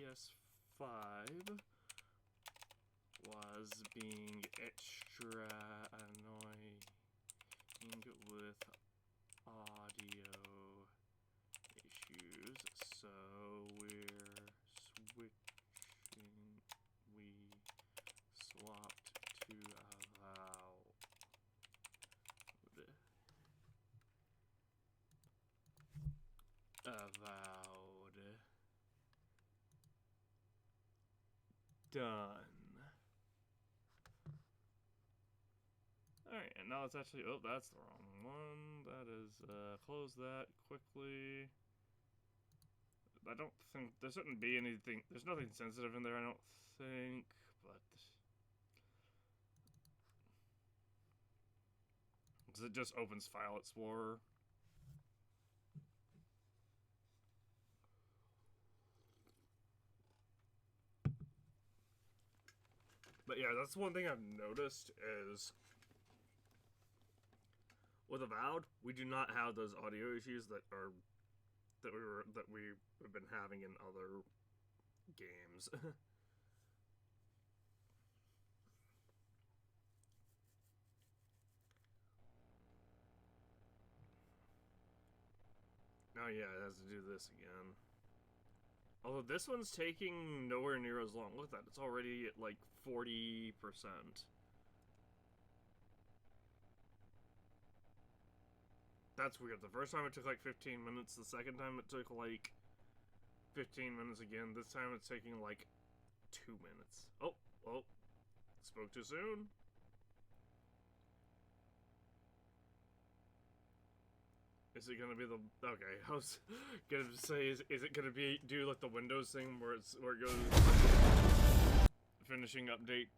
PS5 was being extra annoying with audio issues, so we swapped to Avowed. Done. Alright, and now it's actually, oh, that's the wrong one. That is, close that quickly. I don't think, there shouldn't be anything, there's nothing sensitive in there, I don't think, but... because it just opens File Explorer. But yeah, that's one thing I've noticed is with Avowed, we do not have those audio issues that we've been having in other games. Oh yeah, it has to do this again. Although this one's taking nowhere near as long. Look at that, it's already at like 40%. That's weird. The first time it took like 15 minutes, the second time it took like 15 minutes again. This time it's taking like 2 minutes. Oh, spoke too soon. Is it gonna be the... okay, I was gonna say, is it gonna be, do like the Windows thing where it goes... finishing update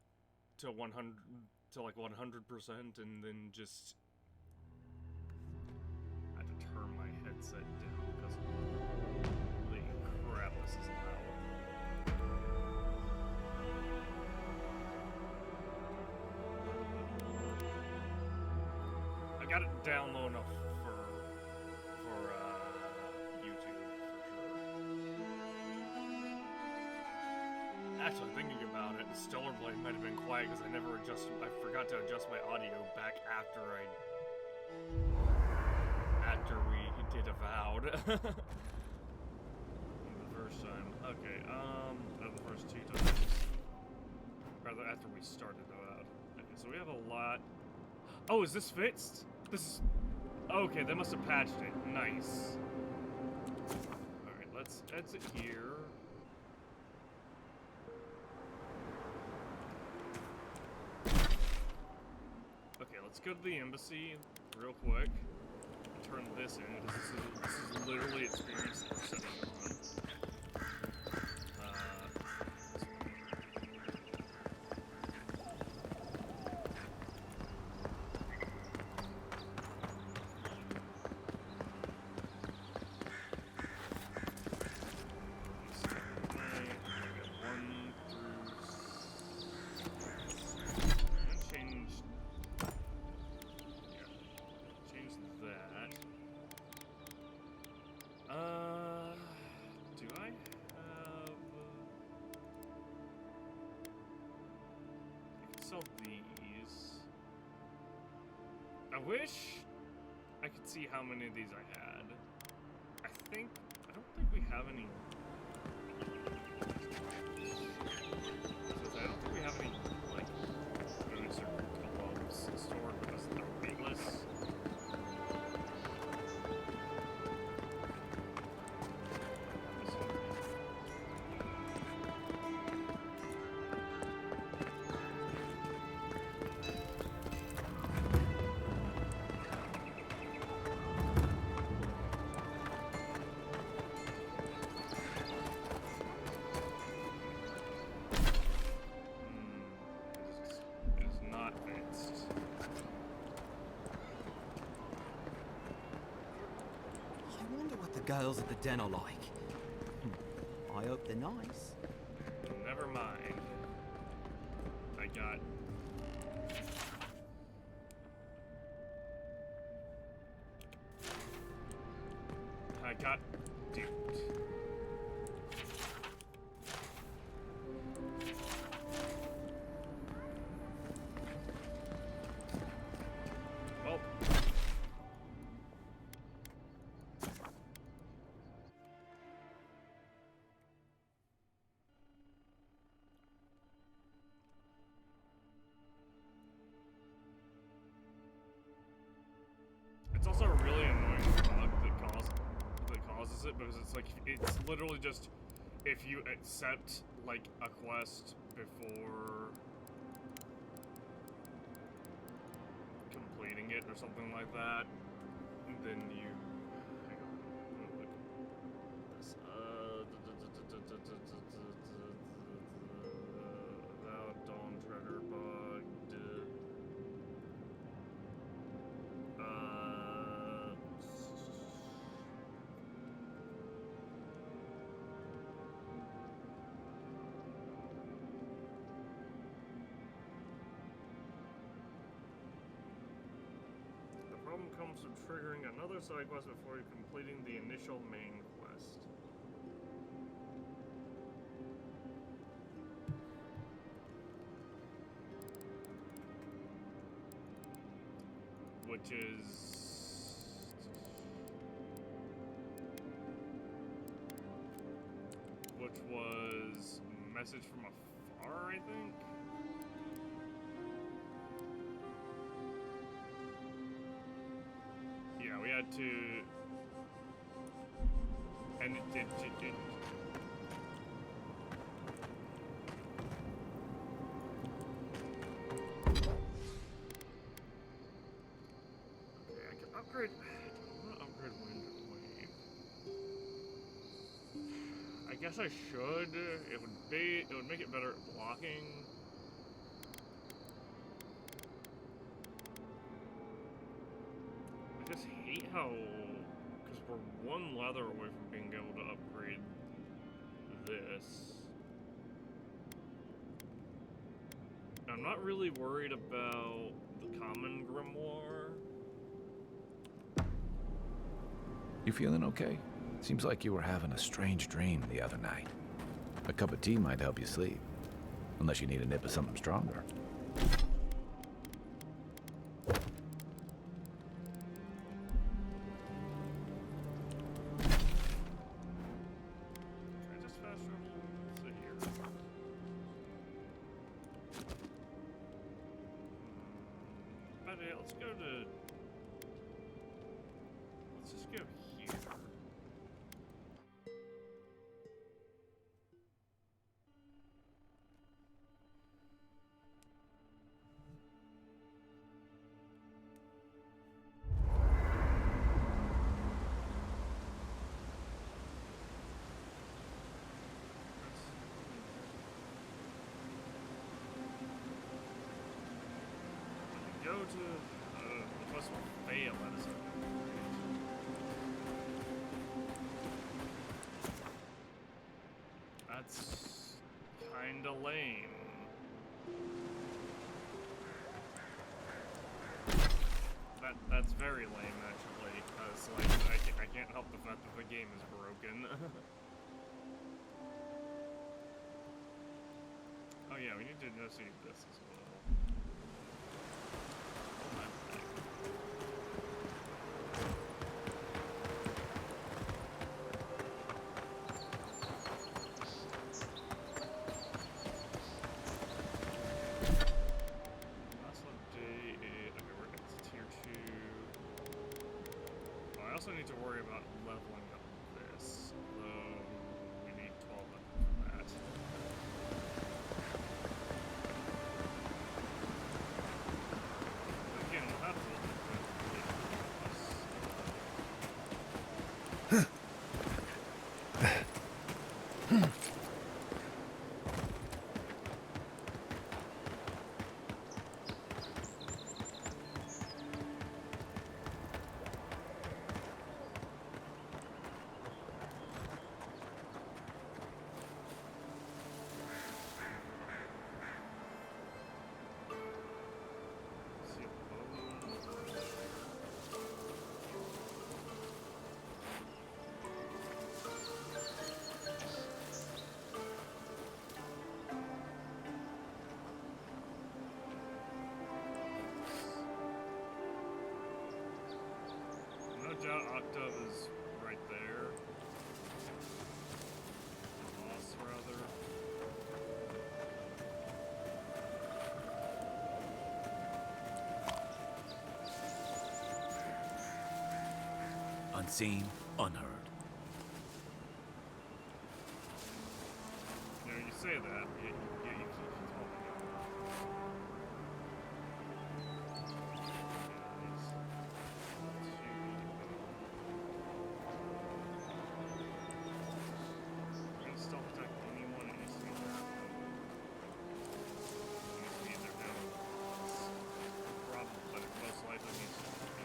to 100, to like 100% and then just... I had to turn my headset down because holy crap, this is loud. I got it down low enough for YouTube, for sure. Actually, thinking about it, Stellar Blade might have been quiet because I forgot to adjust my audio back after we did Avowed. The first time. Okay, not the first 2 times. Rather, after we started Avowed. Okay, so we have a lot. Oh, is this fixed? This is... okay, they must have patched it. Nice. Alright, let's exit here. Okay, let's go to the embassy real quick. Turn this in, because this is literally experience that we're setting on. Do I have... I could sell these. I wish I could see how many of these I had. I don't think we have any... I don't think we have any, like, boots or gloves stored with us that are weightless. Girls at the den are like. I hope they're nice. Never mind. I got duped. opposite, because it's like, it's literally just if you accept, like, a quest before completing it or something like that, then you... Hang on. Look at this. Dawn Treader Bug. The problem comes from triggering another side quest before completing the initial main quest. Which was message from afar, I think. Yeah, we had to, and it okay, I can upgrade. I want to upgrade Wind Wave. I guess I should. It would make it better at blocking. I just hate how, because we're one leather away from being able to upgrade this. I'm not really worried about the common grimoire. You feeling okay? Seems like you were having a strange dream the other night. A cup of tea might help you sleep. Unless you need a nip of something stronger. I just fast travel to here. But yeah, let's go to... Let's just go here. Go to the quest will fail at a certain point. That's kinda lame. That's very lame actually, because like I can't help the fact that the game is broken. Oh yeah, we need to investigate this as well. I also need to worry about leveling up this, though we need 12 for that. But again, we'll have to look at this. No doubt Octave is right there. Boss, rather. Unseen, unheard. say that. You keep. Oh my god. Guys, we're gonna stealth attack anyone that needs to be there. Needs to be either down. Probably, but it most likely needs to be.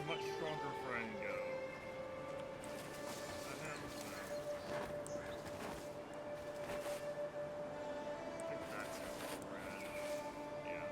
Much stronger friend go. I think that's red. Yeah.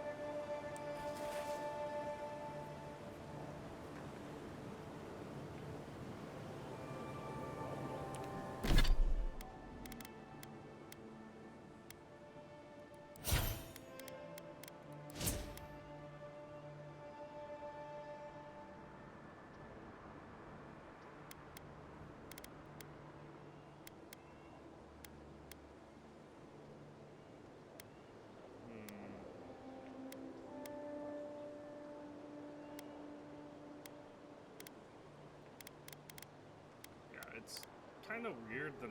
Yeah, it's kind of weird that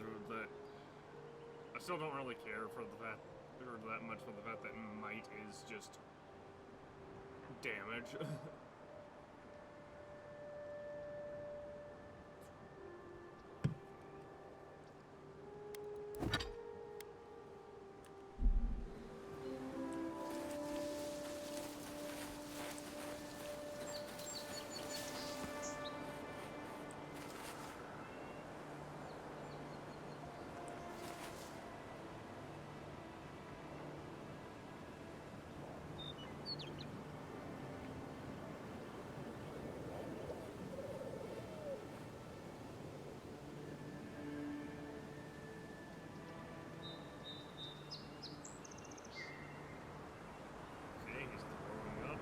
I still don't really care for the fact, or that much for the fact that might is just damage. Okay, he's throwing up.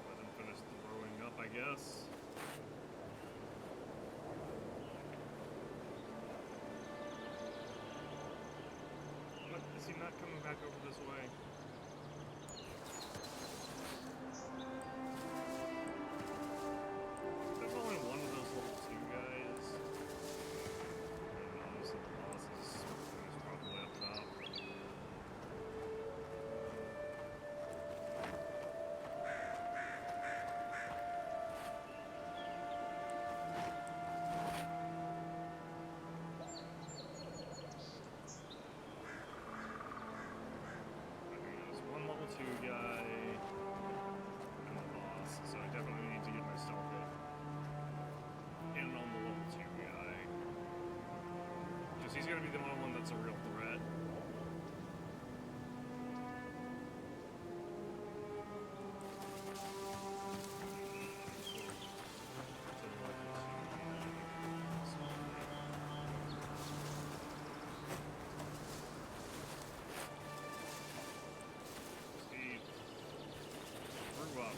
Let him finish throwing up, I guess. What? Is he not coming back over this way? There's only one of those level 2 guys. I don't know, so the boss is probably up top. There's one level 2 guy and the boss, so I definitely need to get my stealth hit in on the level 2 guy. Because he's gonna be the only one that's a real threat. Steve. Grew up.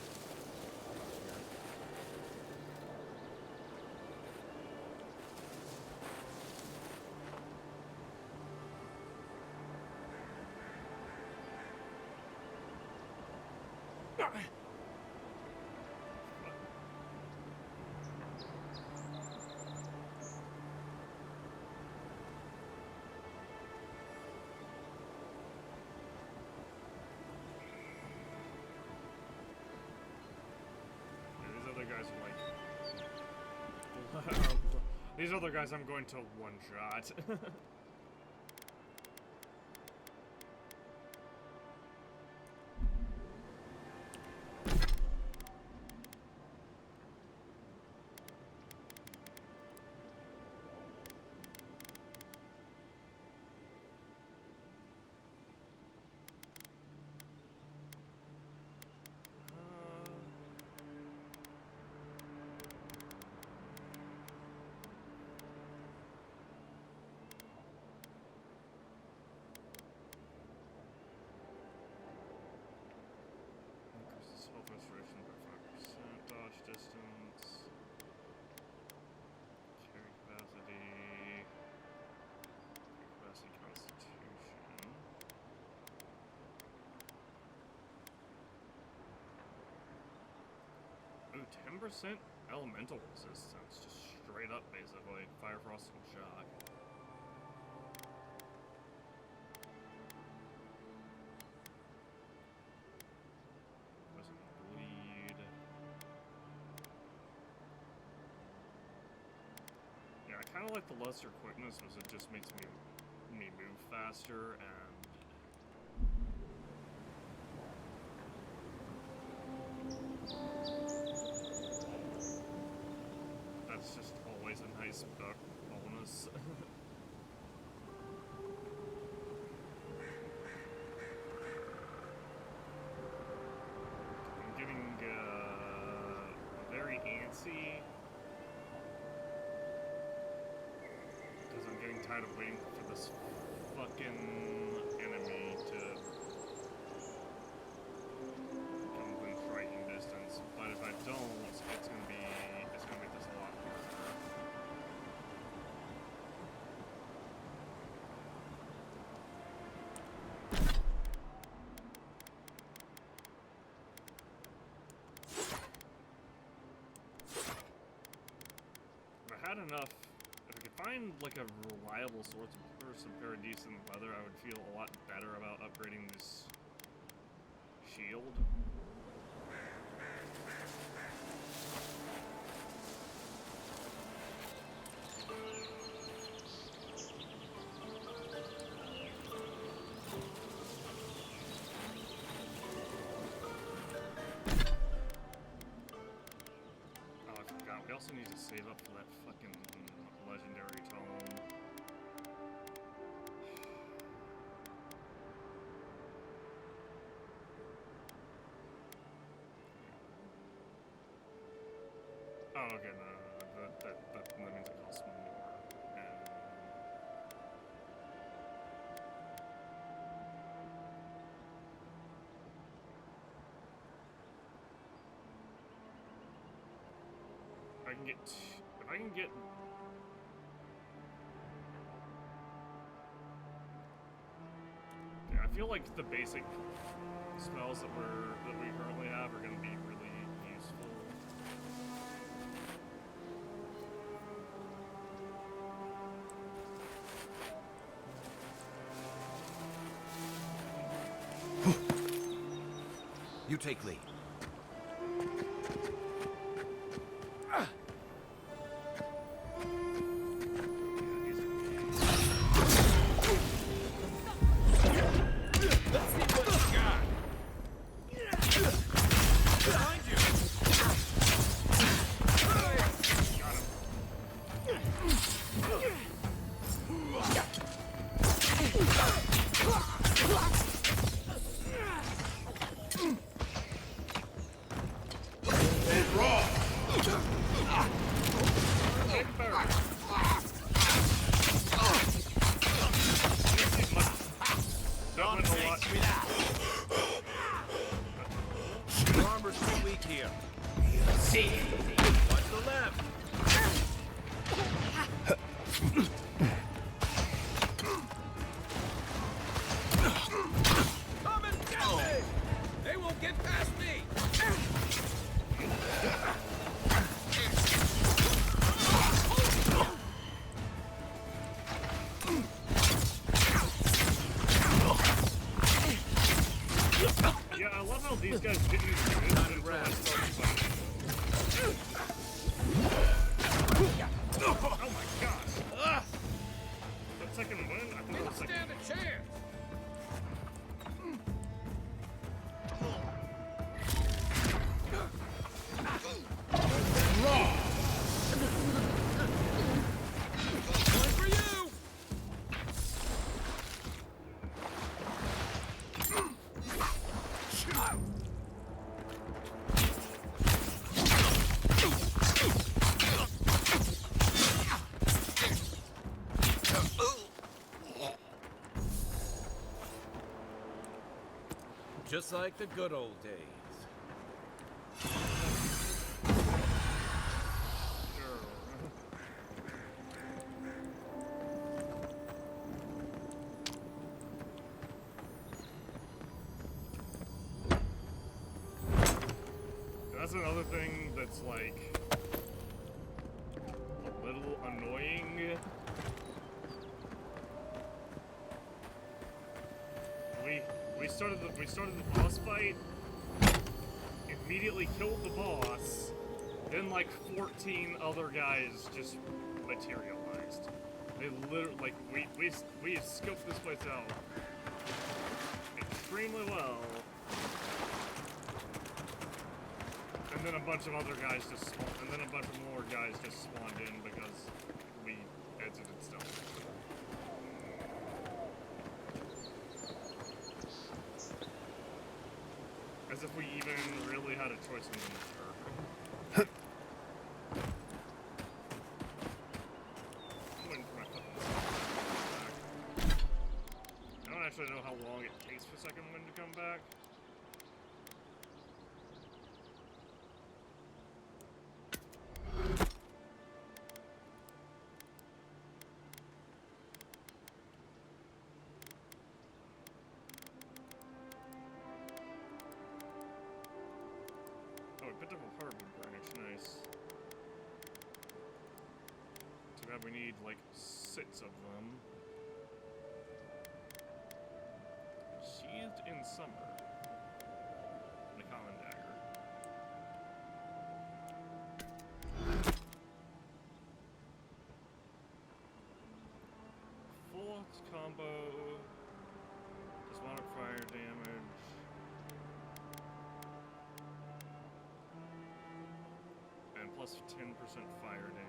These other guys I'm going to one-shot. Increases health restoration by 5%, dodge distance, carry capacity, constitution. Ooh, 10% elemental resistance, just straight up basically. Fire, frost, and shock. Poison bleed. Yeah, I kind of like the lesser quickness, because it just makes me move faster and. That's just always a nice bonus. I'm getting very antsy because I'm getting tired of waiting for this fucking enemy to come within striking distance. But if I don't, it's gonna make this a lot harder. If I had enough, if I could find like a reliable source or some very decent leather, I would feel a lot better about upgrading this shield. Oh, I forgot. We also need to save up for that fucking legendary tome. Oh, okay, no. That means it costs more. And if I can get yeah, I feel like the basic spells that we currently have are going to be really useful. You take lead. Your armor's too weak here. Watch the left. Come and get me! They won't get past me! Yeah, I love how these guys didn't use it until I started fighting. Just like the good old days. Sure. That's another thing that's like a little annoying. We started the boss fight, immediately killed the boss, then like 14 other guys just materialized. They literally, like, we scoped this place out extremely well, and then a bunch of other guys just spawned, and then a bunch of more guys just spawned in because we exited stuff. As if we even really had a choice in the matter. I'm waiting for my fucking back. I don't actually know how long it takes for second wind to come back. Oh, a bit of a harbor branch, nice. Too bad we need like 6 of them. Sheathed in summer. And a common dagger. Full combo. Dismonic fire damage. And plus 10% fire damage.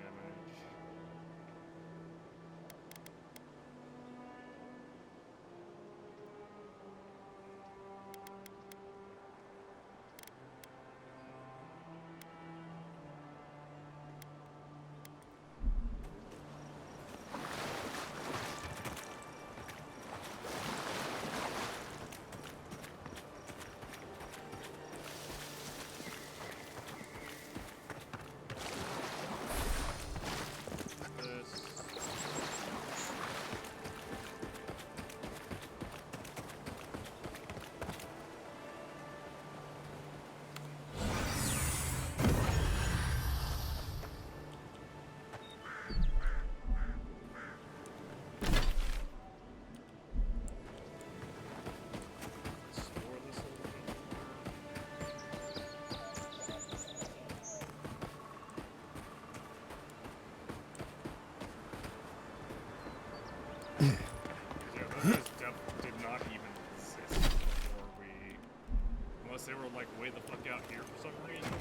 They were like way the fuck out here for some reason.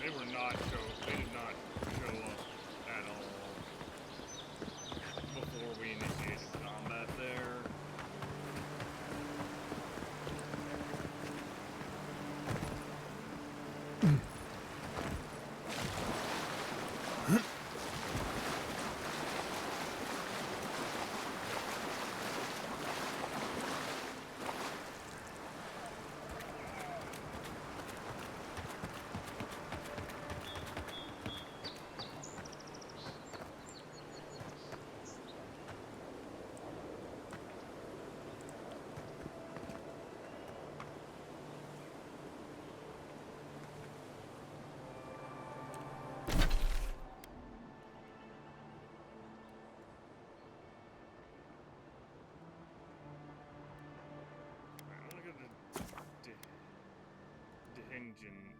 They were not they did not show up at all before we initiated combat there. Engines.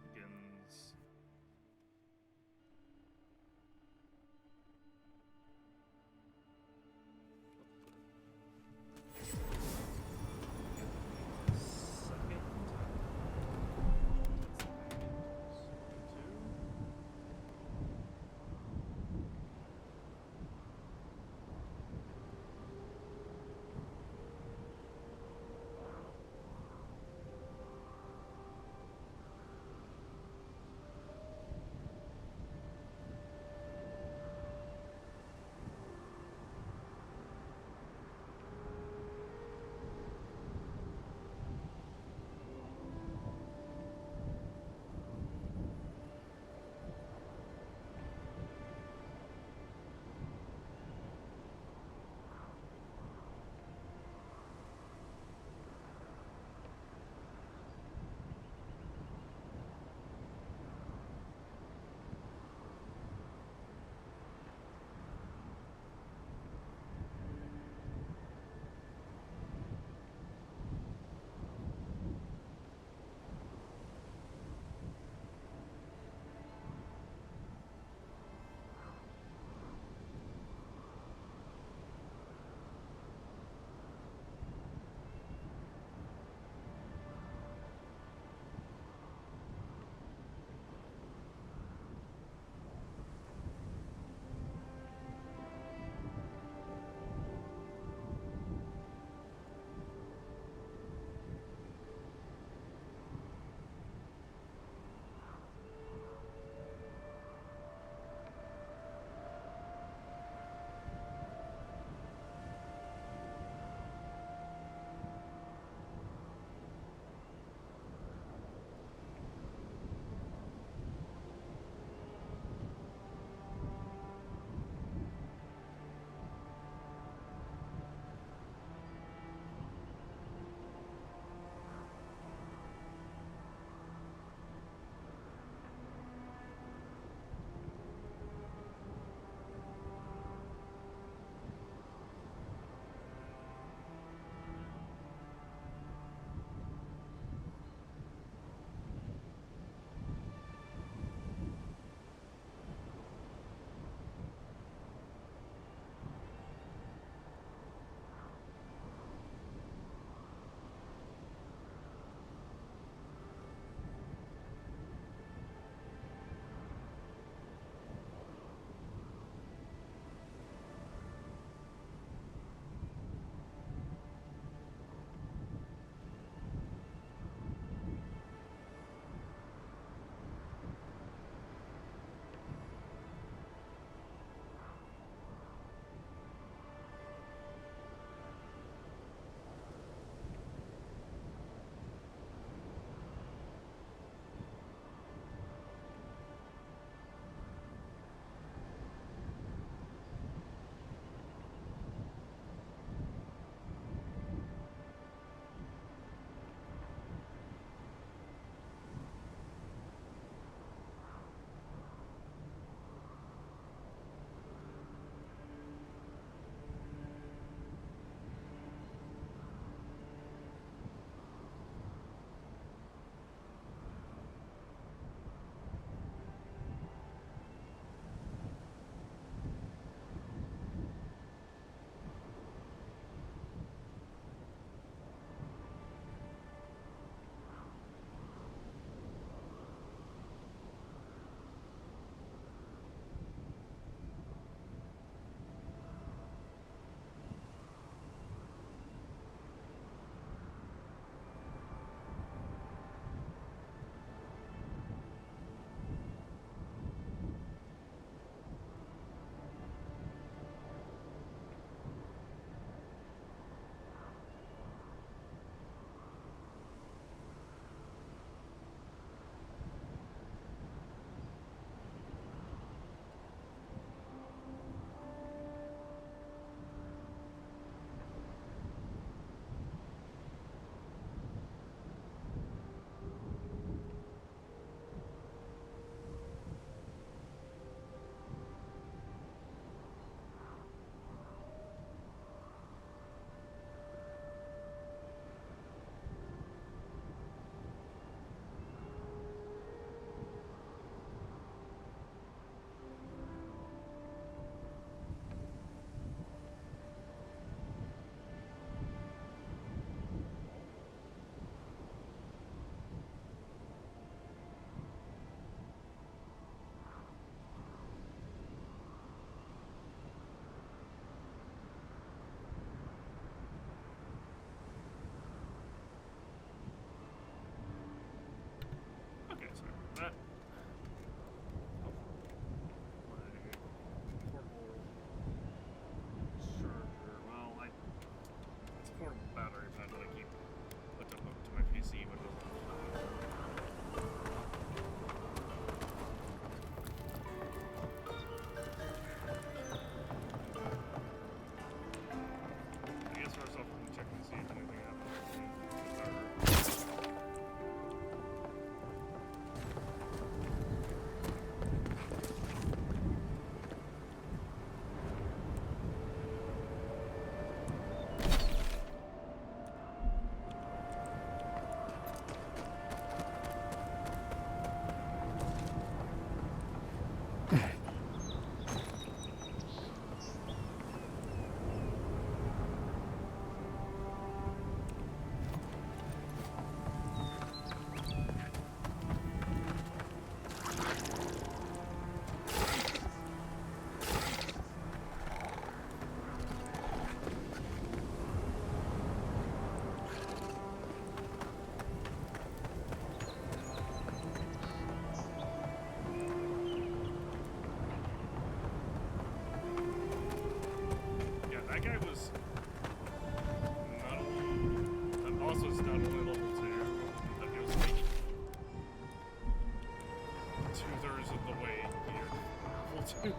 too.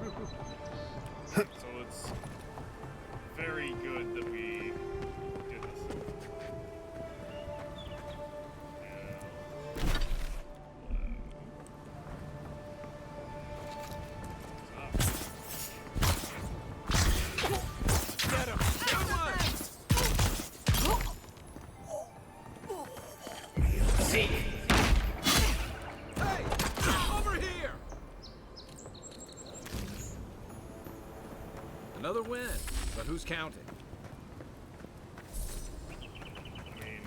So it's very good that we did this. Get him! Someone! Hey! Over here! Another win, but who's counting? I mean,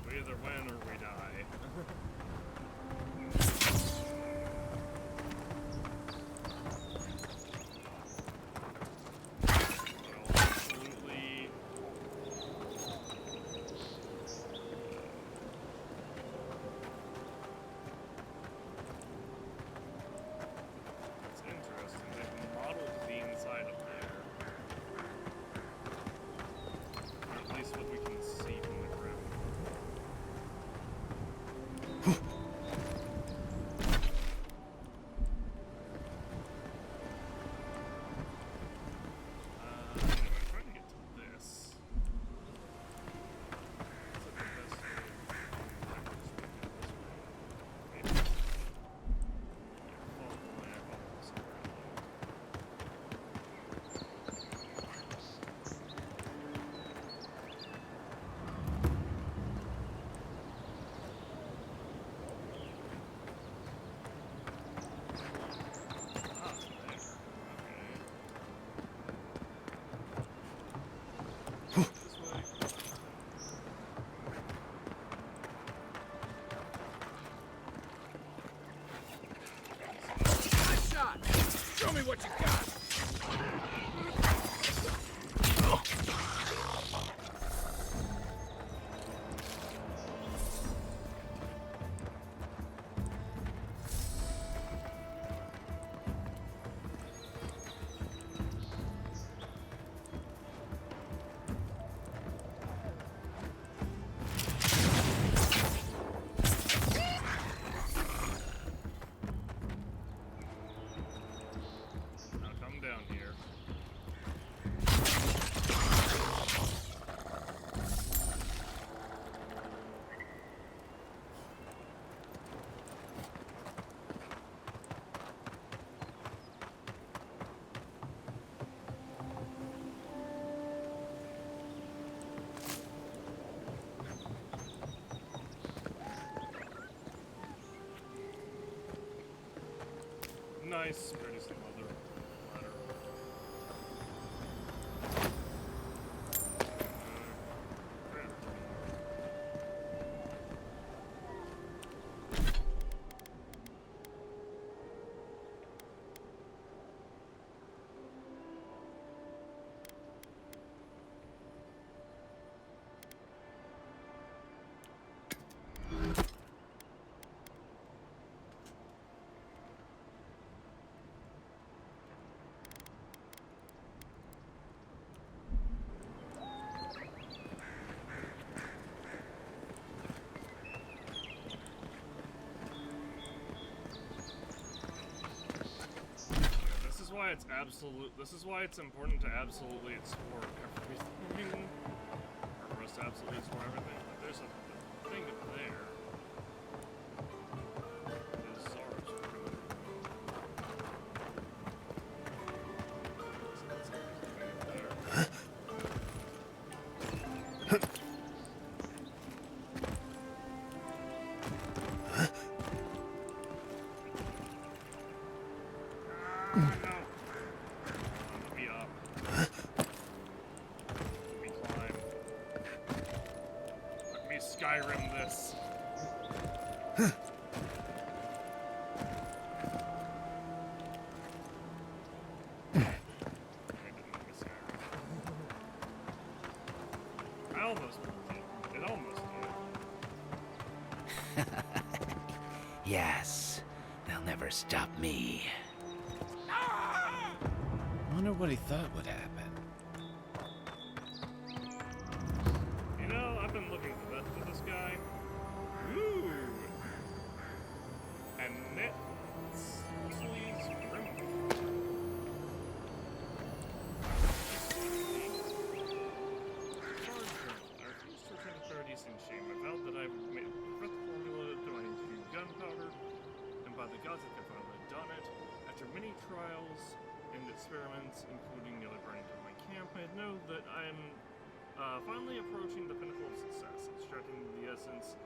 we either win or we die. We'll absolutely. It's interesting. They've modeled the inside of there. Or at least what we can see from the ground. Anyway, I'm trying to get to this. What's the best way? Maybe. Yeah, follow the way I follow this around. Ah, there. Okay. This way. Nice shot! Show me what you got! Now come down here. Nice, pretty some other ladder. This is why it's important to absolutely explore everything. Or for us to absolutely explore everything. Like there's a thing up there. Is ours. There. Skyrim this. I almost did. It almost did. Yes, they'll never stop me. Wonder what he thought would happen. You know, I've been looking for this guy. Ooh. And it's please remember. many trials and experiments, including nearly burning down my camp, I know that I'm finally approaching the pinnacle of success. Extracting the essence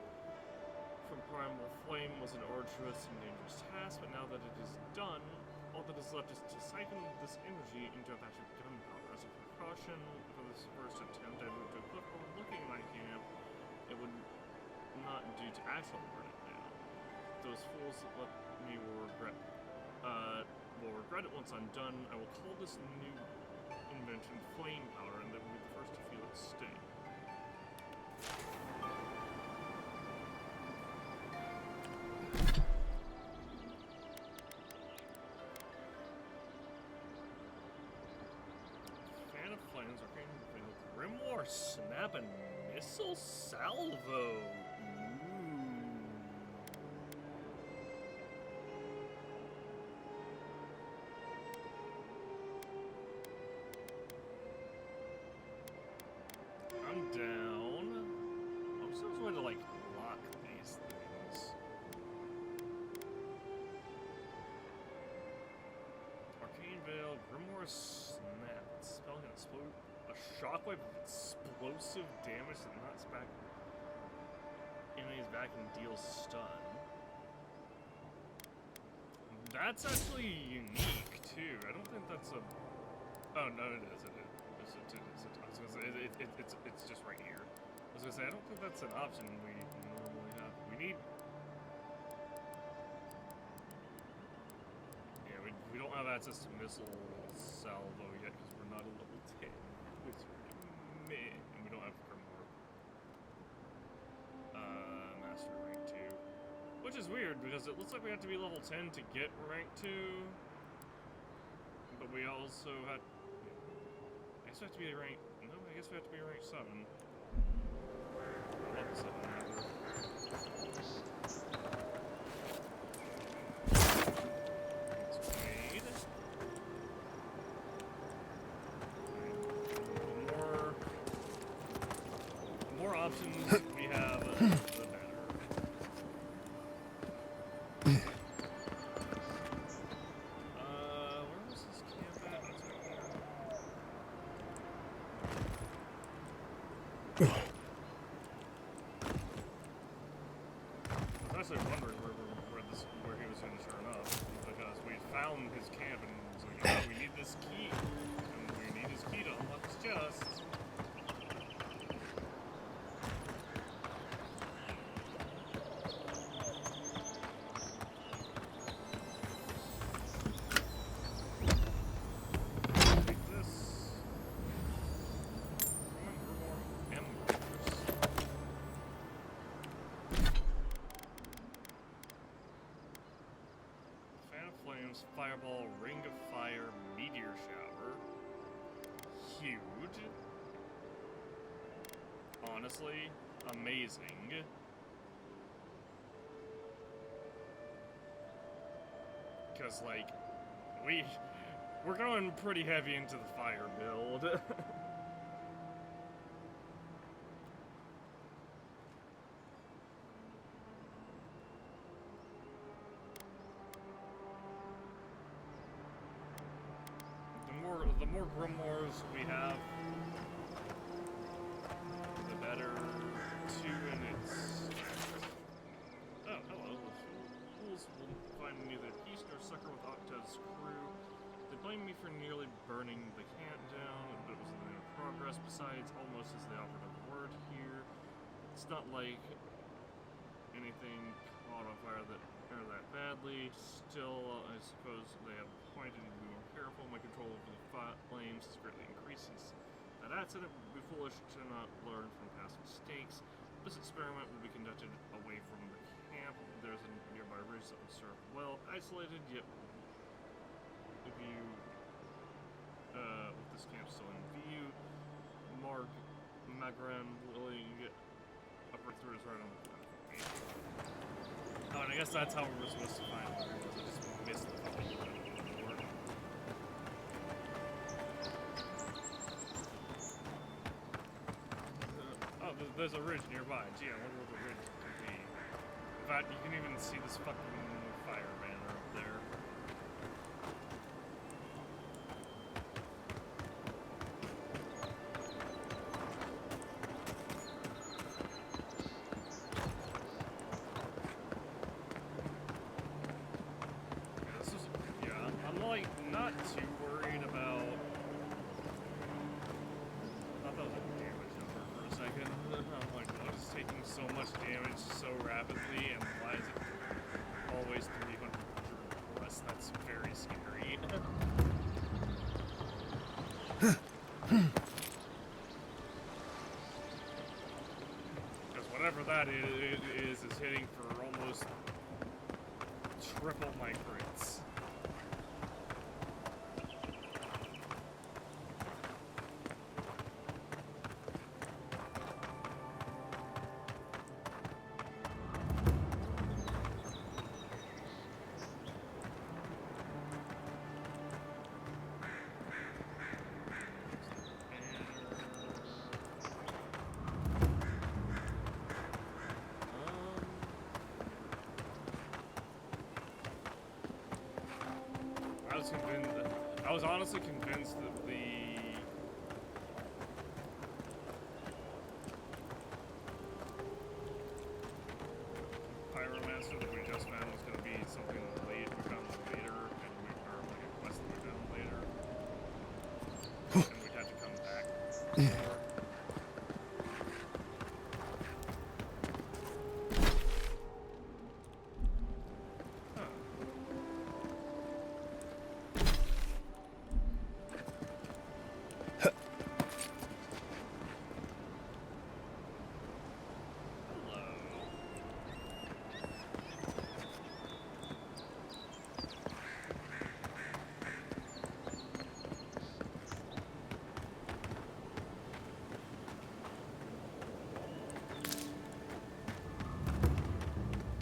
from primal flame was an arduous and dangerous task, but now that it is done, all that is left is to siphon this energy into a batch of gunpowder. As a precaution for this first attempt, I moved to a cliff overlooking my camp. It would not do to actually burn it down. Those fools that left me will regret it once I'm done. I will call this new invention flame powder, and they will be the first to feel it sting. Fan of Flames, Arcane Veil, Grimoire Snap, and Missile Salvo. I'm down. I'm just going to like lock these things. Arcane Veil, Grimoire Snap. Spelling a shockwave of explosive damage that knocks back enemies back and deals stun. That's actually unique too. I don't think that's a. Oh no, it is. It is. I was gonna say it's just right here. I was gonna say I don't think that's an option we normally have. We need. Yeah, we don't have access to missile salvo yet because we're not a level 10, which meh, and we don't have Grimoire. Master rank 2, which is weird because it looks like we have to be level 10 to get rank 2, but we also had. I guess we have to be rank. No, I guess we have to be rank 7. Level 7. The more options we have, the better. Where was this camp at? That's right here. I was actually wondering where he was going to turn up, because we found his camp and was like, oh, we need this key, and we need his key to unlock his chest. Take this. Remember more embers. Fan of Flames, Fireball, Ring of Fire, Meteor Shower. Huge. Honestly, amazing. Because, like, we're going pretty heavy into the fire build. The more grimoires we have, the better. 2 in its. Oh, hello. Fools will find neither peace nor succor with Octa's crew. They blame me for nearly burning the camp down, but it was in progress. Besides, almost is the operative word here. It's not like anything caught on fire that badly. Still, I suppose they have pointed to be more careful. My control over the flames is greatly increasing. That accident would be foolish to not learn from past mistakes. This experiment will be conducted away from the camp. There's a nearby ridge that will serve well isolated, yet if you with this camp still in view, Mark Magran willing a breakthrough is right on the platform. Oh, and I guess that's how we were supposed to find it. I just missed the fucking door. Oh, there's a ridge nearby. Gee, I wonder what the ridge could be. In fact, you can even see this fucking fire banner up there. like not too worried about. I thought that was a damage number for a second. I'm like, what is taking so much damage so rapidly, and why is it always 300 plus? That's very scary. Because whatever that is hitting for almost triple my crits. I was honestly convinced that the Pyromancer that we just found was going to be something late. We found later, and or like a quest that we found later, and we'd have to come back.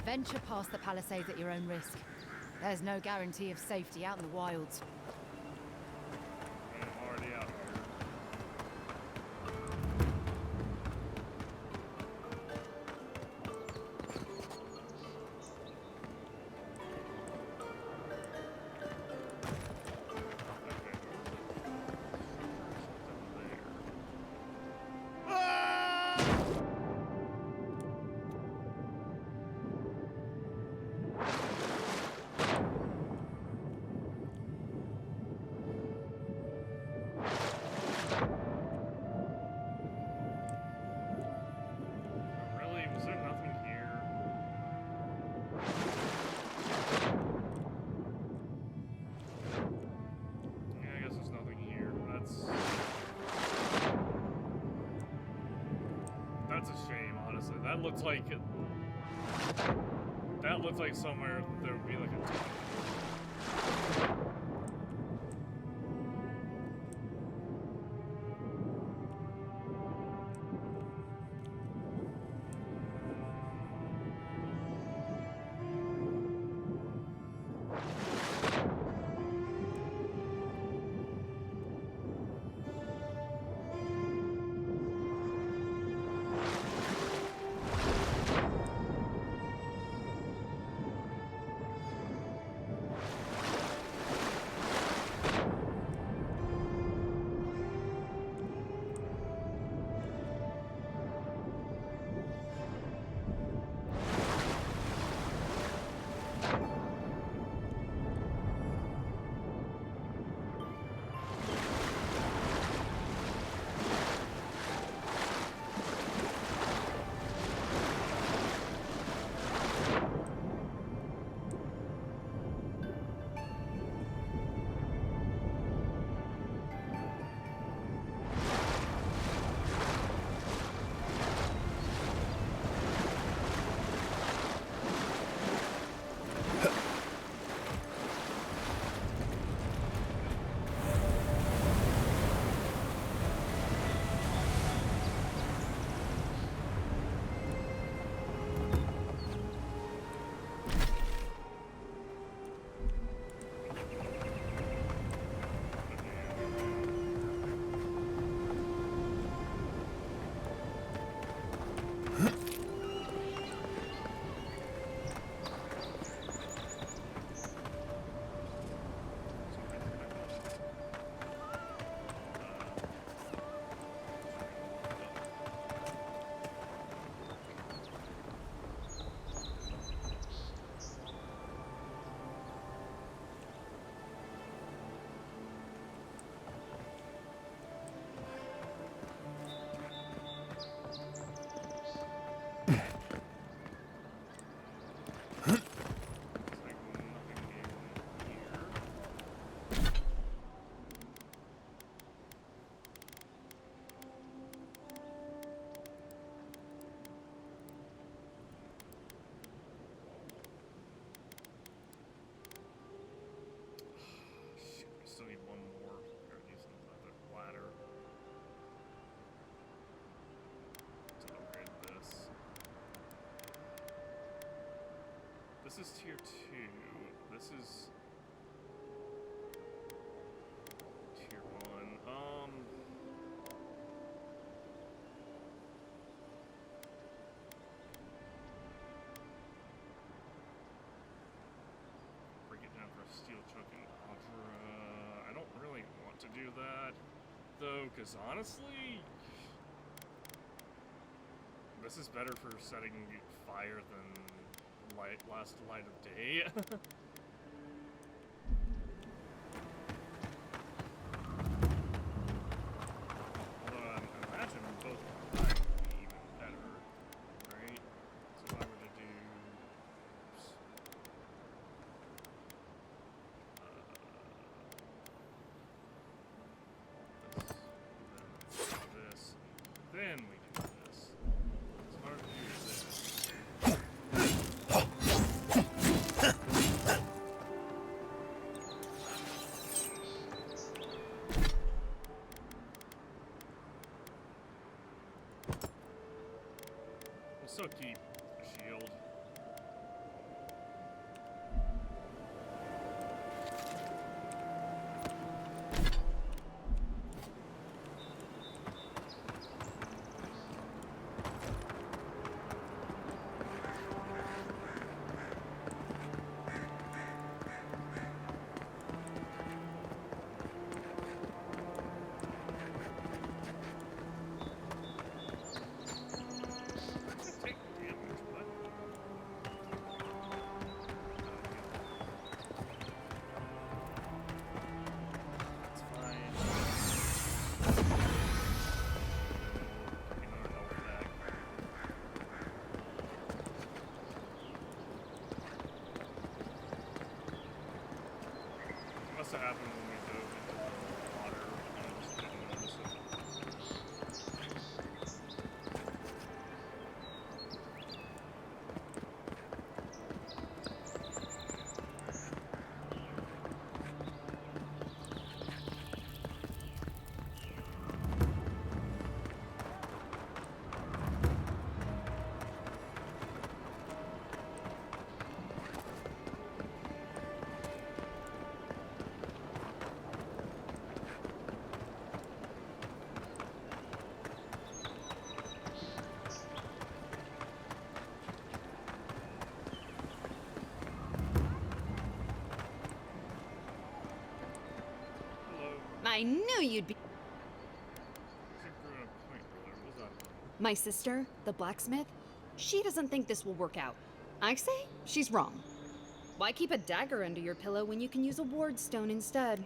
Venture past the palisades at your own risk. There's no guarantee of safety out in the wilds. I'm already out here. That looked like somewhere there would be like a tunnel. This is tier 2. This is tier 1. Break it down for a steel choking Augur. I don't really want to do that, though, because honestly, this is better for setting fire than last light of day. Although I imagine both might be even better, right? So if I were to do, oops, this, then we do this. It's hard to do this. We'll still keep a shield. Take damage, but it's fine. Another health pack. It must have happened when we dove into the water and I just didn't notice it. Hello. I knew you'd be. Super point brother. What's up? My sister, the blacksmith, she doesn't think this will work out. I say she's wrong. Why keep a dagger under your pillow when you can use a ward stone instead?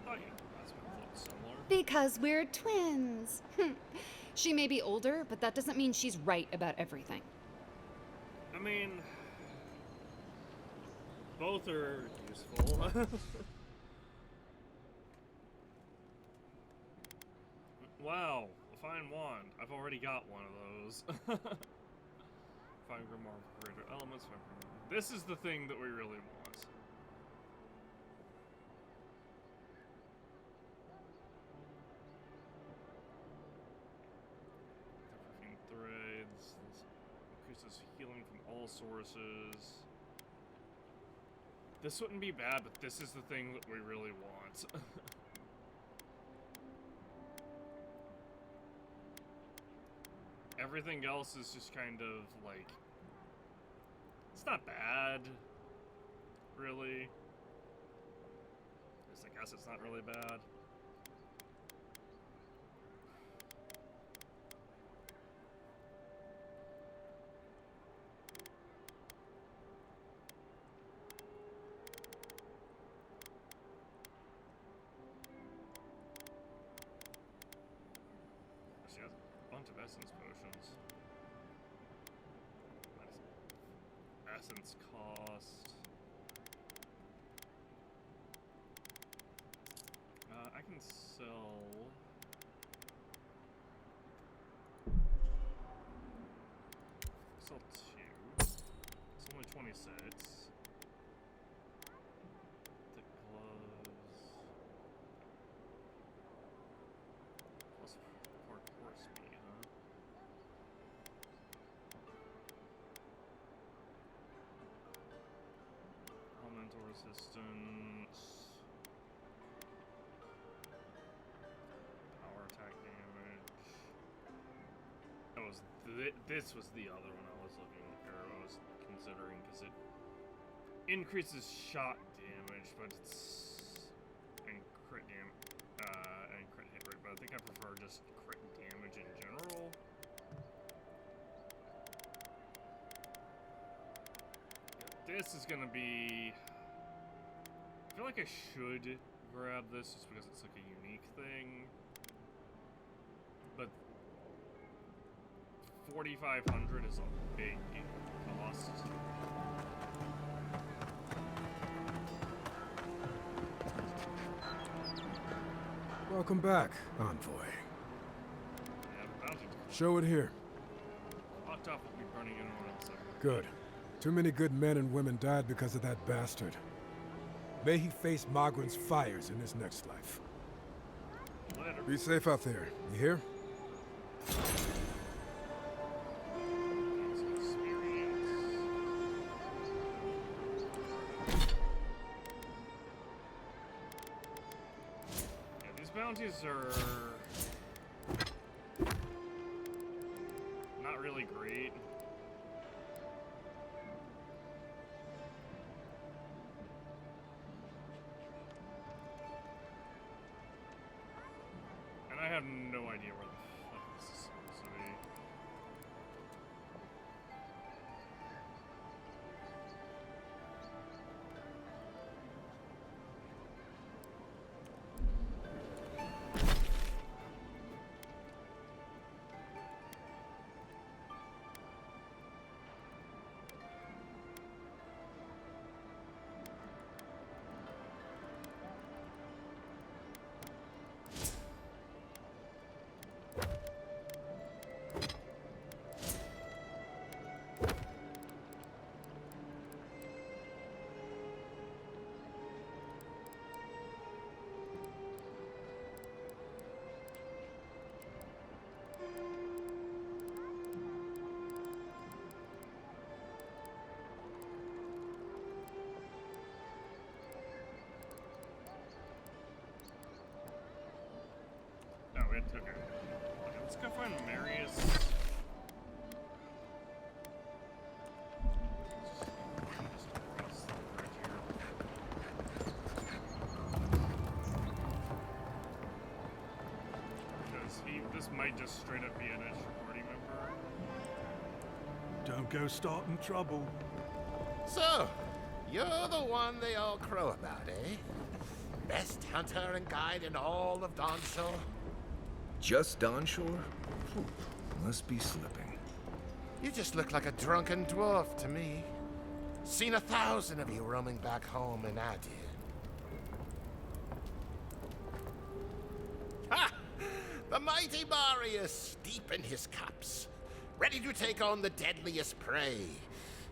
Oh yeah, that's what looks similar. Because we're twins. She may be older, but that doesn't mean she's right about everything. I mean, both are useful. Wow, a fine wand. I've already got one of those. Fine grimoire for greater elements. Fine grimoire. This is the thing that we really want. Perfect threads. This increases healing from all sources. This wouldn't be bad, but this is the thing that we really want. Everything else is just kind of like, it's not bad, really. I guess it's not really bad. She has a bunch of essence potions. Essence cost. I can sell. Sell 2. It's only 26. The gloves. resistance. Power attack damage. That was this was the other one I was looking or I was considering because it increases shot damage, but it's and crit and crit hit rate. But I think I prefer just crit damage in general. This is gonna be. I feel like I should grab this just because it's like a unique thing. But 4,500 is a big cost. Welcome back, Envoy. Yeah, the bounty Show it here. locked off will be burning in around 7. Good. Too many good men and women died because of that bastard. May he face Magrin's fires in his next life. Later. Be safe out there. You hear? Yeah, these bounties are not really great. And I have no idea where the fuck this is supposed to be. No, it took her. Okay, let's go find Marius. Just across the bridge here. Because this might just straight up be an extra party member. Don't go starting trouble. So, you're the one they all crow about, eh? Best hunter and guide in all of Dawnshore? Just Dawnshore? Phew, must be slipping. You just look like a drunken dwarf to me. Seen 1,000 of you roaming back home in Adir. Ha! The mighty Marius, deep in his cups, ready to take on the deadliest prey,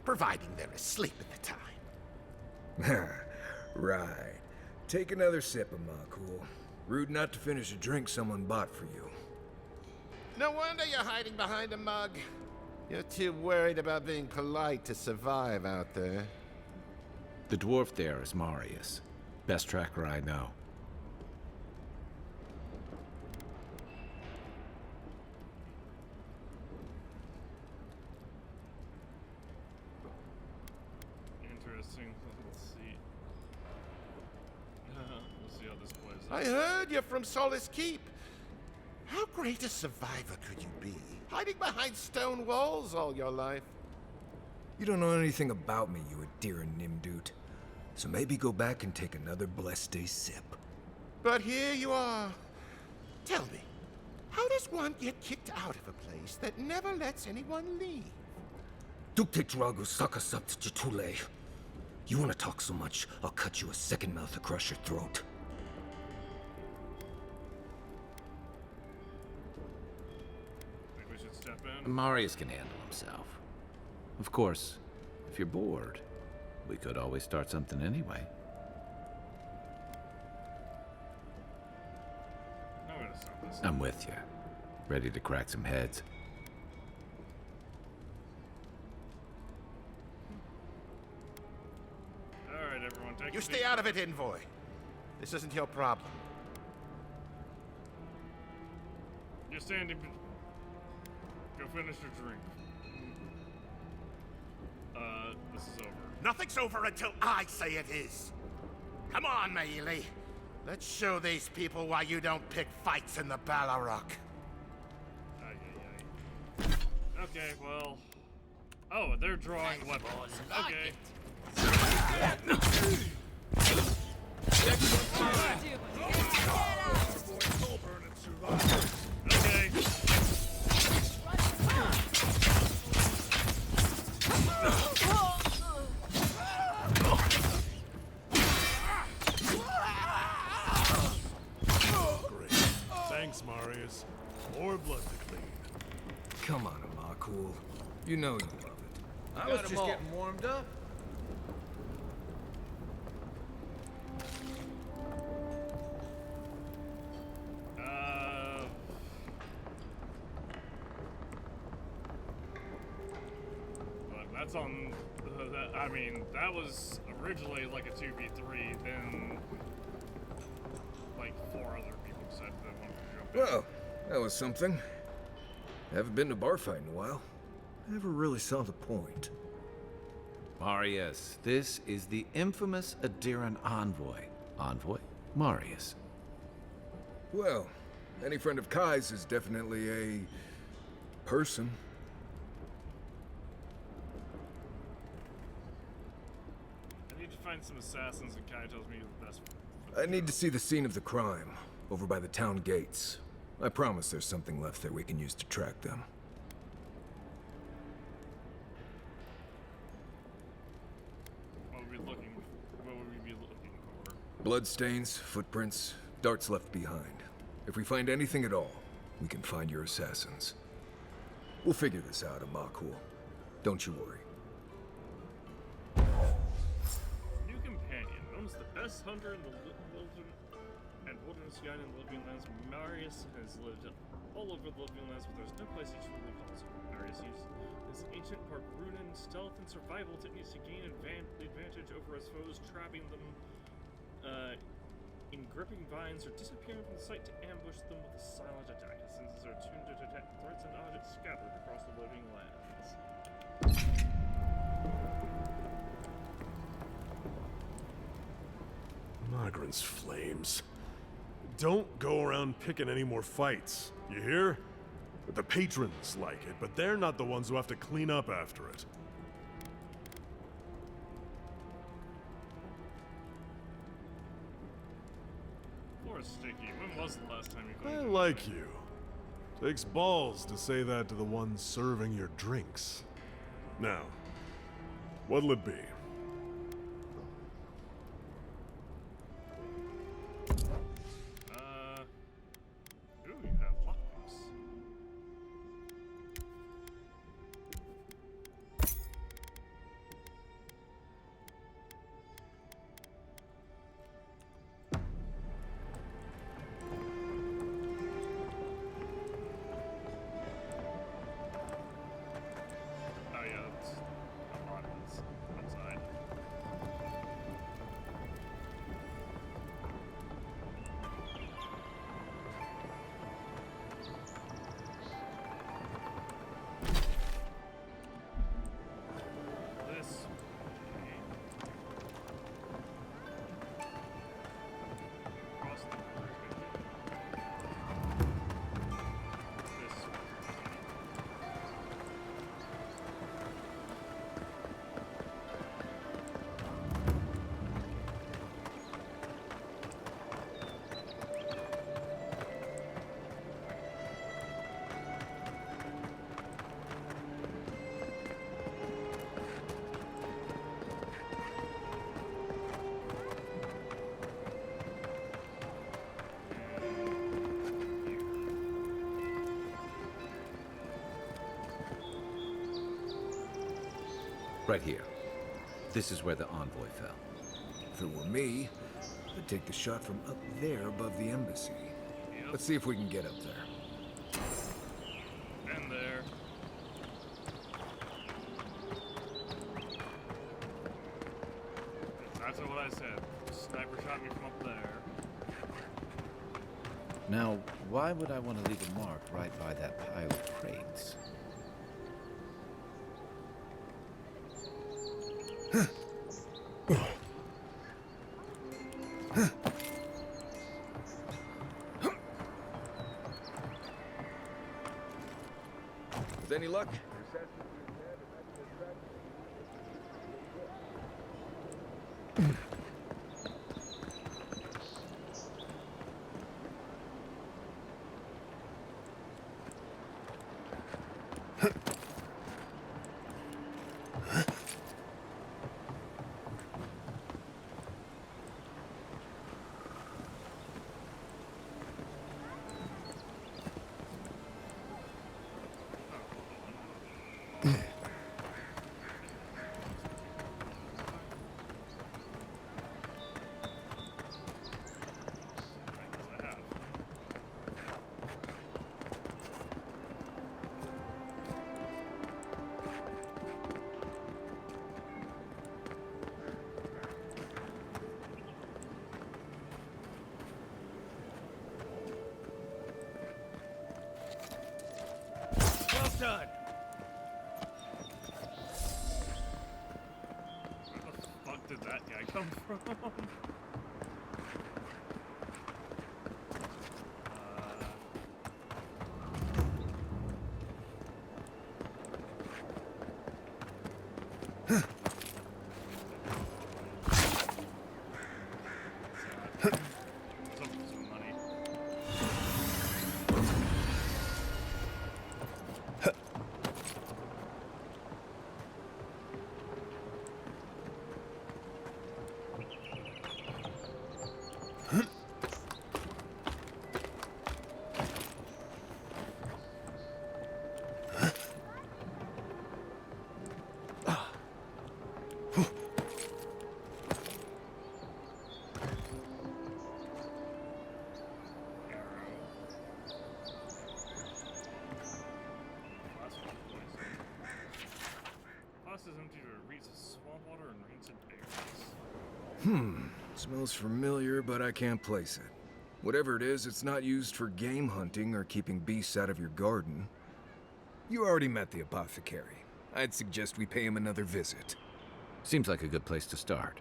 providing they're asleep at the time. Right. Take another sip of my cool. Rude not to finish a drink someone bought for you. No wonder you're hiding behind a mug. You're too worried about being polite to survive out there. The dwarf there is Marius. Best tracker I know. Interesting. Let's see. We'll see how this plays out. I heard you're from Solace Keep. How great a survivor could you be? Hiding behind stone walls all your life. You don't know anything about me, you Adira Nimdut. So maybe go back and take another blessed day sip. But here you are. Tell me, how does one get kicked out of a place that never lets anyone leave? Duktetragu sakasapt jitule. You wanna talk so much, I'll cut you a second mouth across your throat. Think we should step in? Marius can handle himself. Of course, if you're bored, we could always start something anyway. I'm gonna stop this. I'm with you. Ready to crack some heads. Alright, everyone, take Like You stay out of it, Envoy. This isn't your problem. You're standing. Go finish your drink. This is over. Nothing's over until I say it is. Come on, Meili. Let's show these people why you don't pick fights in the Ballarok. Okay, well. Oh, they're drawing weapons. Okay. Okay. Great. Thanks, Marius. More blood to clean. Come on, Augur. You know you love it. I was just getting warmed up. But that's on. I mean, that was originally like a 2v3, then like 4 other people said they wanted to jump in. Well, that was something. Haven't been to bar fight in a while. Never really saw the point. Marius, this is the infamous Adiran envoy. Envoy? Marius. Well, any friend of Kai's is definitely a person. I need to find some assassins, and Kai tells me the best. I need to see the scene of the crime, over by the town gates. I promise there's something left there we can use to track them. What would we be looking for? Bloodstains, footprints, darts left behind. If we find anything at all, we can find your assassins. We'll figure this out, Augur. Don't you worry. New companion, known as the best hunter in the wilderness guide in the Living Lands. Marius has lived all over the Living Lands, but there's no place he truly calls home. Marius uses his ancient Park-Runan stealth and survival techniques to gain advantage over his foes, trapping them in gripping vines or disappearing from the sight to ambush them with a silent attack. His senses are tuned to detect threats and objects scattered across the Living Lands. Migrants' flames. Don't go around picking any more fights, you hear? The patrons like it, but they're not the ones who have to clean up after it. Poor Sticky, when was the last time you I cleaned like you. Takes balls to say that to the ones serving your drinks. Now, what'll it be? Ooh, you have lockpicks. Oh yeah, that's a lot of this outside. This way. Across the bridge. This way. Right here. This is where the envoy fell. If it were me, I'd take the shot from up there above the embassy. Yep. Let's see if we can get up there. And there. That's what I said. Sniper shot me from up there. Now, why would I want to leave a mark right by that pile of crates? With any luck? Well done. Where the fuck did that guy come from? Something's with money. Is empty to reach the swamp water and rancid berries. Smells familiar, but I can't place it. Whatever it is, it's not used for game hunting or keeping beasts out of your garden. You already met the apothecary. I'd suggest we pay him another visit. Seems like a good place to start.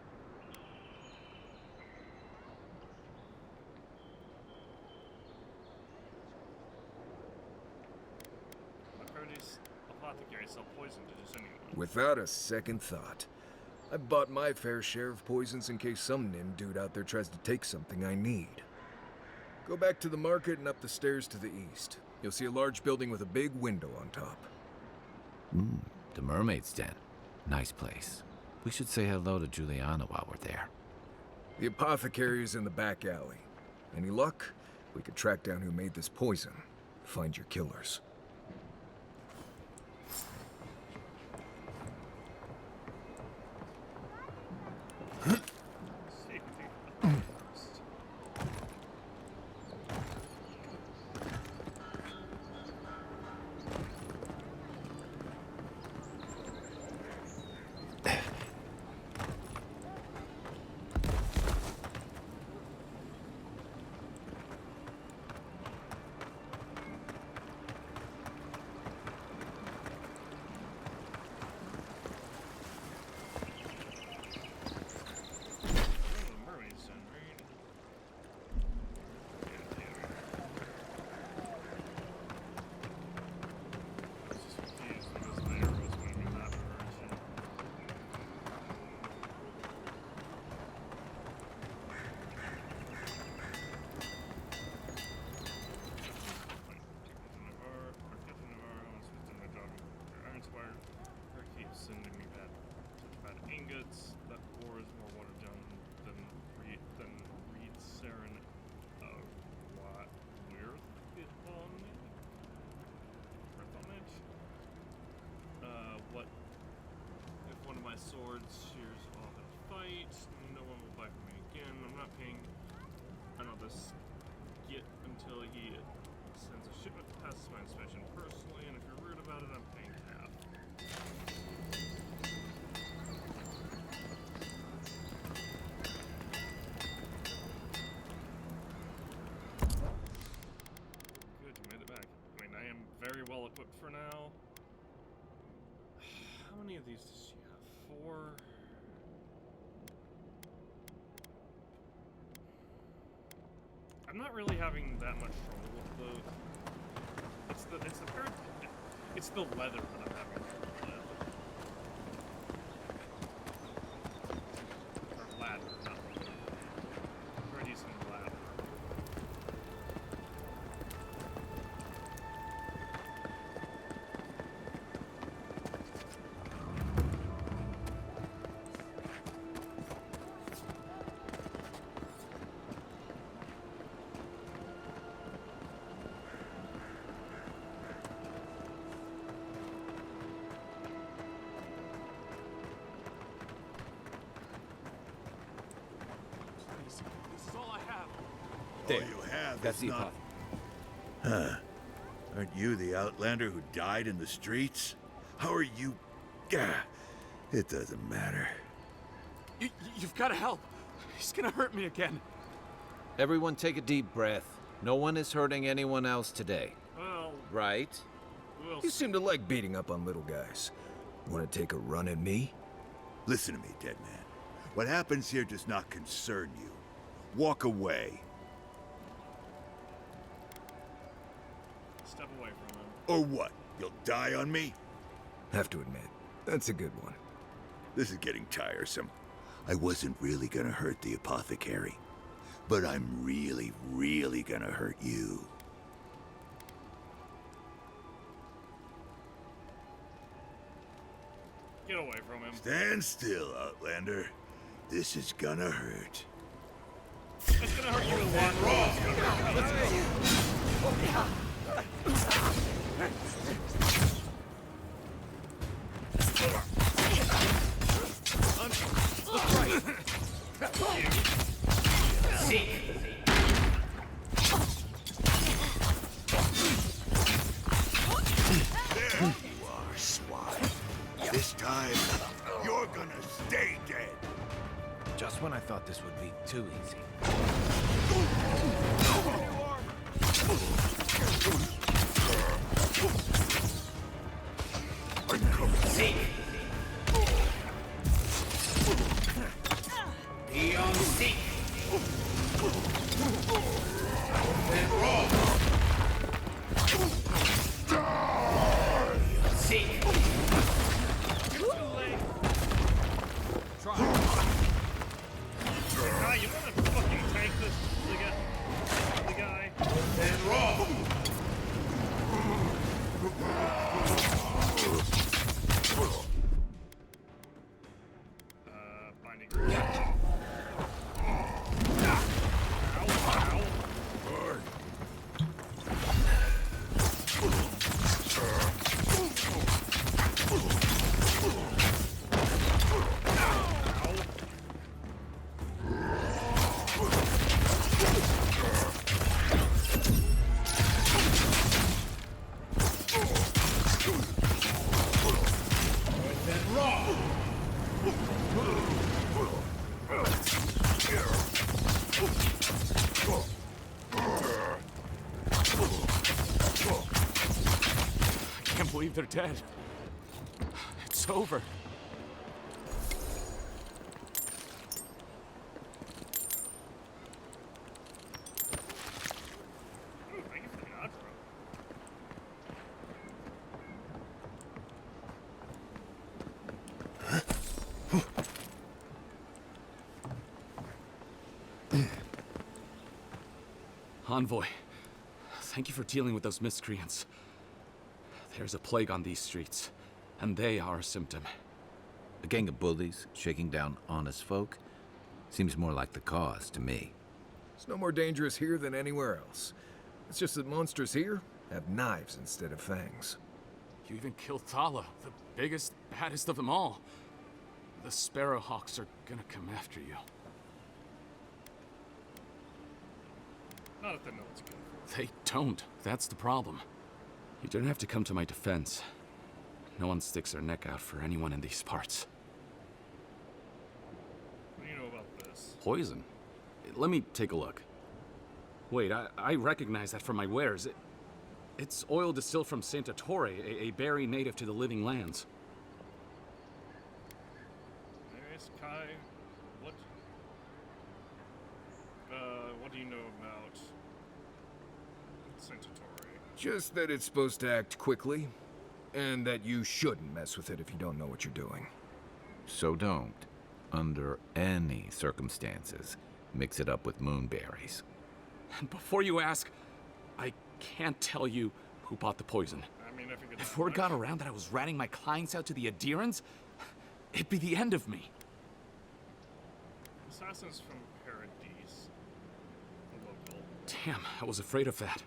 I've heard these apothecaries sell poison to just anyone. Without a second thought. I've bought my fair share of poisons in case some nin dude out there tries to take something I need. Go back to the market and up the stairs to the east. You'll see a large building with a big window on top. The Mermaid's Den. Nice place. We should say hello to Juliana while we're there. The apothecary is in the back alley. Any luck? We could track down who made this poison. Find your killers. Safety first. Ingots, that ore is more watered down than reed sarin what worth it on what if one of my swords shears off in a fight, no one will buy from me again. I'm not paying this git until he sends a shipment that passes my inspection personally, and if you're rude about it, I'm paying half. of these does she have? 4. I'm not really having that much trouble with the. It's the leather that I'm having trouble with. Or ladder, not leather. Pretty decent ladder. This is all I have. There. All you have That's is the not... apothecary. Huh. Aren't you the Outlander who died in the streets? How are you... Gah. It doesn't matter. You've got to help. He's gonna hurt me again. Everyone take a deep breath. No one is hurting anyone else today. Well, Right? we'll You seem to like beating up on little guys. Want to take a run at me? Listen to me, dead man. What happens here does not concern you. Walk away. step away from him. Or what? You'll die on me? Have to admit, that's a good one. This is getting tiresome. I wasn't really gonna hurt the apothecary. But I'm really, really gonna hurt you. Get away from him. Stand still, Outlander. This is gonna hurt. It's gonna hurt you a lot more. Let's go. There you are, swine. This time, you're gonna stay dead. Just when I thought this would be too easy. Guy, you wanna fucking tank this the guy? Binding. Ow, ow. I can't believe they're dead. It's over. Thank you for the outro. Envoy, thank you for dealing with those miscreants. There's a plague on these streets, and they are a symptom. A gang of bullies shaking down honest folk seems more like the cause to me. It's no more dangerous here than anywhere else. It's just that monsters here have knives instead of fangs. You even killed Thala, the biggest, baddest of them all. The Sparrowhawks are gonna come after you. Not if they know what's good for. They don't. That's the problem. You don't have to come to my defense. No one sticks their neck out for anyone in these parts. What do you know about this? Poison? Let me take a look. Wait, I recognize that from my wares. It's oil distilled from Santa Torre, a berry native to the Living Lands. Kai, what do you know about Centauri? Just that it's supposed to act quickly, and that you shouldn't mess with it if you don't know what you're doing. So don't, under any circumstances, mix it up with moonberries. And before you ask, I can't tell you who bought the poison. I mean, I figured If word got around that I was ratting my clients out to the Adherans, it'd be the end of me. Assassins from Paradise. The local. Damn, I was afraid of that.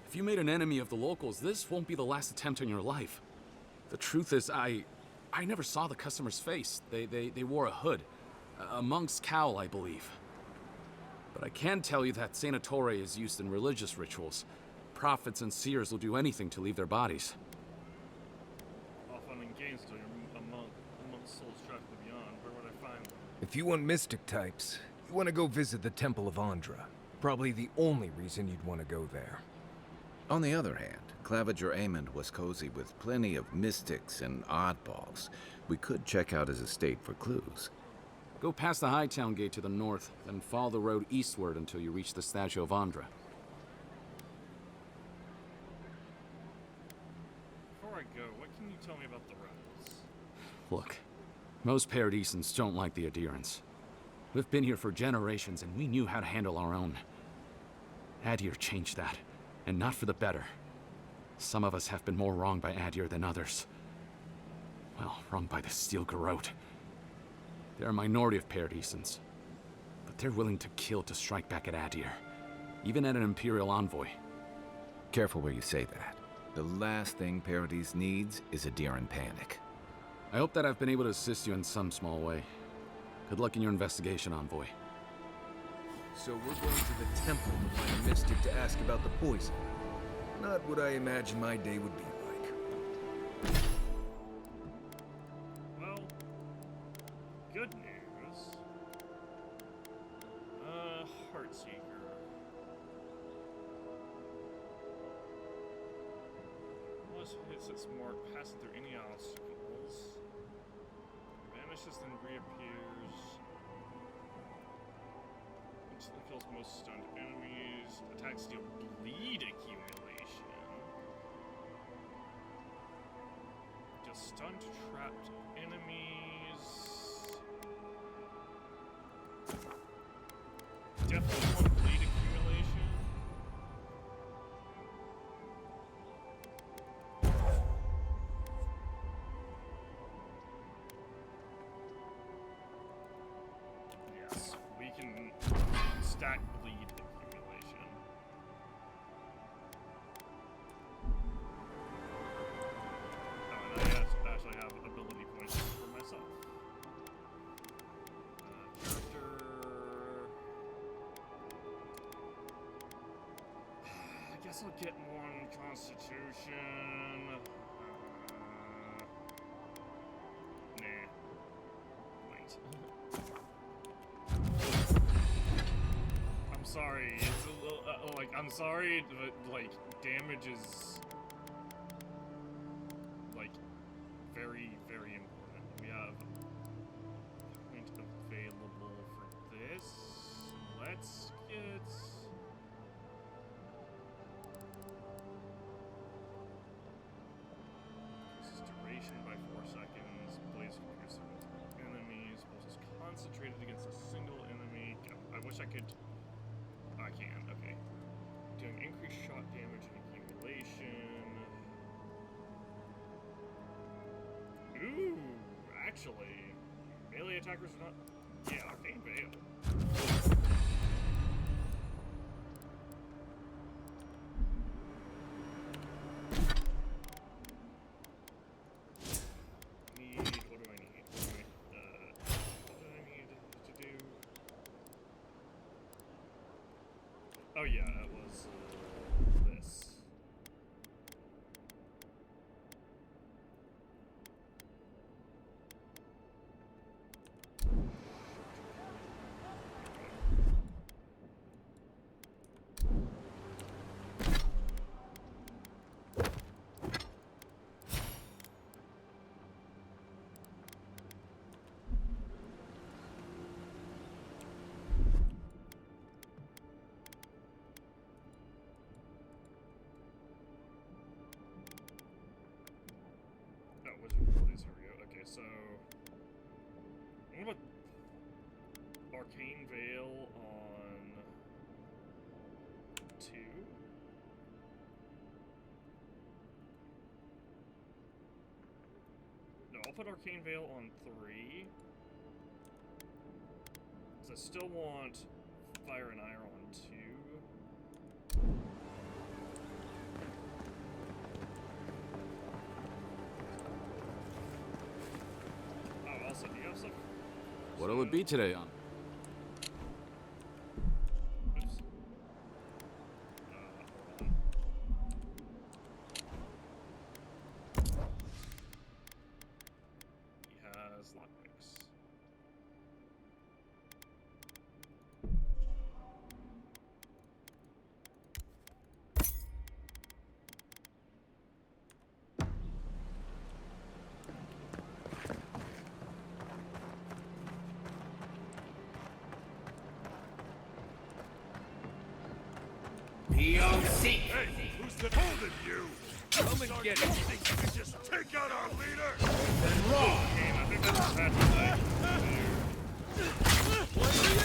If you made an enemy of the locals, this won't be the last attempt in your life. The truth is, I never saw the customer's face. They wore a hood. A monk's cowl, I believe. But I can tell you that Centauri is used in religious rituals. Prophets and seers will do anything to leave their bodies. All fun and games till you're amongst souls trapped in the beyond. Where would I find them? If you want mystic types, you want to go visit the Temple of Andra. Probably the only reason you'd want to go there. On the other hand, Claviger Amond was cozy with plenty of mystics and oddballs. We could check out his estate for clues. Go past the Hightown Gate to the north, then follow the road eastward until you reach the statue of Andra. Before I go, what can you tell me about the rebels? Look, most Paradisans don't like the Adherents. We've been here for generations, and we knew how to handle our own. Adir changed that, and not for the better. Some of us have been more wronged by Adir than others. Well, wronged by the Steel Garrote. They're a minority of Paradisans, but they're willing to kill to strike back at Adir, even at an Imperial envoy. Careful where you say that. The last thing Paradise needs is a Adheran panic. I hope that I've been able to assist you in some small way. Good luck in your investigation, envoy. So we're going to the temple to find a mystic to ask about the poison. Not what I imagine my day would be like. Well, good news. Heartseeker. Once hits its mark, passing through any obstacles. Vanishes then reappears. Instantly kills most stunned enemies. Attacks deal bleed accumulation. Deals stunned trapped enemies. Definitely want bleed accumulation. Yes, we can stack bleed accumulation. Oh, and I actually have ability points for myself. Character. I guess I'll get one Constitution. Nah. Wait. I'm sorry. It's a little I'm sorry, but like damage is like very, very important. We have a point available for this. Let's get duration by 4 seconds. Blaze focus on enemies. Pulses concentrated against a single enemy. I wish I could. I can. Okay. Doing increased shot damage and accumulation. Ooh, actually, melee attackers are not. Yeah, Arcane Veil. What do I need? What do I need to do? Oh yeah, it was this. Arcane Veil on 2. No, I'll put Arcane Veil on 3. Because I still want Fire and Ire on 2. Oh, also, do you have some? What'll it be today on? Oops. Hold on. He has lockpicks. Hey, who's the holding you? Come and get it. Think you can just take out our leader? Then wrong! I think that's a bad play. One for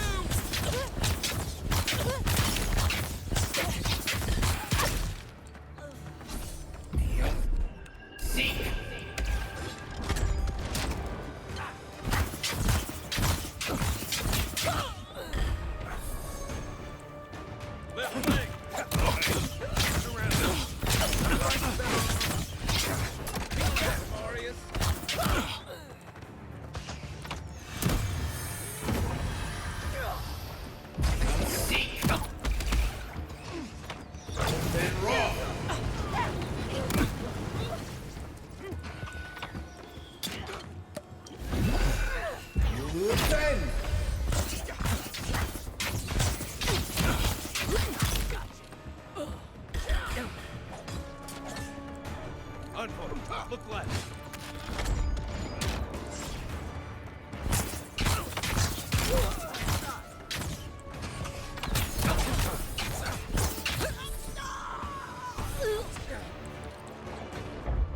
Left leg. Look left.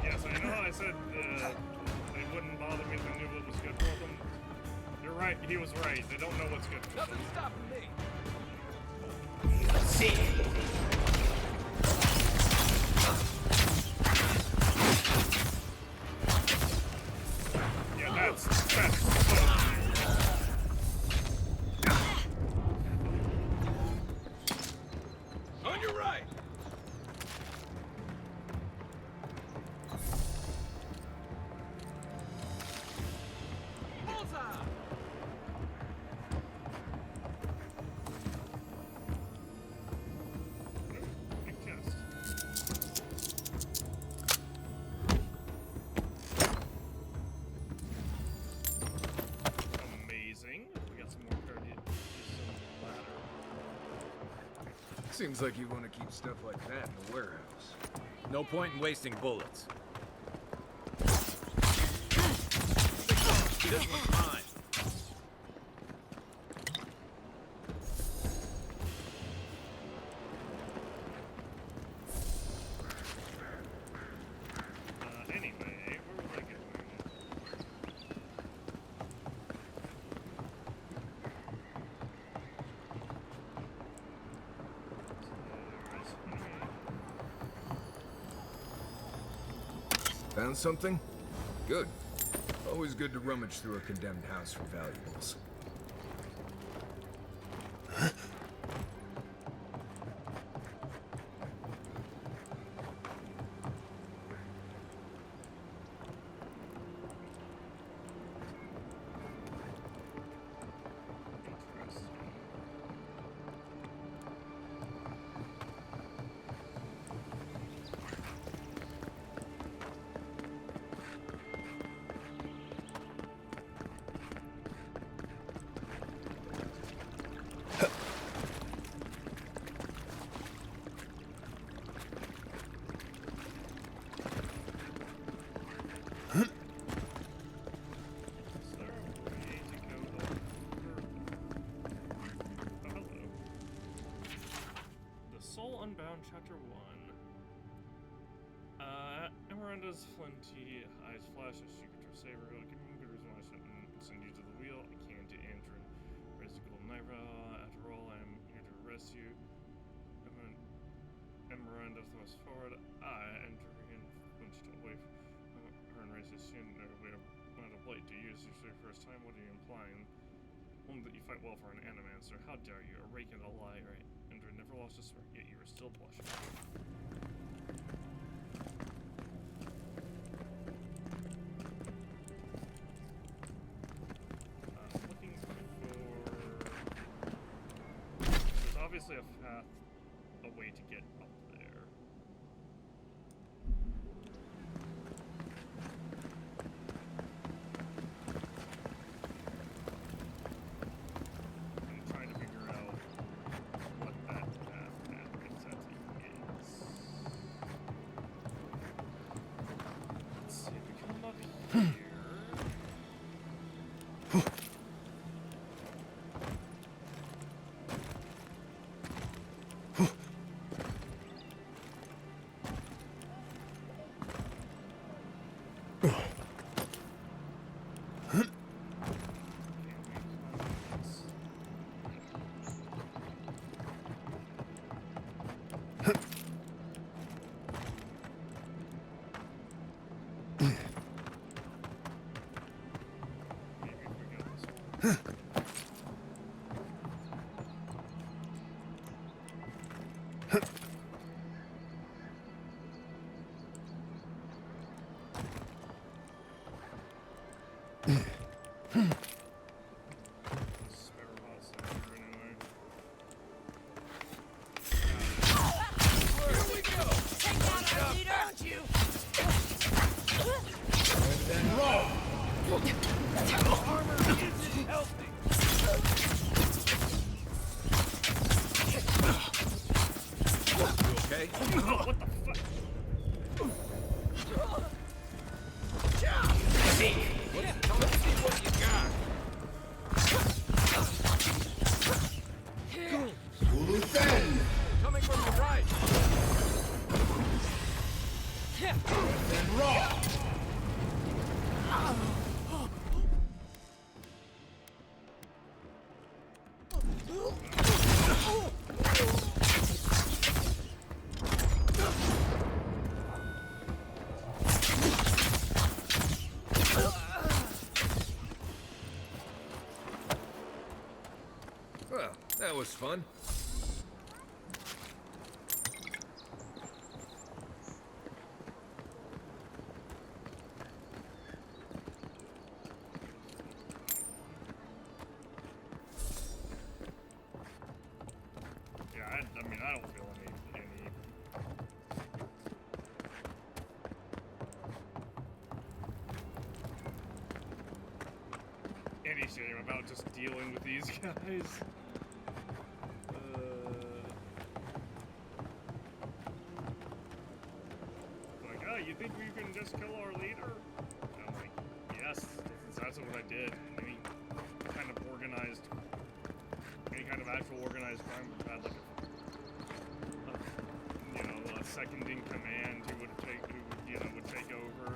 Yes, I know how I said they wouldn't bother me if they knew what was good for them. You're right, he was right. They don't know what's good for them. Nothing's stopping me. Yeah, that's On your right. Bullseye. big chest. Amazing. We got some more parity. Some ladder. Seems like you want to keep stuff like that in the warehouse. No point in wasting bullets. This one's mine. Anyway, where was I going? Found something? Good. Always good to rummage through a condemned house for valuables. Unbound, Chapter 1. Emiranda's flinty eyes flash as she could saber. Give me a good reason why I shouldn't send you to the wheel. I can't enter. Raise the rescue Emerald of the most forward. Entering flinched away from her and raised his chin. Not a blade to use for your first time. What are you implying? Only that you fight well for an animancer. How dare you? A rake and a liar. Andrew never lost a sword, yet you are still blushing. Looking for... There's obviously a path, a way to get up there. I'm trying to figure out what that path exactly is. Let's see if we come up here. Well, that was fun. Yeah, I mean, I don't feel any shame about just dealing with these guys. Like, oh, you think we can just kill our leader? And I'm like, yes, that's what I did. Any kind of actual organized crime would have had like a second in command who would take over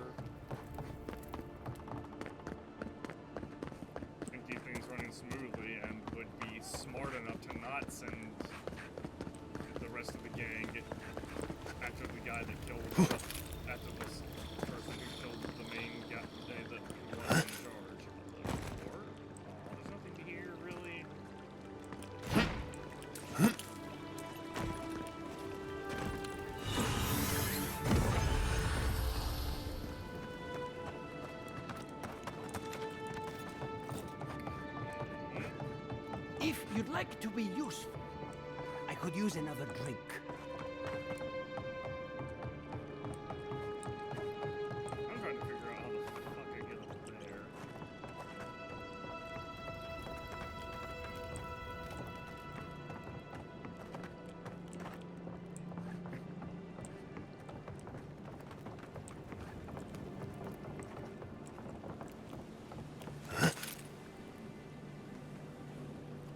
and keep things running smoothly, and would be smart enough to not send the rest of the gang after the guy that killed after this person who killed the main guy that was in charge. Or there's nothing here really. If you'd like to be useful, I could use another drink. I'm trying to figure out how the fuck I get up there.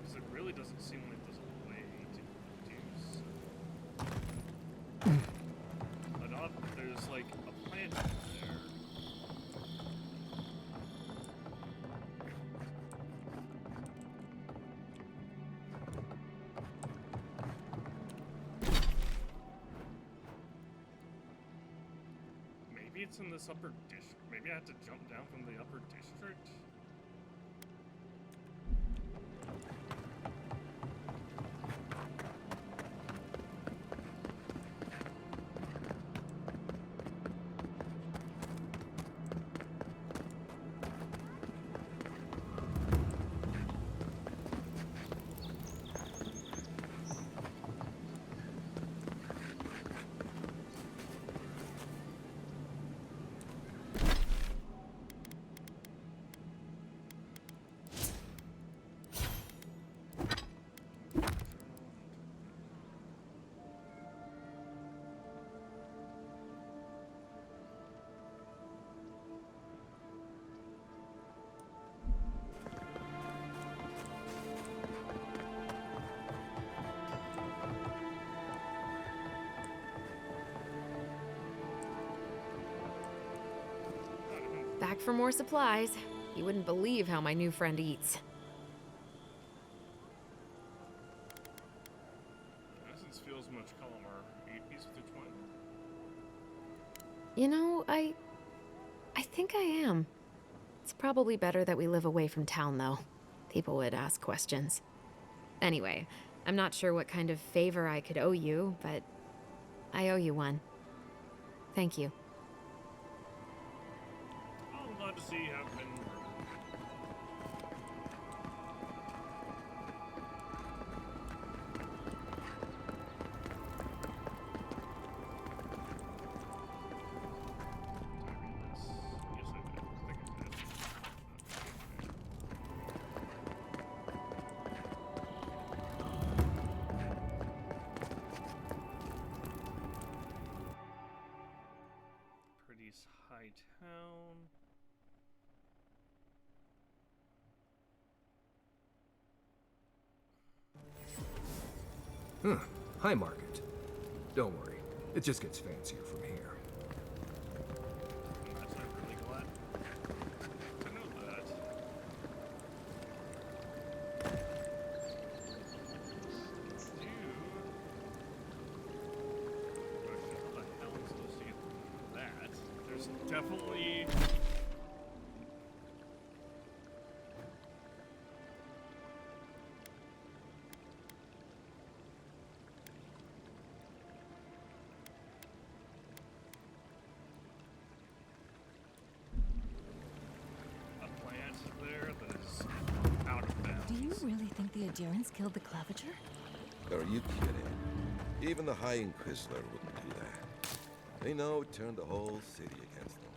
Because it really doesn't seem like there's a way to do so. it's in this upper district. Maybe I have to jump down from the upper district? Back for more supplies. You wouldn't believe how my new friend eats. Essence feels much calmer. 8 pieces through 20. You know, I think I am. It's probably better that we live away from town, though. People would ask questions. Anyway, I'm not sure what kind of favor I could owe you, but I owe you one. Thank you. I'm glad to see you have been. High Town. High Market. Don't worry, it just gets fancier from here. That's not really glad to know that. How the hell am I supposed to get that? There's definitely. Do you really think the adherents killed the Claviger? Are you kidding? Even the High Inquisitor wouldn't do that. They know it turned the whole city against them.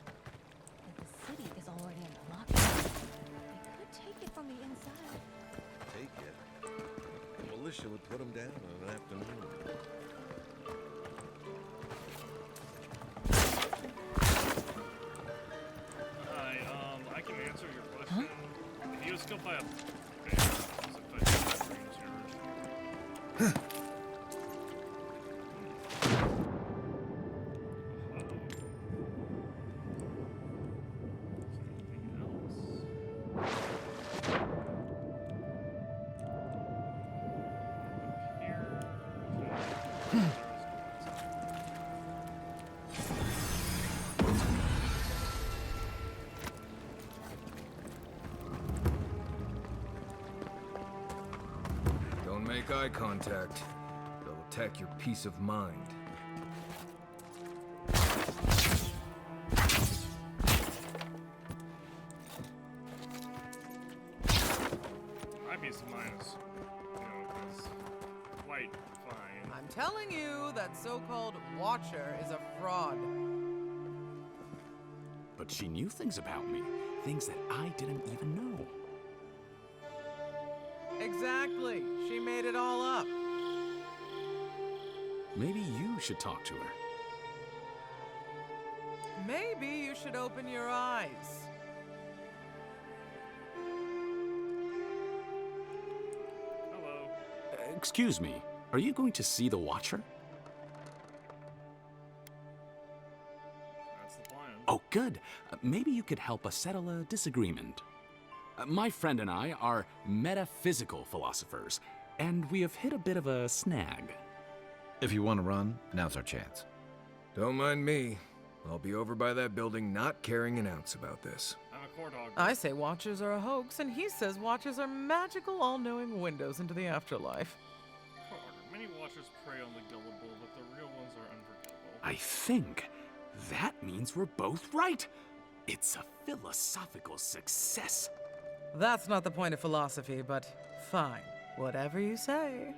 But the city is already in lockdown. They could take it from the inside. Take it. The militia would put them down in an afternoon. Hi, I can answer your question. Huh? If he was killed by a bear, Make eye contact. They'll attack your peace of mind. My peace of mind is, is quite fine. I'm telling you, that so-called Watcher is a fraud. But she knew things about me. Things that I didn't even know. Exactly. She made it all up. Maybe you should talk to her. Maybe you should open your eyes. Hello. Excuse me. Are you going to see the Watcher? That's the plan. Oh, good. Maybe you could help us settle a disagreement. My friend and I are metaphysical philosophers, and we have hit a bit of a snag. If you want to run, now's our chance. Don't mind me. I'll be over by that building not caring an ounce about this. I'm a court augur. I say Watchers are a hoax, and he says Watchers are magical, all-knowing windows into the afterlife. Court augur. Many watchers prey on the gullible, but the real ones are unforgettable. I think that means we're both right. It's a philosophical success. That's not the point of philosophy, but fine. Whatever you say.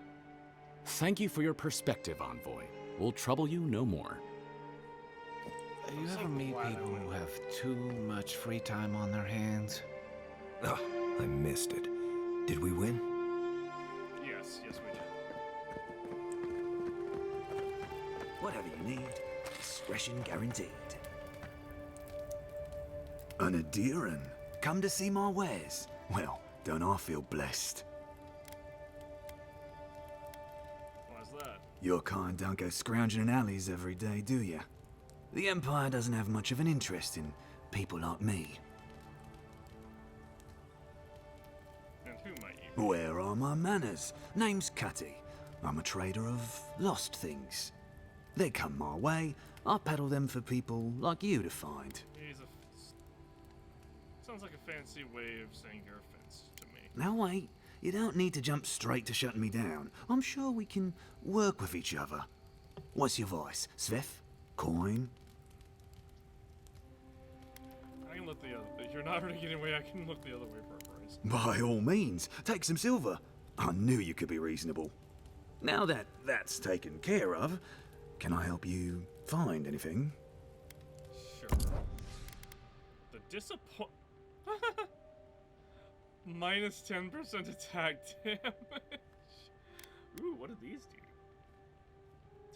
Thank you for your perspective, Envoy. We'll trouble you no more. You ever meet people who have too much free time on their hands? Oh, I missed it. Did we win? Yes, we did. Whatever you need, discretion guaranteed. An Adiran? Come to see my wares? Well, don't I feel blessed? Why's that? Your kind don't go scrounging in alleys every day, do ya? The Empire doesn't have much of an interest in people like me. And who might you? Where are my manners? Name's Cutty. I'm a trader of lost things. They come my way, I peddle them for people like you to find. Sounds like a fancy way of saying you're a fence to me. Now wait, you don't need to jump straight to shutting me down. I'm sure we can work with each other. What's your voice? Sveth? Coin? I can look the other. If you're not really getting away, I can look the other way for a price. By all means, take some silver. I knew you could be reasonable. Now that that's taken care of, can I help you find anything? Sure. The disappoint. Minus 10% attack damage. Ooh, what do these do?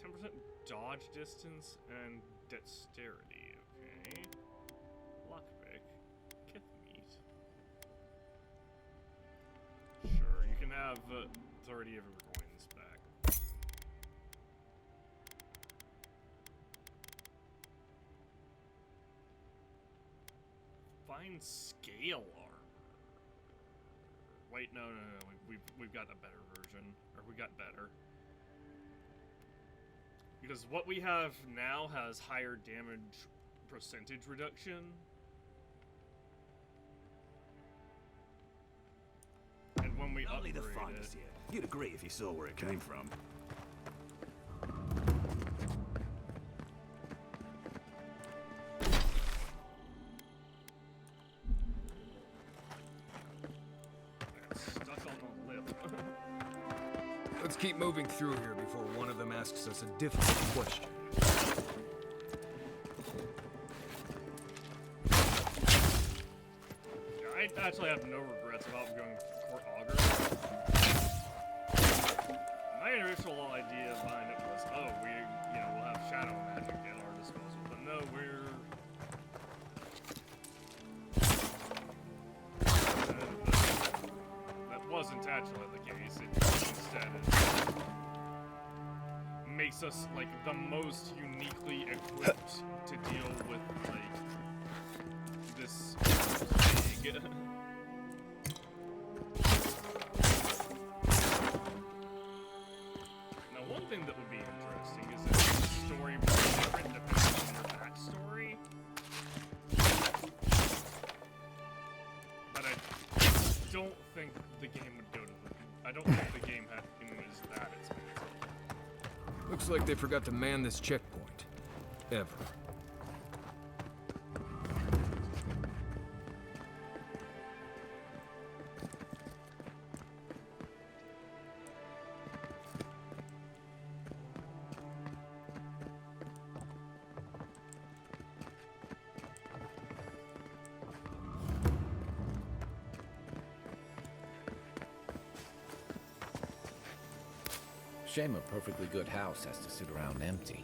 10% dodge distance and dexterity. Okay. Lockpick. Kith meat. Sure, you can have 30 of your coins back. Find scale armor. Wait, no. We've got a better version, or we got better. Because what we have now has higher damage percentage reduction. And when we Only the upgrade finest it, here. You'd agree if you saw where it came from. stuck on the lip. Let's keep moving through here before one of them asks us a difficult question. Yeah, I actually have no regrets about going to Court Augur. My initial idea behind it was, oh, we'll have shadow magic at our disposal, but no, that wasn't actually the case. It instead makes us like the most uniquely equipped to deal with like this big. Now, one thing that would be interesting is if the story was different depending on your backstory. But I don't think the game would go to the. I don't think the game had is that expensive. Looks like they forgot to man this checkpoint. Ever. Shame a perfectly good house has to sit around empty.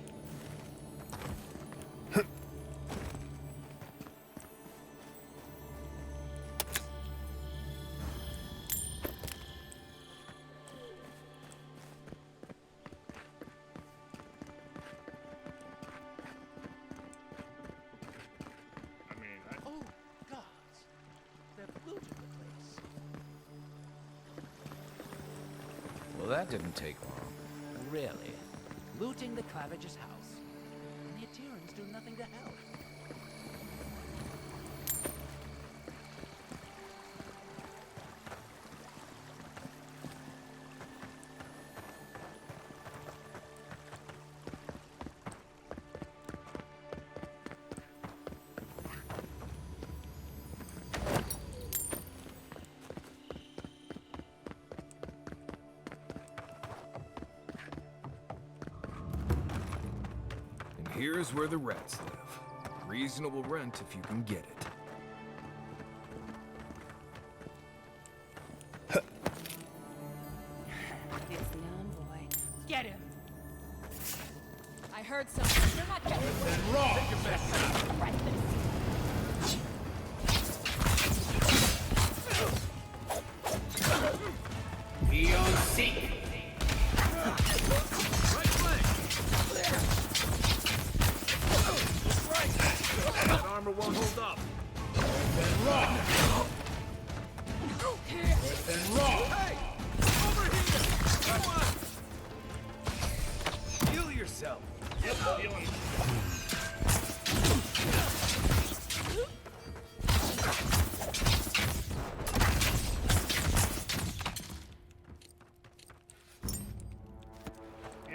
Oh, gods. They're looting the place. Well, that didn't take long. Really? Looting the Claridge's house? And the Adherents do nothing to help. Here's where the rats live. Reasonable rent if you can get it. It's the envoy. Get him! I heard something. You're not getting it. Wrong! Take your best shot. Right this. Be on seek. That armor won't hold up. Then wrong. Then wrong. Hey! Over here! Come on! Heal yourself. Yep, healing.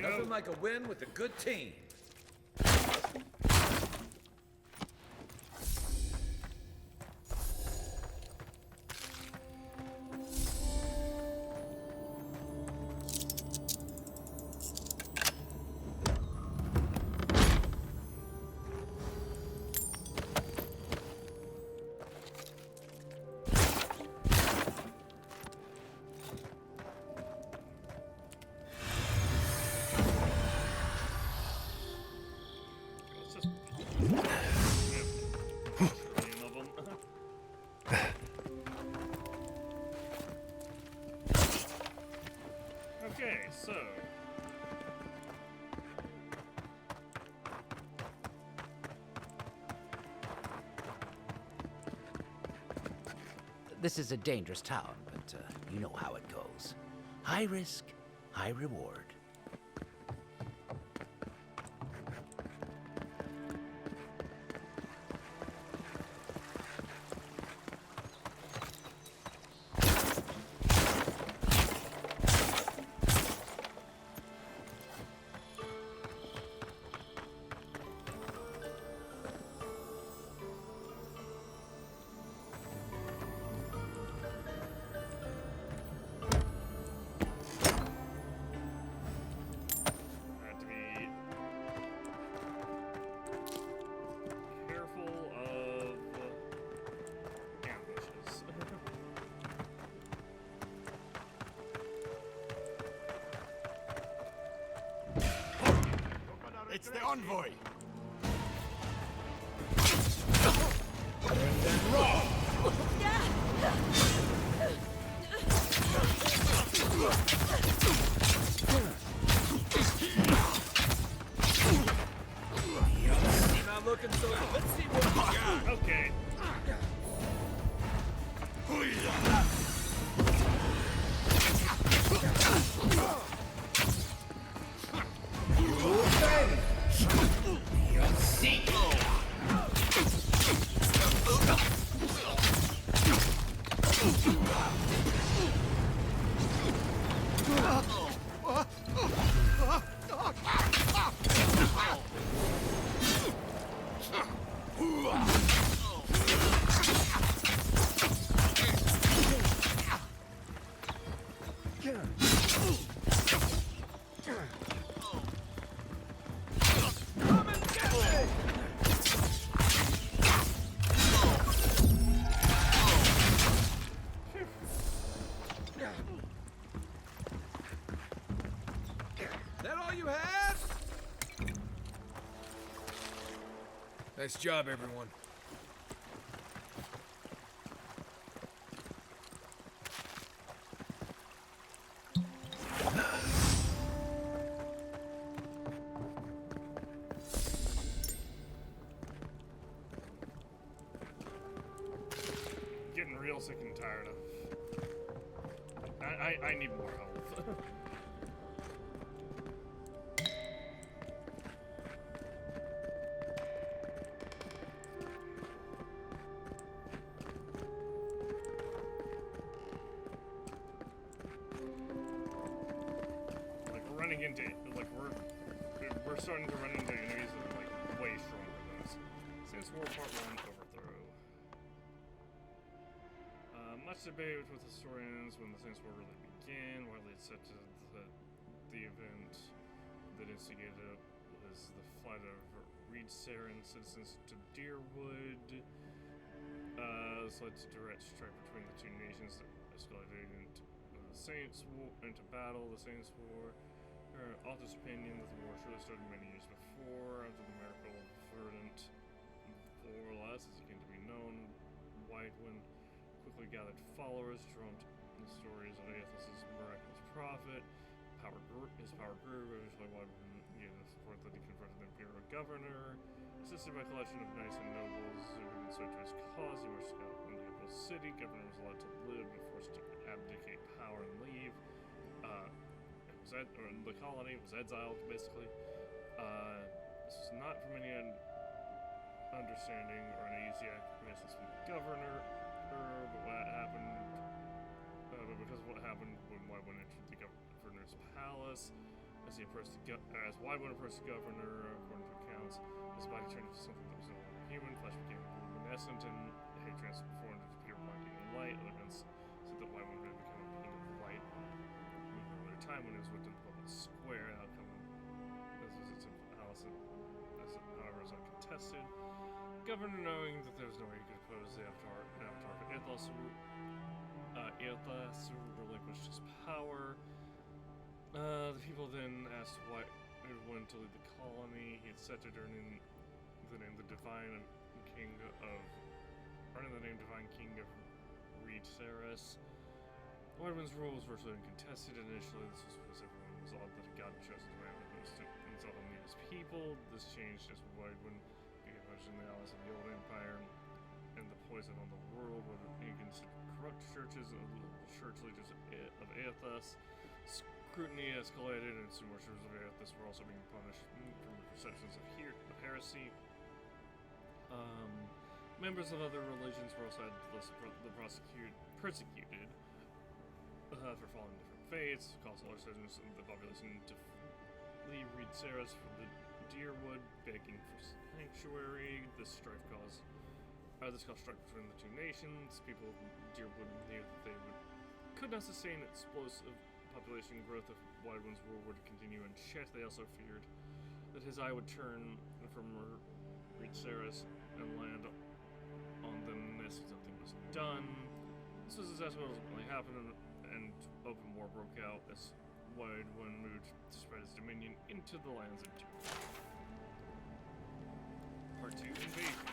Nothing like a win with a good team. Okay, so This is a dangerous town, but you know how it goes. High risk, high reward. have to be careful of ambushes. It's the envoy. Not looking so good. Let's see what we got. Okay. That all you had? Nice job, everyone. Getting real sick and tired of. I need more health. Like we're running into we're starting to run into enemies that are like way stronger than us. Since War Part 1 overthrow. Much debate with historians when the Saints War really began. Widely accepted that the event that instigated it was the flight of Reed Saren citizens to Deerwood. This led to direct strife between the two nations that escalated into the Saints War, into battle. The Saints War. Author's opinion that the war should have started many years before, after the miracle of Verdant. For last, as it came to be known, Whitewind quickly gathered followers, drawn to the stories of Aethys' miraculous prophet. His power grew, eventually Whitewind gave the support that he confronted the Imperial Governor. Assisted by a collection of knights and nobles who had been to his cause, he marched out on the April City. Governor was allowed to live, but forced to abdicate power and leave. The colony was exiled, basically. This was not from any understanding or an easy acquiescence from the governor, but what happened, but because of what happened when Whitewind entered the governor's palace, as Whitewind approached the governor, according to accounts, his body turned into something that was no longer human. Flesh became luminescent, and he transformed into pure blinding light. Other events said that Whitewind would become a being of light at a time when he was within the public square. Outcome as visits of Allison, however, was uncontested. Governor, knowing that there was no way he could oppose the Avatar of Aethys, relinquished his power. The people then asked Whitewind to lead the colony. He had set to earning the name Divine King of Reed Saris. Whitewind's rule was virtually uncontested. Initially, this was because everyone was odd that a god chosen to man was to insult and lead his people. This changed as Whitewind began pushing the allies of the Old Empire and the poison on the world, whether against corrupt churches and the church leaders of Aethys. Scrutiny escalated, and some worshippers of Aethys were also being punished from perceptions of heresy. Members of other religions were also persecuted for following different faiths. Caused large segments of the population to leave Reed Saris for the Deerwood, begging for sanctuary. This caused strife between the two nations. People of Deerwood knew that they could not sustain explosive population growth if Whitewind's rule were to continue unchecked. They also feared that his eye would turn from Reed Saris and land on them unless something was done. This was exactly what ultimately happened, and open war broke out as Whitewind moved to spread his dominion into the lands of Deerwood. Part 2: Invasion.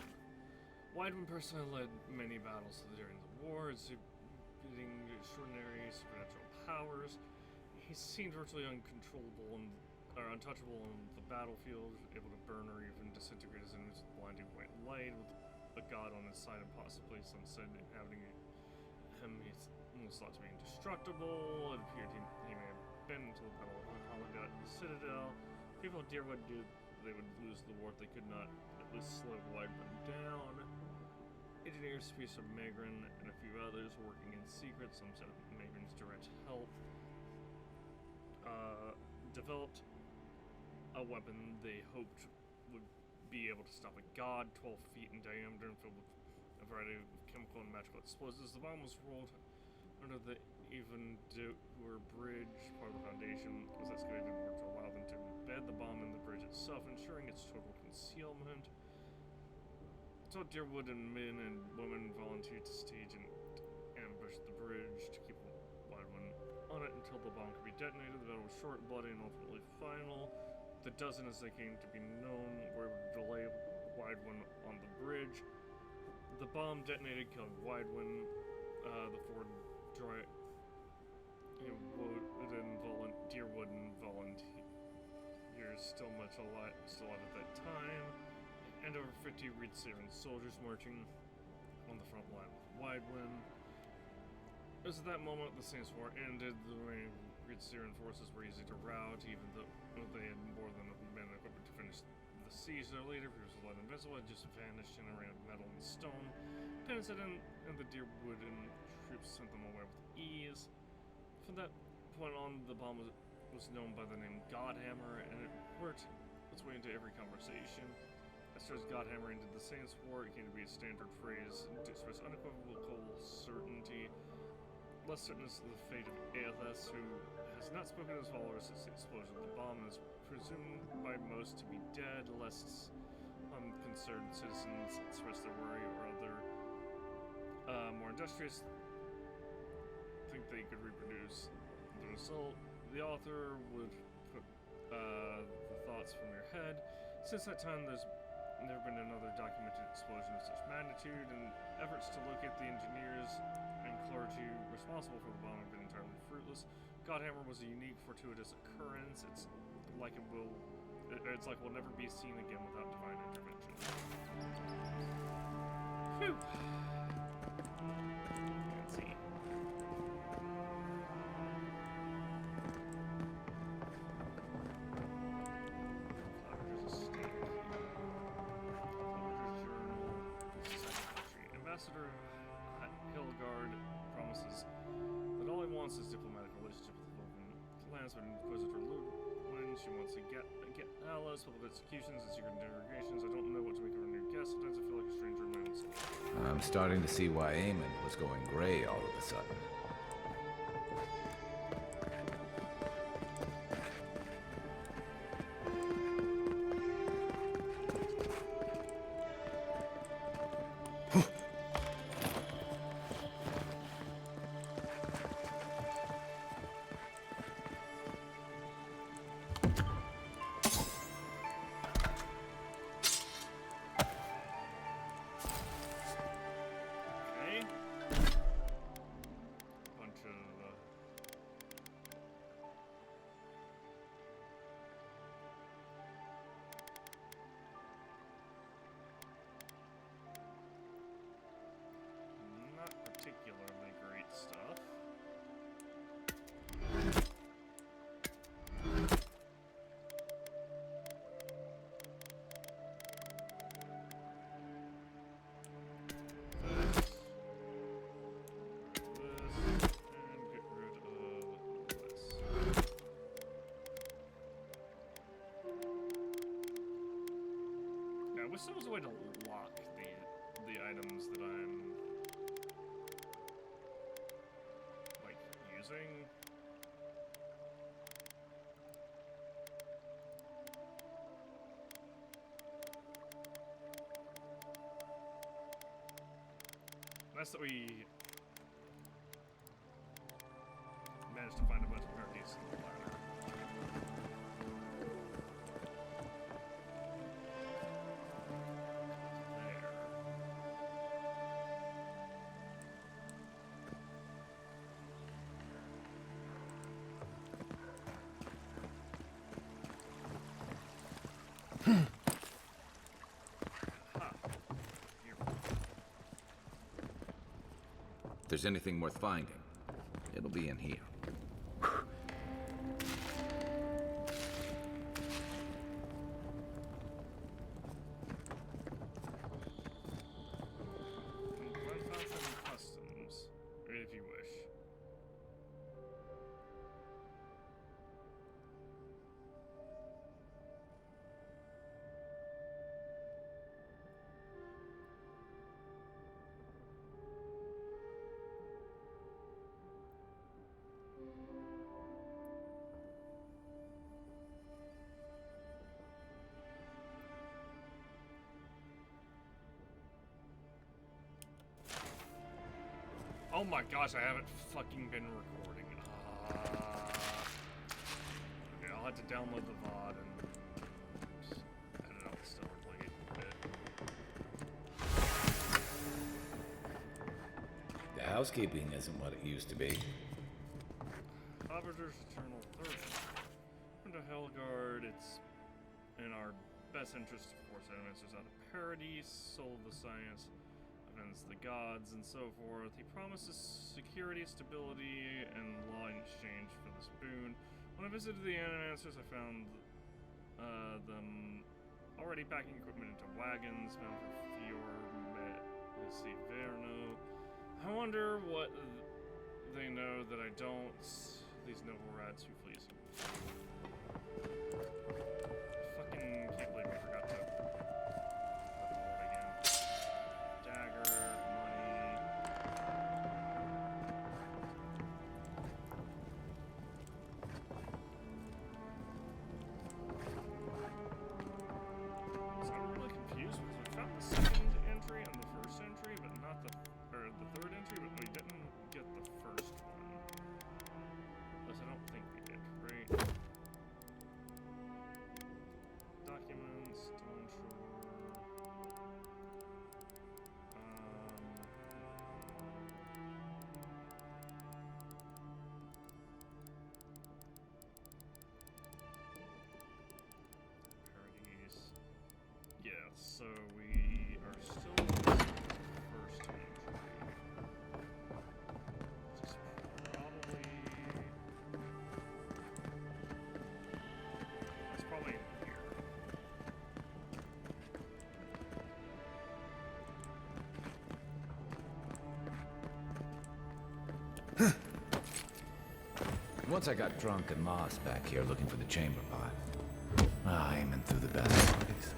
Whitewind personally led many battles during the war, exhibiting extraordinary supernatural powers. He seemed virtually untouchable on the battlefield, able to burn or even disintegrate his enemies with blinding white light. With a god on his side and possibly some said inhabiting him, he was thought to be indestructible. It appeared he may have been until the Battle of Halagat Citadel. People of Deerwood knew they would lose the war if they could not at least slow Whitewind down. Engineers, Priest of Megran, and a few others working in secret, some said with Megran's direct help, developed a weapon they hoped would be able to stop a god 12 feet in diameter and filled with a variety of chemical and magical explosives. The bomb was rolled under the Evendour Bridge. Part of the foundation was excavated in order to allow them to embed the bomb in the bridge itself, ensuring its total concealment. So Deerwood and men and women volunteered to stage and ambush the bridge to keep Whitewind on it until the bomb could be detonated. The battle was short, bloody, and ultimately final. The dozen, as they came to be known, were able to delay Whitewind on the bridge. The bomb detonated, killing Whitewind. The four Deerwood and volunteers still alive at that time, and over 50 Reed Saren soldiers marching on the front line with Whitewind. It was at that moment the Saints War ended. The remaining Reed Saren forces were easy to rout, even though they had more than men equipped to finish the siege. Their leader, who was led invisible, had just vanished in a rain of metal and stone. Penitent and the Deerwood and troops sent them away with ease. From that point on, the bomb was known by the name Godhammer, and it worked its way into every conversation. As soon as Godhammer ended the Saints War, it came to be a standard phrase to express unequivocal certainty. Less certain is the fate of Aethys, who has not spoken to his followers since the explosion of the bomb, and is presumed by most to be dead. Less concerned citizens express their worry, or other more industrious think they could reproduce the result. The author would put the thoughts from your head. Since that time, there's never been another documented explosion of such magnitude, and efforts to locate the engineers and clergy responsible for the bomb have been entirely fruitless. Godhammer was a unique, fortuitous occurrence. It's like we'll never be seen again without divine intervention. Phew. Let's see. Ambassador Hildegard promises that all he wants is diplomatic relationship with the Vulcan landsman Inquisitor Ludwin. She wants to get allies, public executions, and secret interrogations. I don't know what to make of her new guest. Sometimes I feel like a stranger in my own soul. I'm starting to see why Eamon was going gray all of a sudden. Particularly great stuff. I wish there was a way to lock the items that I'm like using. Nice that we managed to find a bunch of parties in the ladder. If there's anything worth finding, it'll be in here. Customs, if you wish. Oh my gosh, I haven't fucking been recording. Okay, I'll have to download the VOD and edit out the stellar blade bit. The housekeeping isn't what it used to be. Arbiter's Eternal Thirst. From the Hellguard, it's in our best interest to force enemies out of Paradise, soul of the science, avenge the gods, and so forth. He promises security, stability, and law in exchange for this boon. When I visited the Animancers, I found them already packing equipment into wagons bound for Verno. I wonder what they know that I don't. These noble rats who flees. Fucking can't believe I forgot to record again. Dagger, money. So I'm really confused with Once I got drunk and lost back here looking for the chamber pot. Aiming through the best bodies.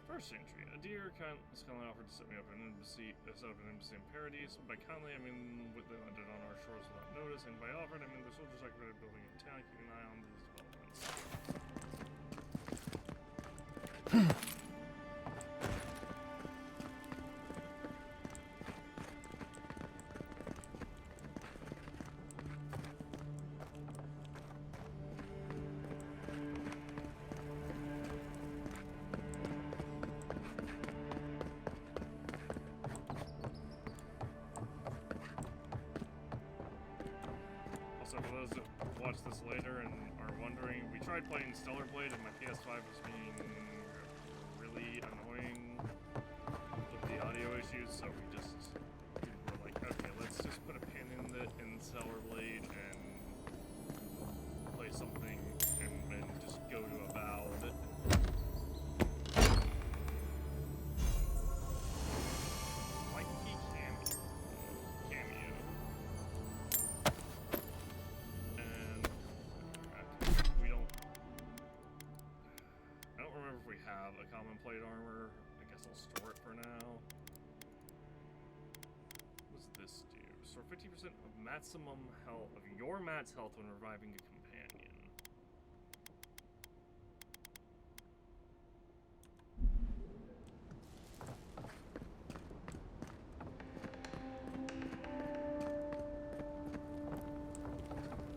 First entry. A dear is kindly offered to set me up an embassy, in Paradise. By kindly, I mean they landed on our shores without notice, and by offered, I mean the soldiers occupied a building in town, keeping an eye on these developments. So for those that watch this later and are wondering, we tried playing Stellar Blade and my PS5 was being really annoying with the audio issues, so we were like, okay, let's just put a pin in Stellar Blade and play something and just go to Avowed. Have a common plate armor. I guess I'll store it for now. What does this do? Restore 50% of maximum health of your mat's health when reviving a companion.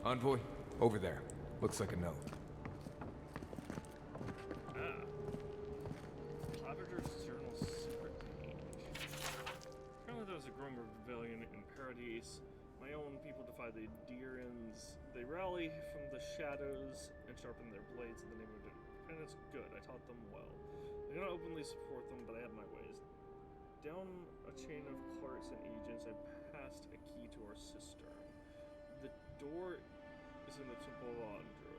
Envoy, over there. Looks like a note. My own people defy the Deerins. They rally from the shadows and sharpen their blades in the name of independence. Good, I taught them well. I do not openly support them, but I have my ways. Down a chain of clerks and agents, I passed a key to our cistern. The door is in the Temple of Augur,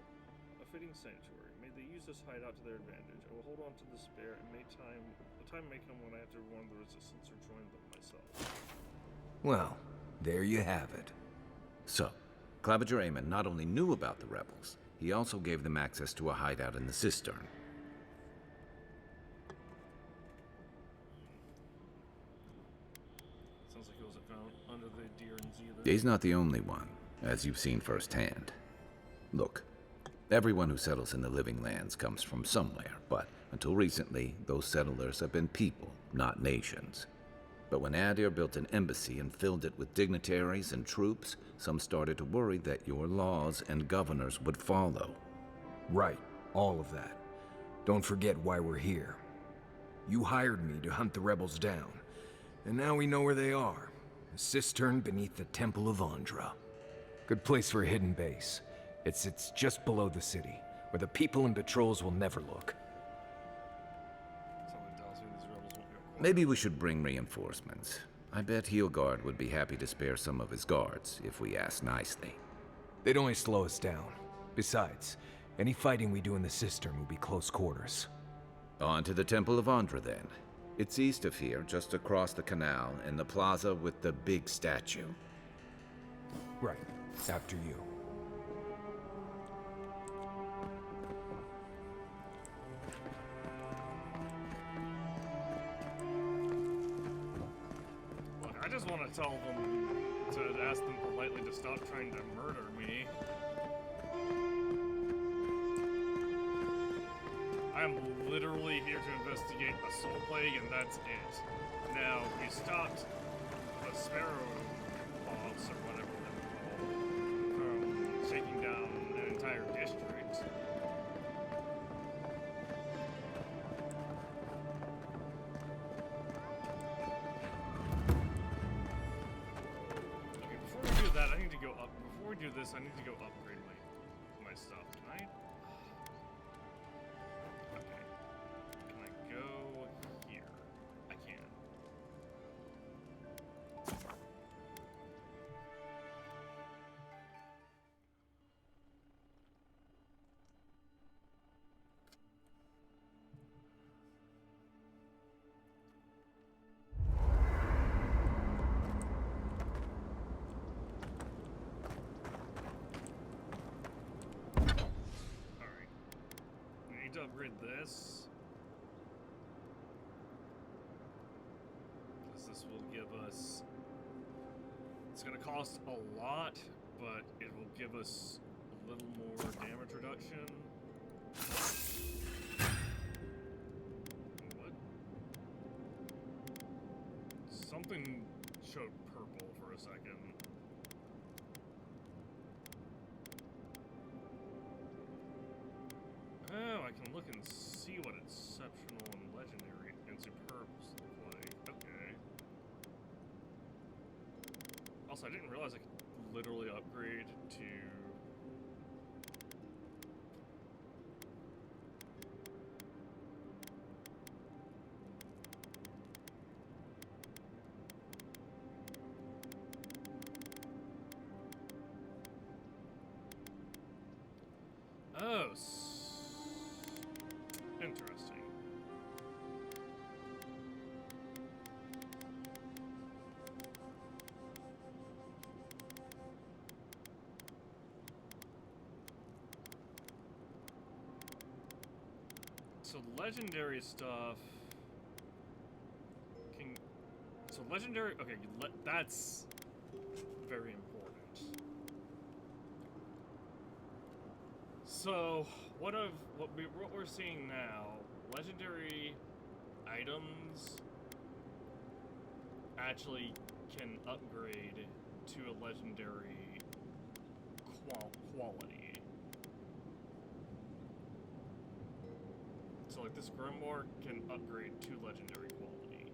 a fitting sanctuary. May they use this hideout to their advantage. I will hold on to the spare, and the time may come when I have to warn the resistance or join them myself. Well, there you have it. So, Claviger Amon not only knew about the rebels, he also gave them access to a hideout in the cistern. Sounds like he wasn't found under the Deerins either. He's not the only one, as you've seen firsthand. Look, everyone who settles in the Living Lands comes from somewhere, but until recently, those settlers have been people, not nations. But when Adir built an embassy and filled it with dignitaries and troops, some started to worry that your laws and governors would follow. Right, all of that. Don't forget why we're here. You hired me to hunt the rebels down, and now we know where they are. A cistern beneath the Temple of Andra. Good place for a hidden base. It sits just below the city, where the people and patrols will never look. Maybe we should bring reinforcements. I bet Heelguard would be happy to spare some of his guards, if we ask nicely. They'd only slow us down. Besides, any fighting we do in the cistern will be close quarters. On to the Temple of Andra, then. It's east of here, just across the canal, in the plaza with the big statue. Right. After you. I just want to tell them to ask them politely to stop trying to murder me. I'm literally here to investigate a soul plague, and that's it. Now, we stopped the sparrow moths, or whatever they're called, from shaking down an entire district. Before we do this, I need to go upgrade my stuff. Can I? Okay. Can I go here? I can. this. Because this will give us... It's going to cost a lot, but it will give us a little more damage reduction. What? Something showed purple for a second. Oh, I can look and see what exceptional and legendary and superbs look like. Okay. Also, I didn't realize I could literally upgrade to... Oh, interesting. So legendary stuff can... So legendary... Okay, that's very important. So, what we're seeing now, legendary items actually can upgrade to a legendary quality. So like this Grimoire can upgrade to legendary quality.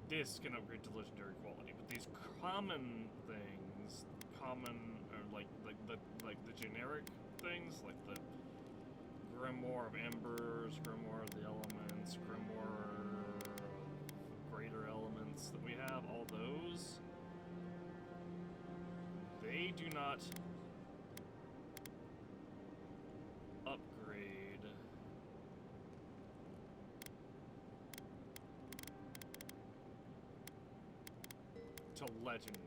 This can upgrade to legendary quality, but these common things, or like the generic things, like the Grimoire of Embers, Grimoire of the Elements, Grimoire of Greater Elements that we have, all those, they do not upgrade to legend.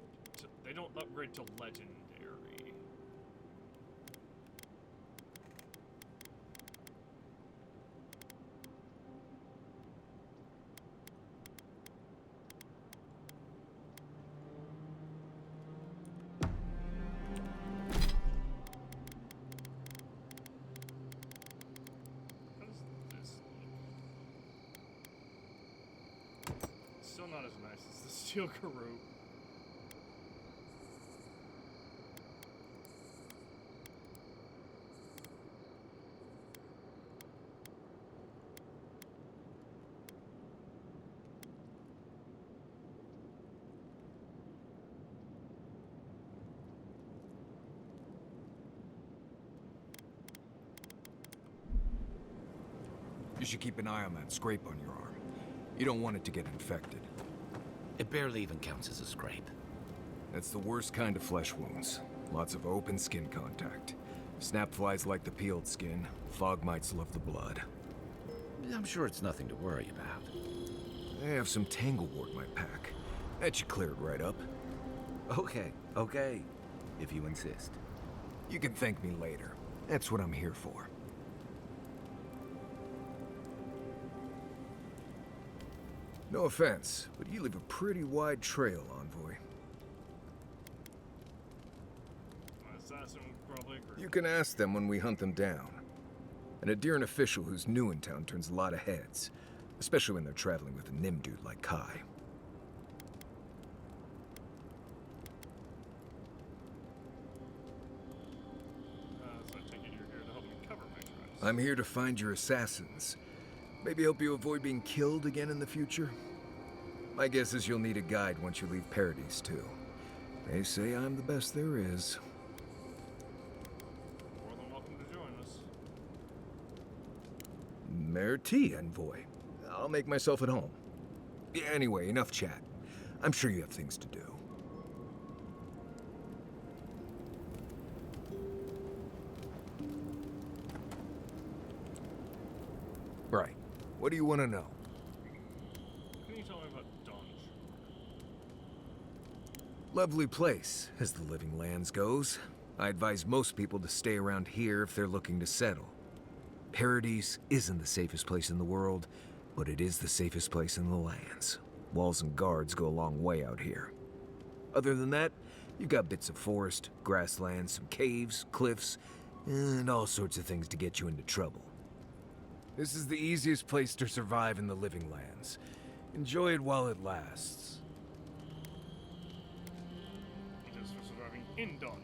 They don't upgrade to legendary. How does this look? Still not as nice as the Steel Karoo. You should keep an eye on that scrape on your arm. You don't want it to get infected. It barely even counts as a scrape. That's the worst kind of flesh wounds. Lots of open skin contact. Snap flies like the peeled skin. Fog mites love the blood. I'm sure it's nothing to worry about. I have some tanglewort in my pack. That should clear it right up. Okay. If you insist. You can thank me later. That's what I'm here for. No offense, but you leave a pretty wide trail, Envoy. My assassin would probably agree. You can ask them when we hunt them down. An Adyrn official who's new in town turns a lot of heads, especially when they're traveling with a Nim dude like Kai. So I take it you're here to help me cover my tracks. I'm here to find your assassins. Maybe help you avoid being killed again in the future? My guess is you'll need a guide once you leave Paradise, too. They say I'm the best there is. More than welcome to join us. Merci, Envoy. I'll make myself at home. Anyway, enough chat. I'm sure you have things to do. Right. What do you want to know? Can you tell me about Lovely place, as the living lands goes. I advise most people to stay around here if they're looking to settle. Paradise isn't the safest place in the world, but it is the safest place in the lands. Walls and guards go a long way out here. Other than that, you've got bits of forest, grasslands, some caves, cliffs, and all sorts of things to get you into trouble. This is the easiest place to survive in the living lands. Enjoy it while it lasts. Just for surviving in Dodge.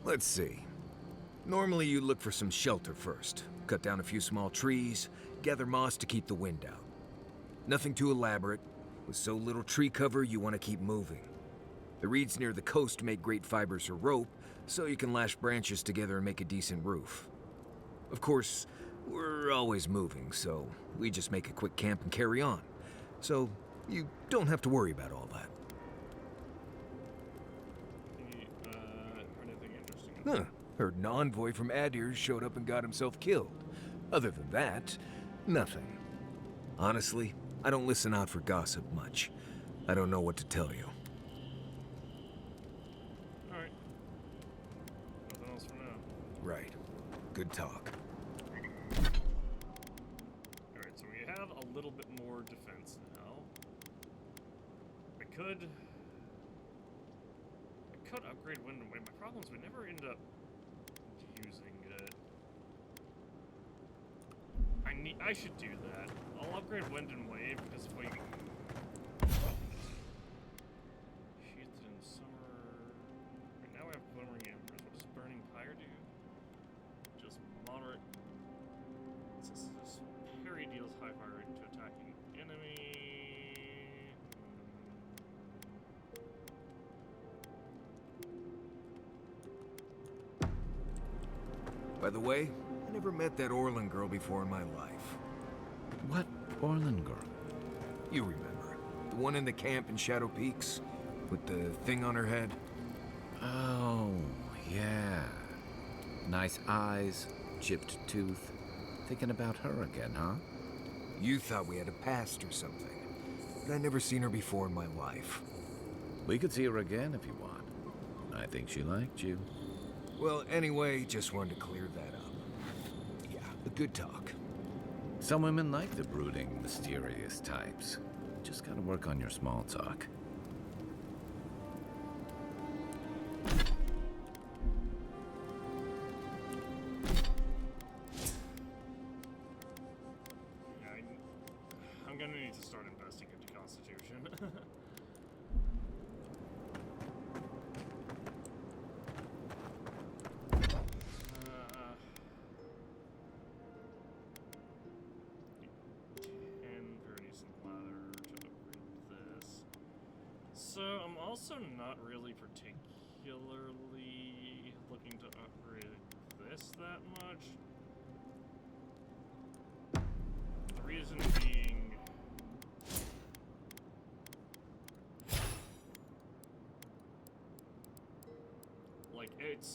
Let's see. Normally you look for some shelter first. Cut down a few small trees, gather moss to keep the wind out. Nothing too elaborate. With so little tree cover, you want to keep moving. The reeds near the coast make great fibers for rope, so you can lash branches together and make a decent roof. Of course, we're always moving, so we just make a quick camp and carry on. So you don't have to worry about all that. Anything interesting? Huh. Heard an envoy from Adir showed up and got himself killed. Other than that, nothing. Honestly, I don't listen out for gossip much. I don't know what to tell you. Alright. Nothing else for now. Right. Good talk. Alright, so we have a little bit more defense now. I could upgrade Wind and Wave. My problem is we never end up using it. I should do that. I'll upgrade Wind and Wave because if we sheathed in summer. Right now we have Glimmering Embers. What does Burning Pyre do? Just moderate. It says this parry deals high fire rate to attacking enemy. By the way, I never met that Orlin girl before in my life. What Orlin girl? You remember. The one in the camp in Shadow Peaks? With the thing on her head? Oh, yeah. Nice eyes, chipped tooth. Thinking about her again, huh? You thought we had a past or something. But I'd never seen her before in my life. We could see her again if you want. I think she liked you. Well, anyway, just wanted to clear that up. Yeah, a good talk. Some women like the brooding, mysterious types. Just gotta work on your small talk. Yeah, I'm gonna need to start investing into Constitution. So, I'm also not really particularly looking to upgrade this that much. The reason being... like, it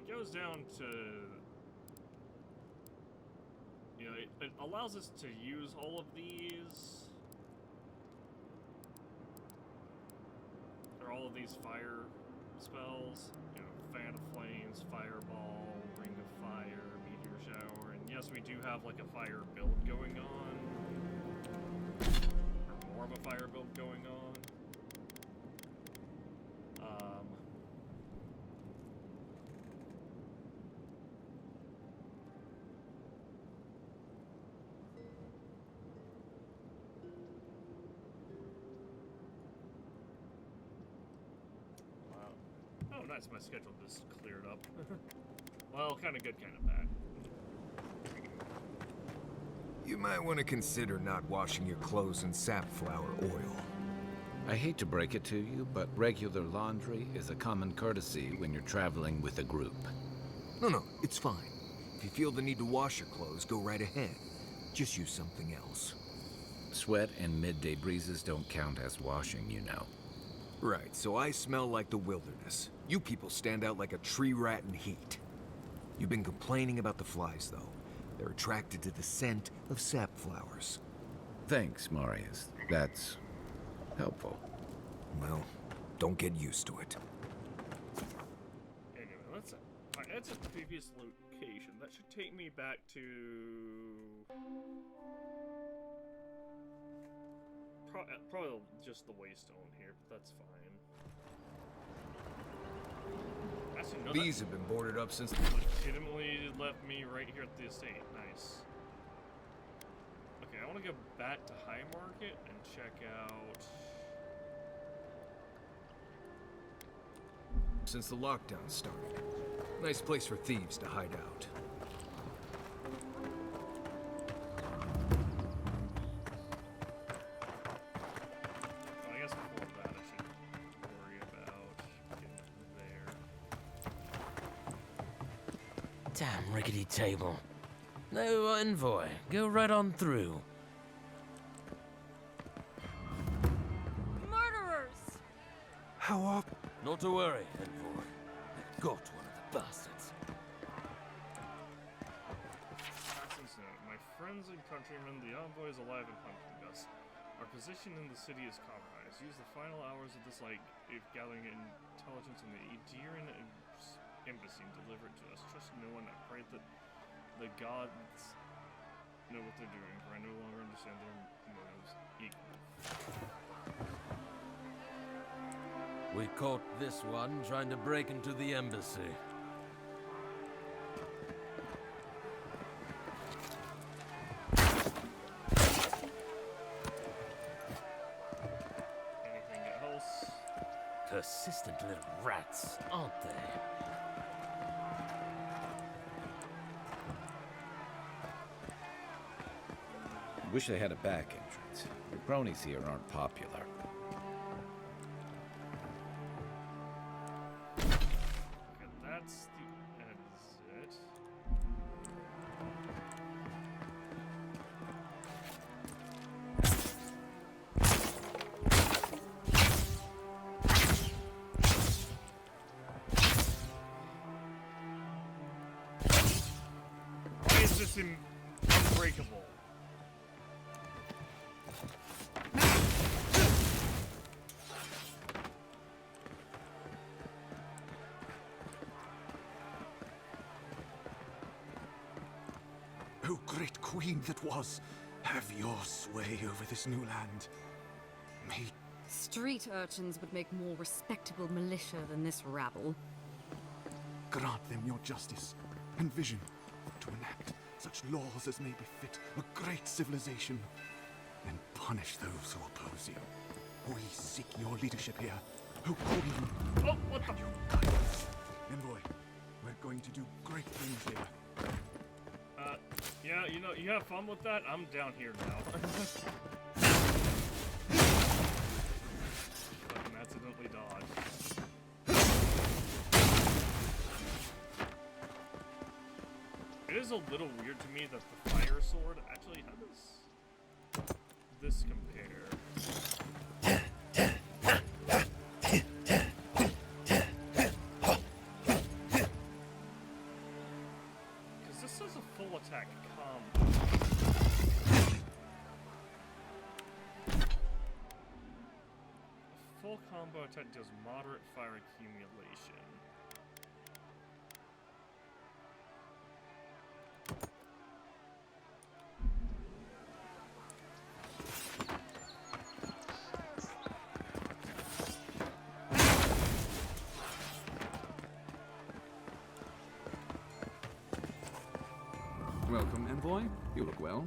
goes down to... you know, it allows us to use all of these... all of these fire spells, you know, Fan of Flames, Fireball, Ring of Fire, Meteor Shower, and yes, we do have like a fire build going on, or more of a fire build going on. Oh, nice, my schedule just cleared up. Well, kind of good, kind of bad. You might want to consider not washing your clothes in safflower oil. I hate to break it to you, but regular laundry is a common courtesy when you're traveling with a group. No, it's fine. If you feel the need to wash your clothes, go right ahead. Just use something else. Sweat and midday breezes don't count as washing, you know. Right, so I smell like the wilderness. You people stand out like a tree rat in heat. You've been complaining about the flies, though. They're attracted to the scent of sap flowers. Thanks, Marius. That's helpful. Well, don't get used to it. previous location. That should take me back to... Probably just the Waystone here, but that's fine. Actually, no, These have been boarded up since... legitimately left me right here at the estate. Nice. Okay, I want to go back to High Market and check out... Since the lockdown started. Nice place for thieves to hide out. Well, I guess before that I should worry about getting there. Damn rickety table. No envoy. Go right on through. Murderers! How up? Not to worry, envoy. I got one of the bastards. Assassin's note. My friends and countrymen, the envoy is alive and hunting us. Our position in the city is compromised. Use the final hours of this light if gathering intelligence on the Ediran embassy and deliver it to us. Trust no one. I pray that the gods know what they're doing, for I no longer understand their motives equally. We caught this one trying to break into the embassy. Anything else? Persistent little rats, aren't they? Wish they had a back entrance. The bronies here aren't popular. Okay, that's the exit. Why is this unbreakable? O great queen that was, have your sway over this new land. May Street urchins would make more respectable militia than this rabble. grant them your justice and vision to enact such laws as may befit a great civilization, and punish those who oppose you. We seek your leadership here, O queen. Oh, what the? Your guidance. Envoy, we're going to do great things here. Yeah, you know, you have fun with that? I'm down here now. Fucking accidentally dodged. It is a little weird to me that the fire sword actually, how does this compare? Because this is a full attack combo. A full combo attack does moderate fire accumulation. Welcome, envoy. You look well.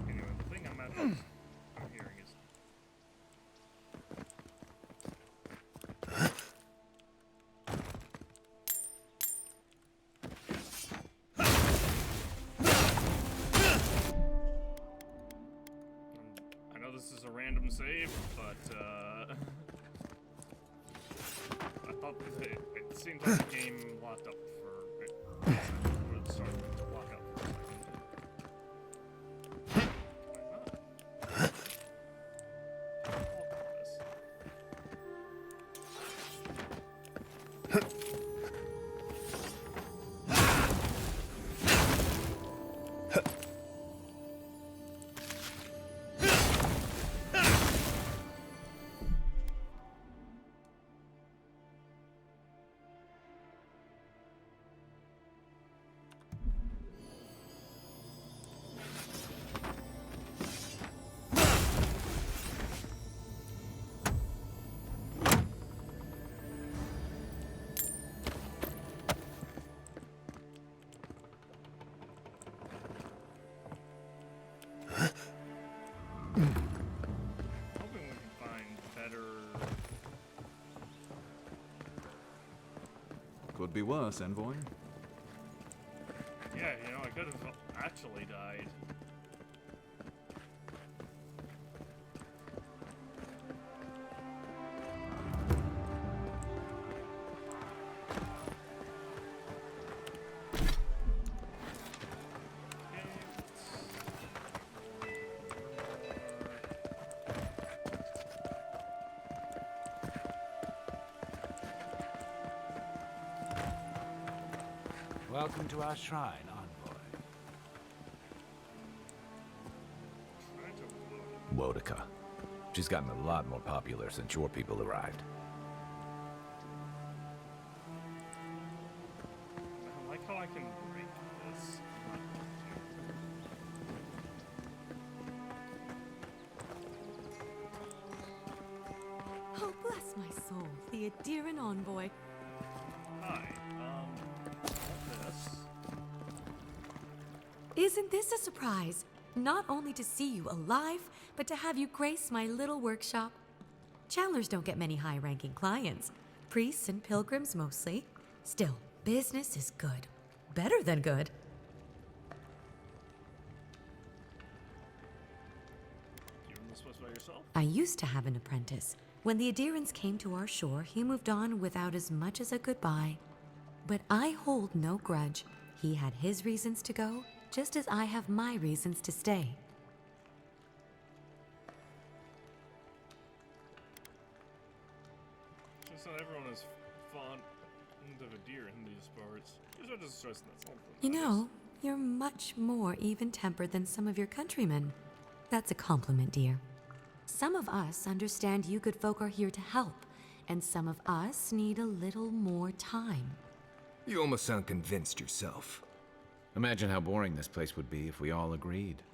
Anyway, the thing I'm hearing is I know this is a random save, but I thought that it seems like the game locked up for it. Or it started to lock up for a second. Could be worse, Envoy. Yeah, you know, I could have actually died. Welcome to our shrine, Envoy. Wodica. She's gotten a lot more popular since your people arrived. I like how I can break this. Oh, bless my soul, the Adiran envoy. Hi, this. Isn't this a surprise? Not only to see you alive, but to have you grace my little workshop. Chandlers don't get many high-ranking clients. Priests and pilgrims mostly. Still, business is good. Better than good. You in this place by yourself? I used to have an apprentice. When the Adirans came to our shore, he moved on without as much as a goodbye. But I hold no grudge. He had his reasons to go, just as I have my reasons to stay. Just not everyone is fond of a deer in these parts. You're not just stressing that something. You know, you're much more even-tempered than some of your countrymen. That's a compliment, dear. Some of us understand you good folk are here to help, and some of us need a little more time. You almost sound convinced yourself. Imagine how boring this place would be if we all agreed.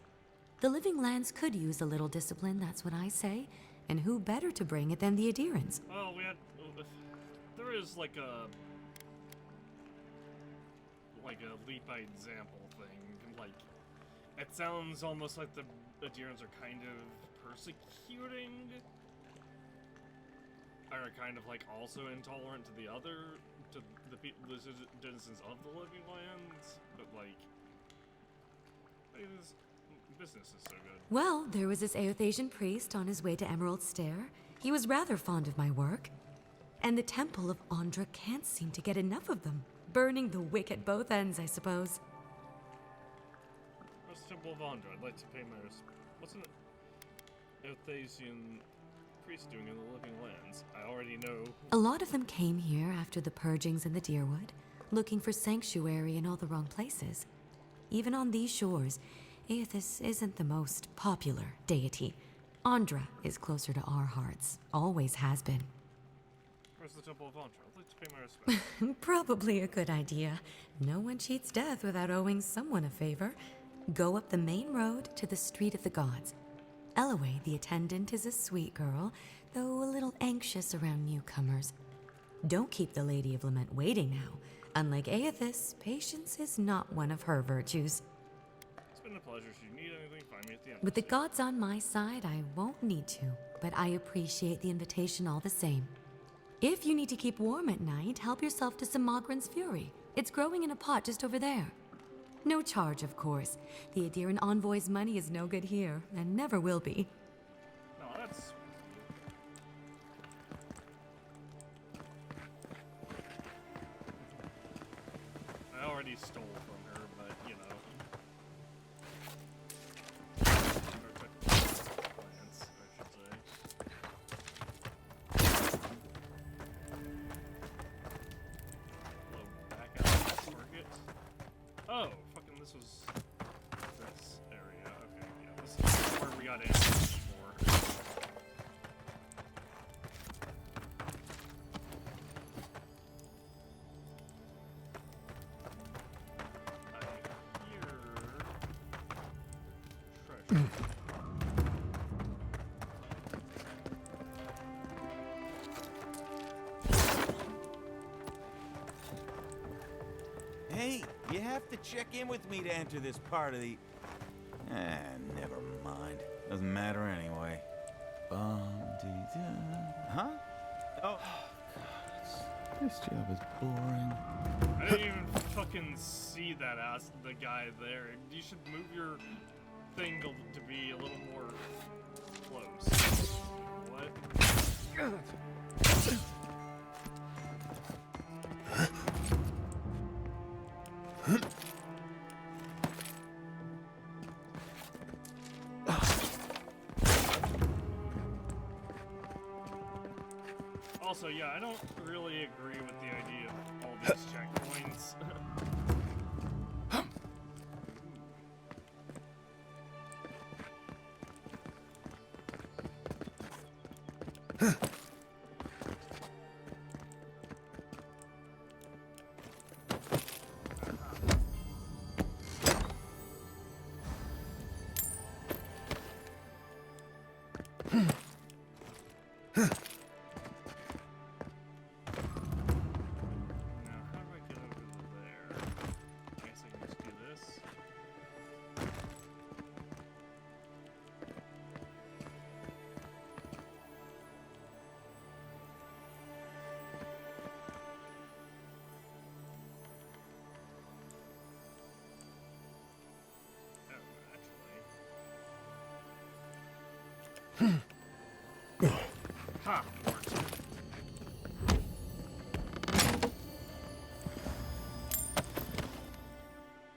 The living lands could use a little discipline, that's what I say. And who better to bring it than the Adirans? Well, we had... There is like a lead by example thing. Like, it sounds almost like the Adirans are kind of persecuting, are kind of like also intolerant to the citizens of the living lands, but like, business is so good. Well, there was this Aothasian priest on his way to Emerald Stair. He was rather fond of my work. And the Temple of Andra can't seem to get enough of them. Burning the wick at both ends, I suppose. What's the Temple of Andra? I'd like to pay my respect. What's an Aothasian priest doing in the living lands? I already know. A lot of them came here after the purgings in the Deerwood, looking for sanctuary in all the wrong places. Even on these shores, Aethys isn't the most popular deity. Andra is closer to our hearts, always has been. Where's the Temple of Andra? I'd like to pay my respect. Probably a good idea. No one cheats death without owing someone a favor. Go up the main road to the Street of the Gods. Eloy, the attendant, is a sweet girl, though a little anxious around newcomers. Don't keep the Lady of Lament waiting now. Unlike Aethys, patience is not one of her virtues. It's been a pleasure. If you need anything, find me at the end. With the gods on my side, I won't need to, but I appreciate the invitation all the same. If you need to keep warm at night, help yourself to some Mogren's Fury. It's growing in a pot just over there. No charge, of course. The Adiran envoy's money is no good here, and never will be. No, that's... I already stole from her, but, you know. Plans, I should say. Oh, fucking this was this area. Okay, yeah, this is where we got in before. I hear treasure. Hey, you have to check in with me to enter this part of the... never mind. Doesn't matter anyway. Huh? Oh. This job is boring. I didn't even fucking see that ass, the guy there. You should move your thing to be a little more close. What? Also, yeah, I don't really agree with the idea of all these checkpoints. Ha! Worked.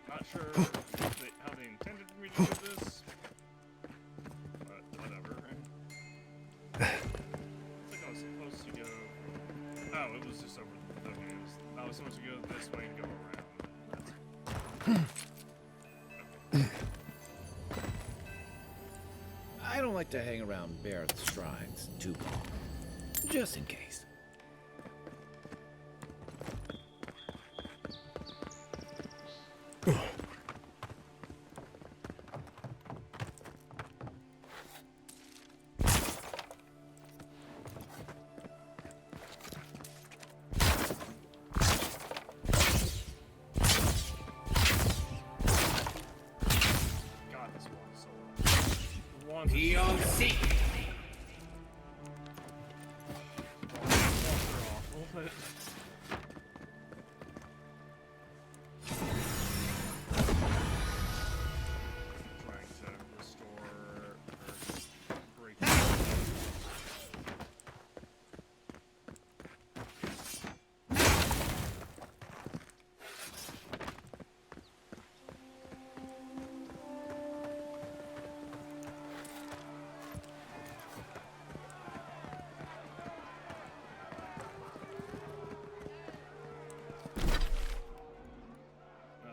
Not sure how they intended me to do this, but whatever. I think I was supposed to go. Oh, it was just over. Okay, I was supposed to go this way and go around. I don't like to hang around Barrett's shrines too long. Just in case. God, this one's so long. POC. Trying to restore or break.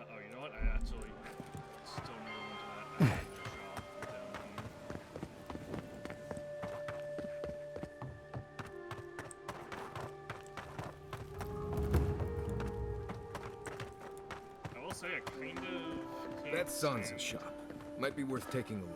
Oh, you know what? I actually still never went to that shop down here. I will say I kind of can't That's Sansa's stand- shop. Might be worth taking a look.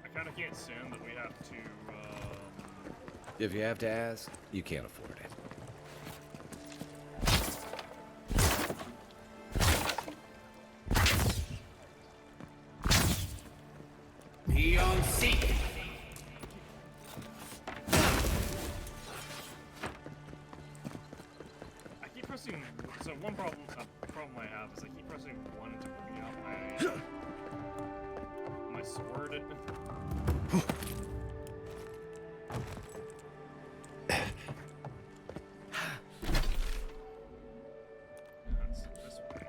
I kind of can't stand that we have to. If you have to ask, you can't afford it. POC. I keep pressing. So one problem I have is I keep pressing 1 to bring out my sword. That's this way.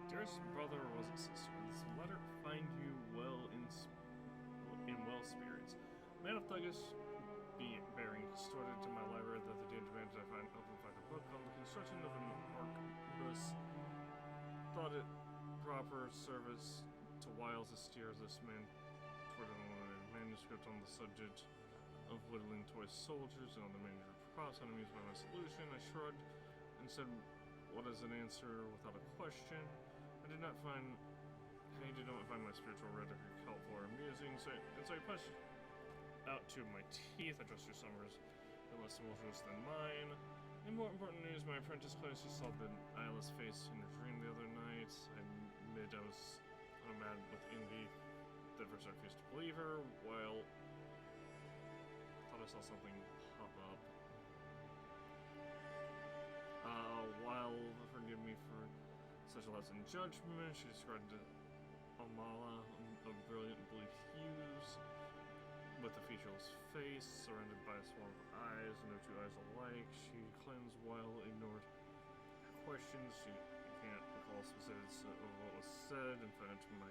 Dearest brother, or was it sister? This letter find you in well spirits. Man of thuggish bearing distorted to my library that the doomed man I find open find the outlook on the construction of an arquebus. Thought it proper service to Wiles to steer this man toward a manuscript on the subject of whittling toy soldiers and on the manager props. Unamused by my solution, I shrugged and said, "What is an answer without a question?" He did not find my spiritual rhetoric helpful or amusing, so I pushed out two of my teeth. I trust your summers are less tumultuous than mine. In more important news, my apprentice Claire, she saw the eyeless face in her dream the other night. I was mad with envy. At first I refused to believe her, while I thought I saw something pop up. While forgive me for such a lesson in judgment, she described Amala of brilliant blue hues, with a featureless face, surrounded by a swarm of eyes, no two eyes alike. She cleansed while ignored questions. She can't recall specifics of what was said. In fact, my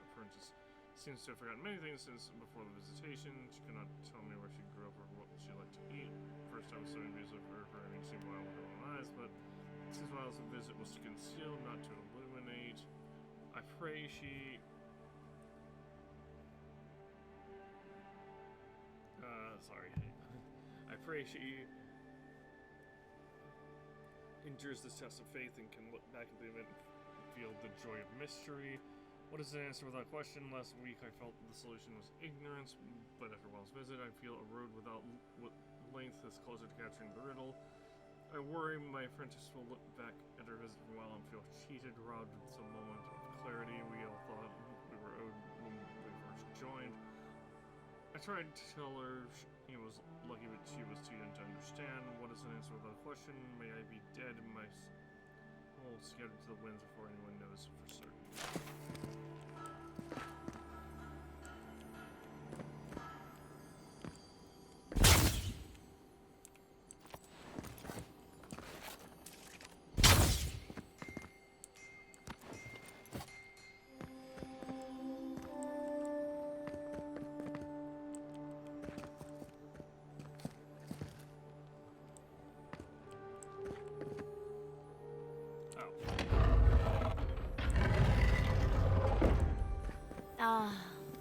apprentice seems to have forgotten many things since before the visitation. She could not tell me where she grew up or what she liked to eat. First, I was so envious of her for having seen Wild with her own eyes, but since Wild's visit was to conceal, not to illuminate, I pray she I pray she endures this test of faith and can look back at the event and feel the joy of mystery. What is the answer without question? Last week I felt the solution was ignorance, but after Wild's visit I feel a road without length is closer to capturing the riddle. I worry my apprentice will look back at her visit from Wild and feel cheated, robbed of some moment of clarity we all thought we were owed when we first joined. I tried to tell her he was lucky, but she was too young to understand. What is an answer without a question? May I be dead and my soul scattered to the winds before anyone knows for certain. Ah,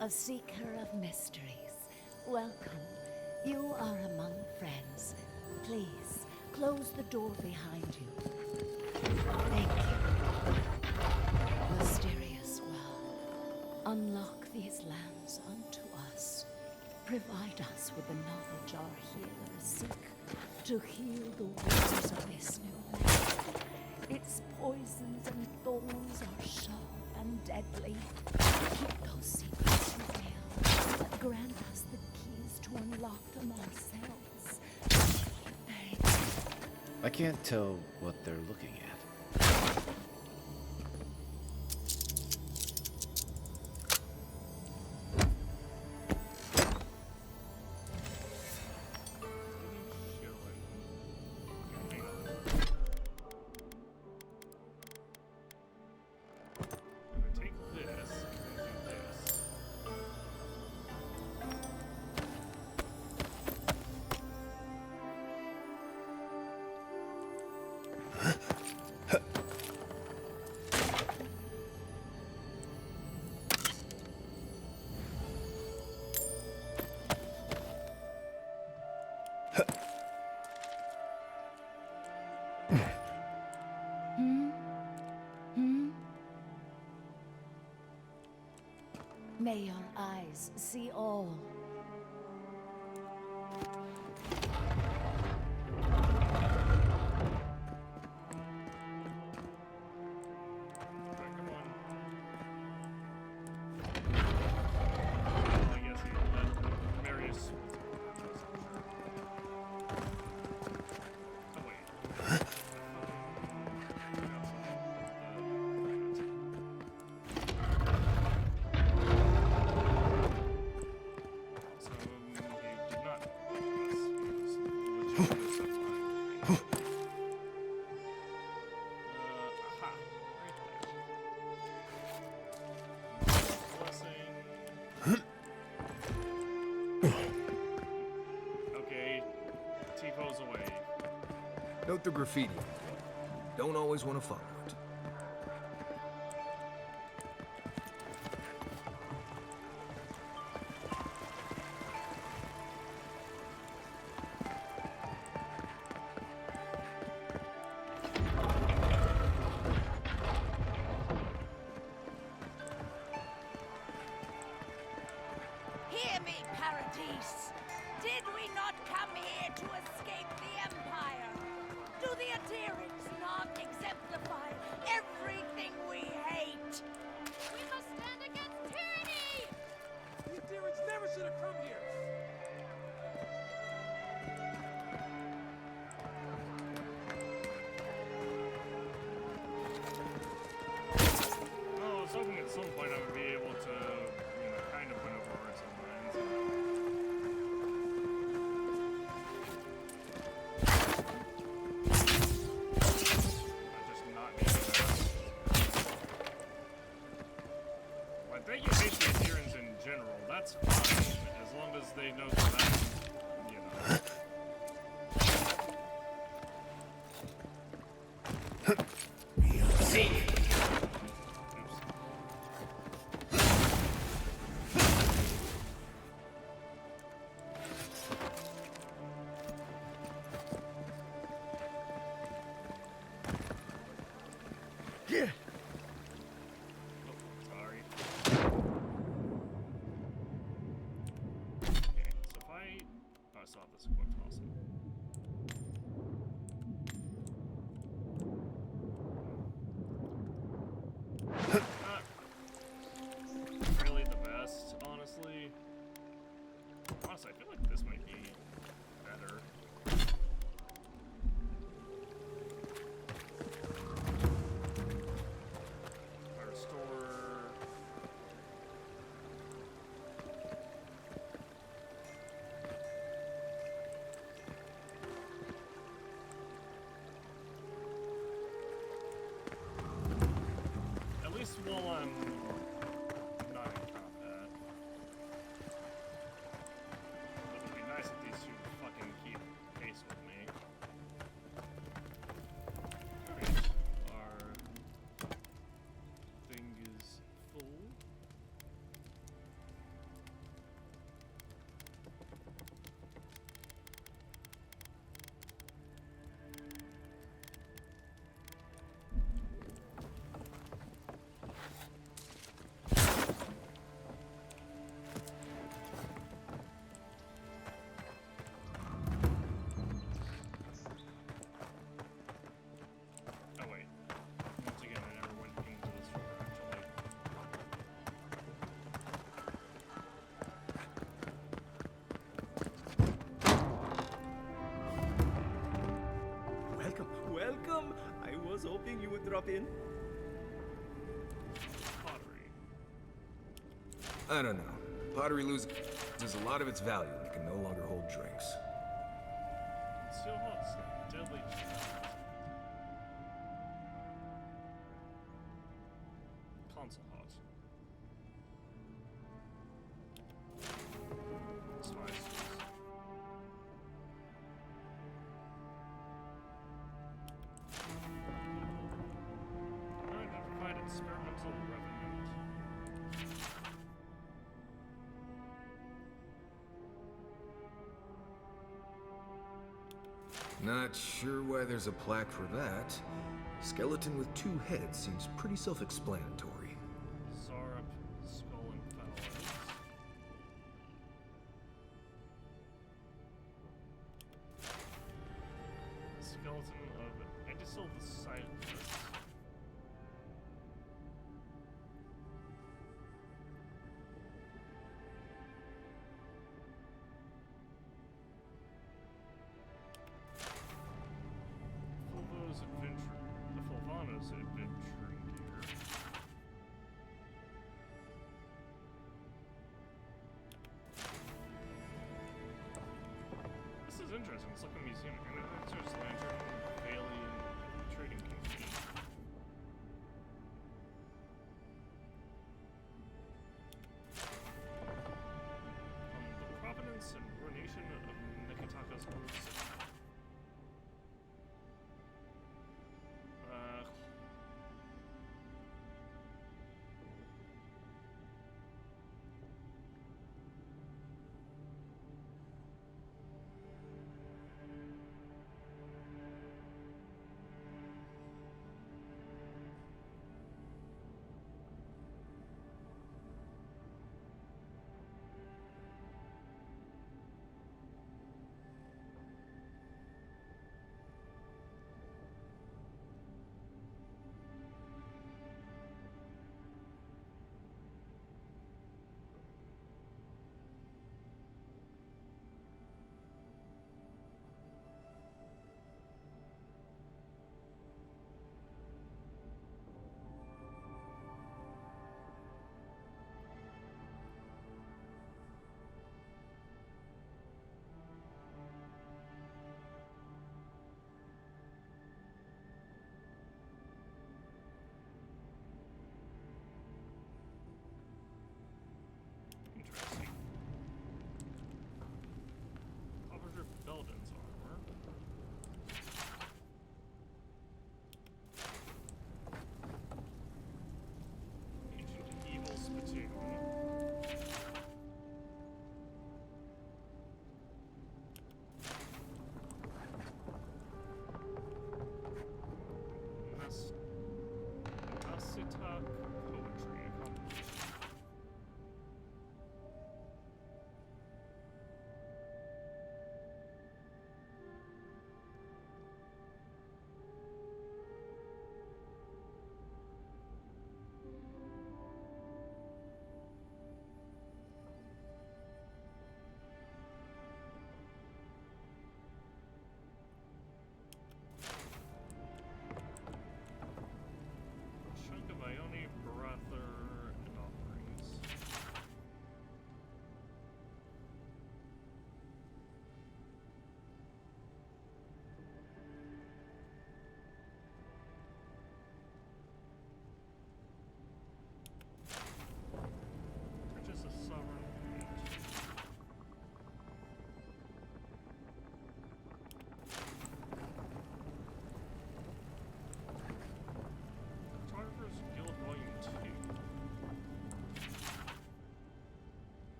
a seeker of mysteries. Welcome. You are among friends. Please, close the door behind you. Thank you. Mysterious world, unlock these lands unto us. Provide us with the knowledge our healers seek to heal the wounds of this new land. Its poisons and thorns are sharp and deadly. Keep those secrets revealed, but grant us the keys to unlock them ourselves. I can't tell what they're looking at. May your eyes see all. Note the graffiti. Don't always want to follow it. Hear me, Paradise. Did we not come here to escape the Empire? Do the adherents not exemplify everything we hate? We must stand against tyranny! The adherents never should have come here! Oh, I was hoping at some point I would be able to, you know, kind of win over hearts and minds. Just not needing that. Like, they can hate the adherents in general, that's fine, as long as they know that that's, you know. Yeah. Sorry. Okay, so if I... Oh, I still have this equipped, awesome. Not really the best, honestly. Honestly, I feel like this might be better. I restore... At least while I'm not in combat. It would be nice if these two fucking keep pace with me. Alright, our thing is full. Oh wait. Once again, I never went into this store, actually. Welcome, welcome! I was hoping you would drop in. Pottery. I don't know. Pottery loses a lot of its value when it can no longer hold drinks. Still holds deadly. Console hot. Spices. Identified experimental revenant. Not sure why there's a plaque for that. Skeleton with two heads seems pretty self-explanatory. Sarup, skull and phallus. Skeleton of Edicil the Sightless. Fulvo's Adventure. The Fulvano's Adventuring Gear. This is interesting. It's like a museum. And it's just Lantern, Bailey, and Trading Company. The provenance and coronation of Nikitaka's horse.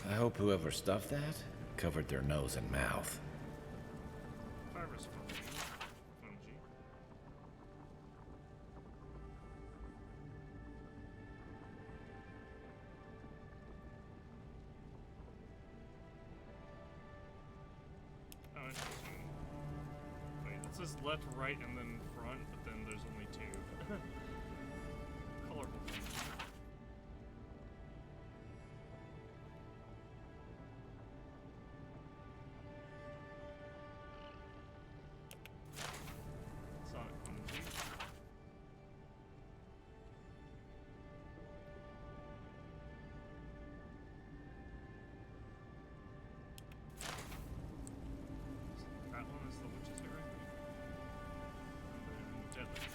I hope whoever stuffed that covered their nose and mouth. Virus fungi. Oh, interesting. Wait, it says left, right, and then front, but then there's only two. Colorful fungi. Sonic fungi. That one is the witch's hair, I think. And then deadly.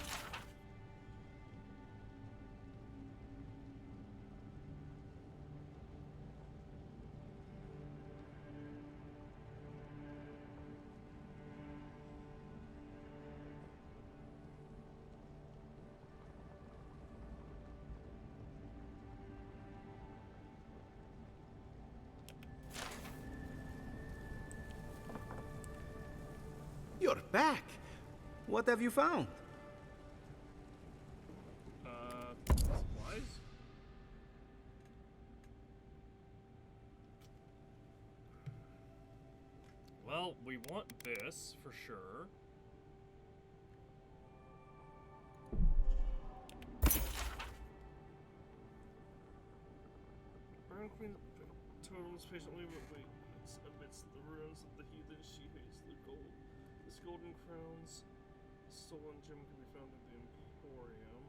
You're back. What have you found? Supplies? Well, we want this for sure. Burn Queen totals patiently waits amidst the ruins of the heathen. She hates the gold. This golden crown's stolen gem can be found in the Emporium.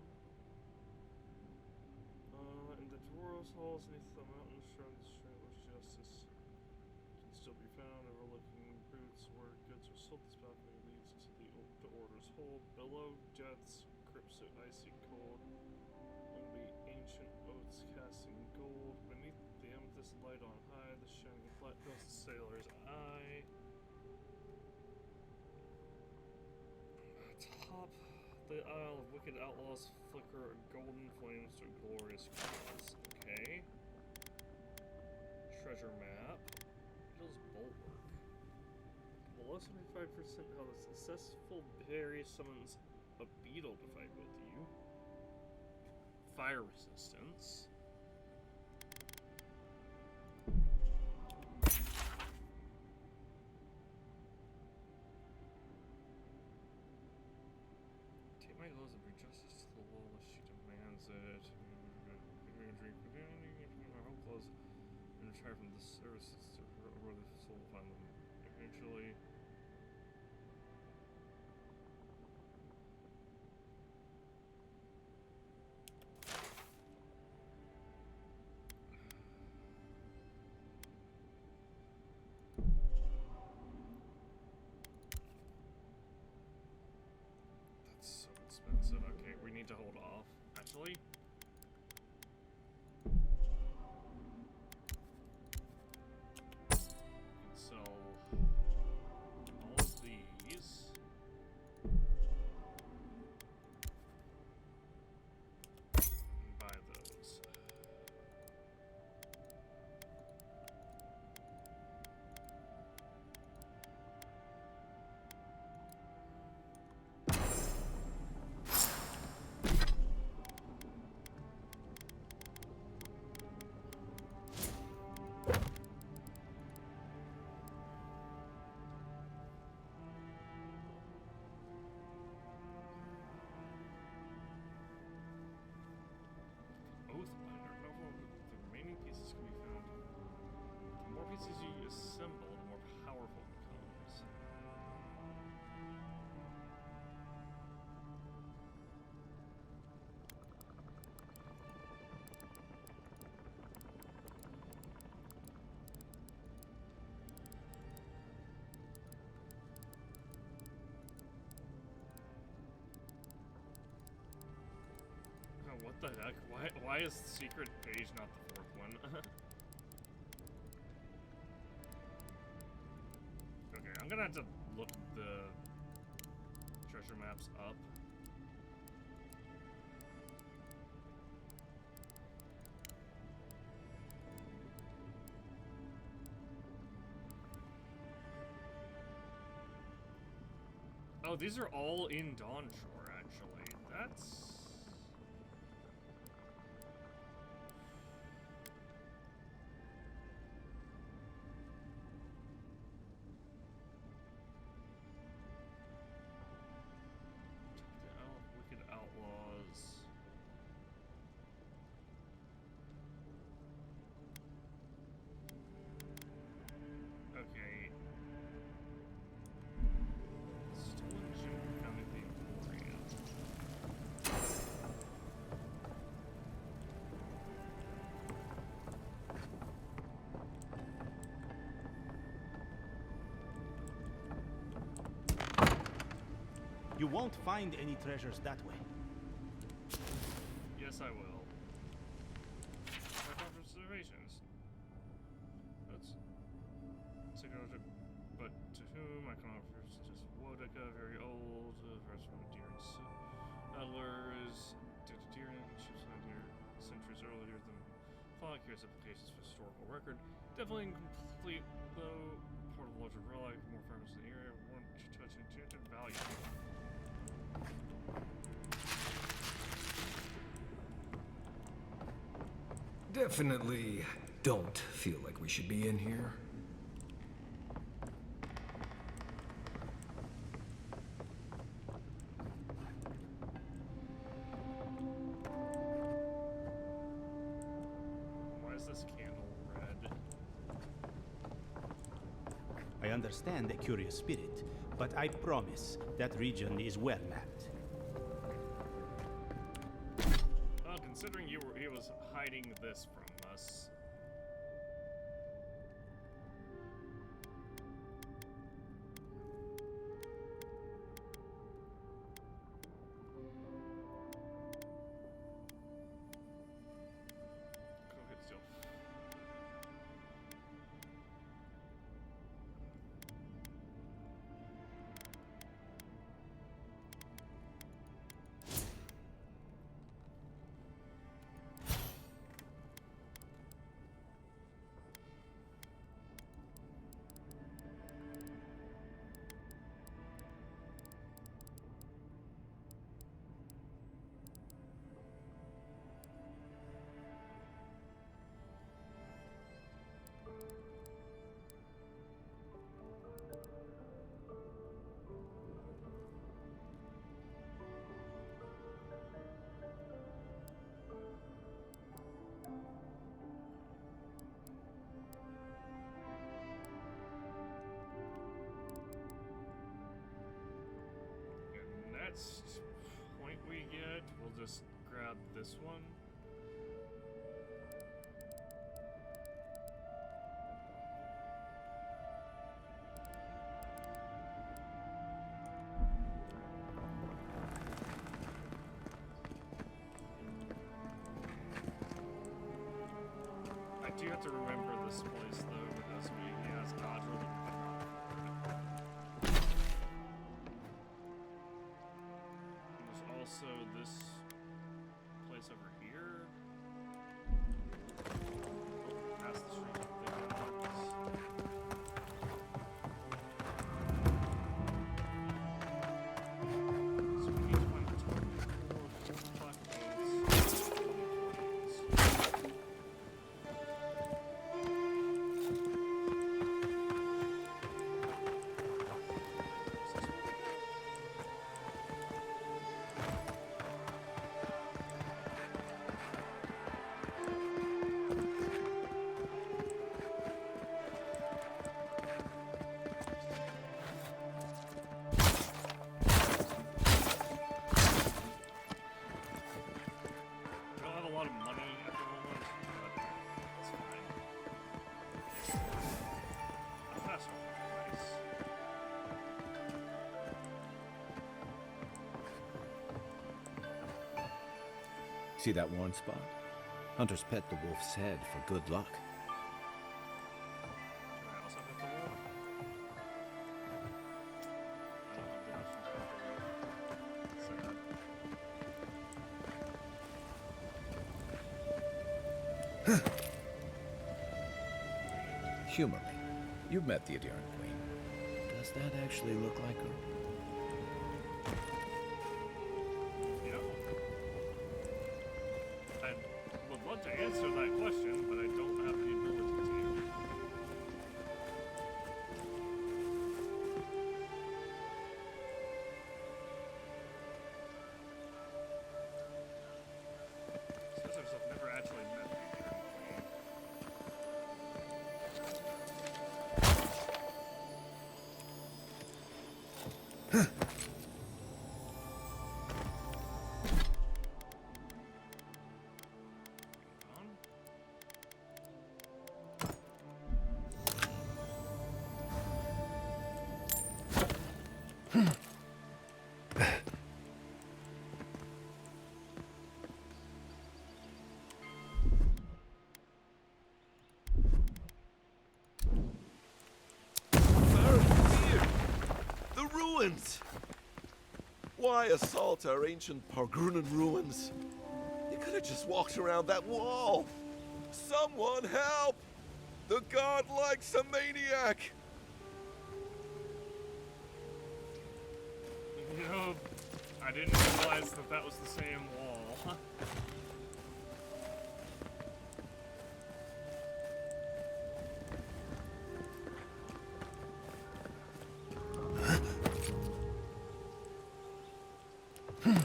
In the Dwarves' halls beneath the mountain shrine, the shrine of justice can still be found. Overlooking booths where goods are sold. This balcony leads to the Order's hold. Below death's crypts so icy cold. Only ancient oaths casting gold. Beneath the amethyst light on high, the shining light fills the sailor's eye. Top the Isle of Wicked Outlaws flicker golden flames to a glorious cause. Okay. Treasure map. Beetle's Bulwark. Below 75% how the successful berry summons a beetle to fight with you. Fire resistance. Take my gloves and bring justice to the lawless. She demands it. Drink her whole clothes and retire from the services to her where the soul will find them. Eventually. That's so expensive. Okay, we need to hold off. Actually. We can sell all of these. And buy those. Oathbinder. However, the remaining pieces can be found. The more pieces you assemble, the more powerful it becomes. Oh, what the heck? Why is the secret page not the fourth one? Okay, I'm gonna have to look the treasure maps up. Oh, these are all in Dawnshore, actually. That's... Wicked Outlaws. Okay. Stolen gem found in the Emporium. You won't find any treasures that way. Yes, I will. My observations. That's signature, but to whom I can offer such as Wodeka, very old, first from Deeran's settlers, Deeran, ships found here centuries earlier than Fallout. Here's applications for historical record. Definitely incomplete, though. Part of larger relic, more farmers in the area, one touch enchanted value. Definitely don't feel like we should be in here. Why is this candle red? I understand a curious spirit, but I promise that region is well mapped. Well, considering he was hiding this from us. Go get still. Next point we get, we'll just grab this one. I do have to remember this place though, because he has Augur. There's also this place over here. Past the street of the gods. So we need to find the total black boats. We don't have a lot of money at the moment, but it's fine. A fast one, nice. See that worn spot? Hunters pet the wolf's head for good luck. Can I also hit the wolf? I don't have the option to hit the wolf. Sad. Humor me. You've met the Adiran Queen. Does that actually look like her? The ruins! Why assault our ancient Pargrunan ruins? You could have just walked around that wall! Someone help! The god likes a maniac! You know, I didn't realize that that was the same wall.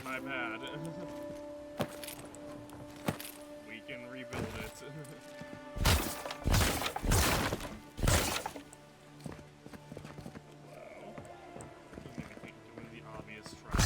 My bad. We can rebuild it. Wow. Maybe doing the obvious try.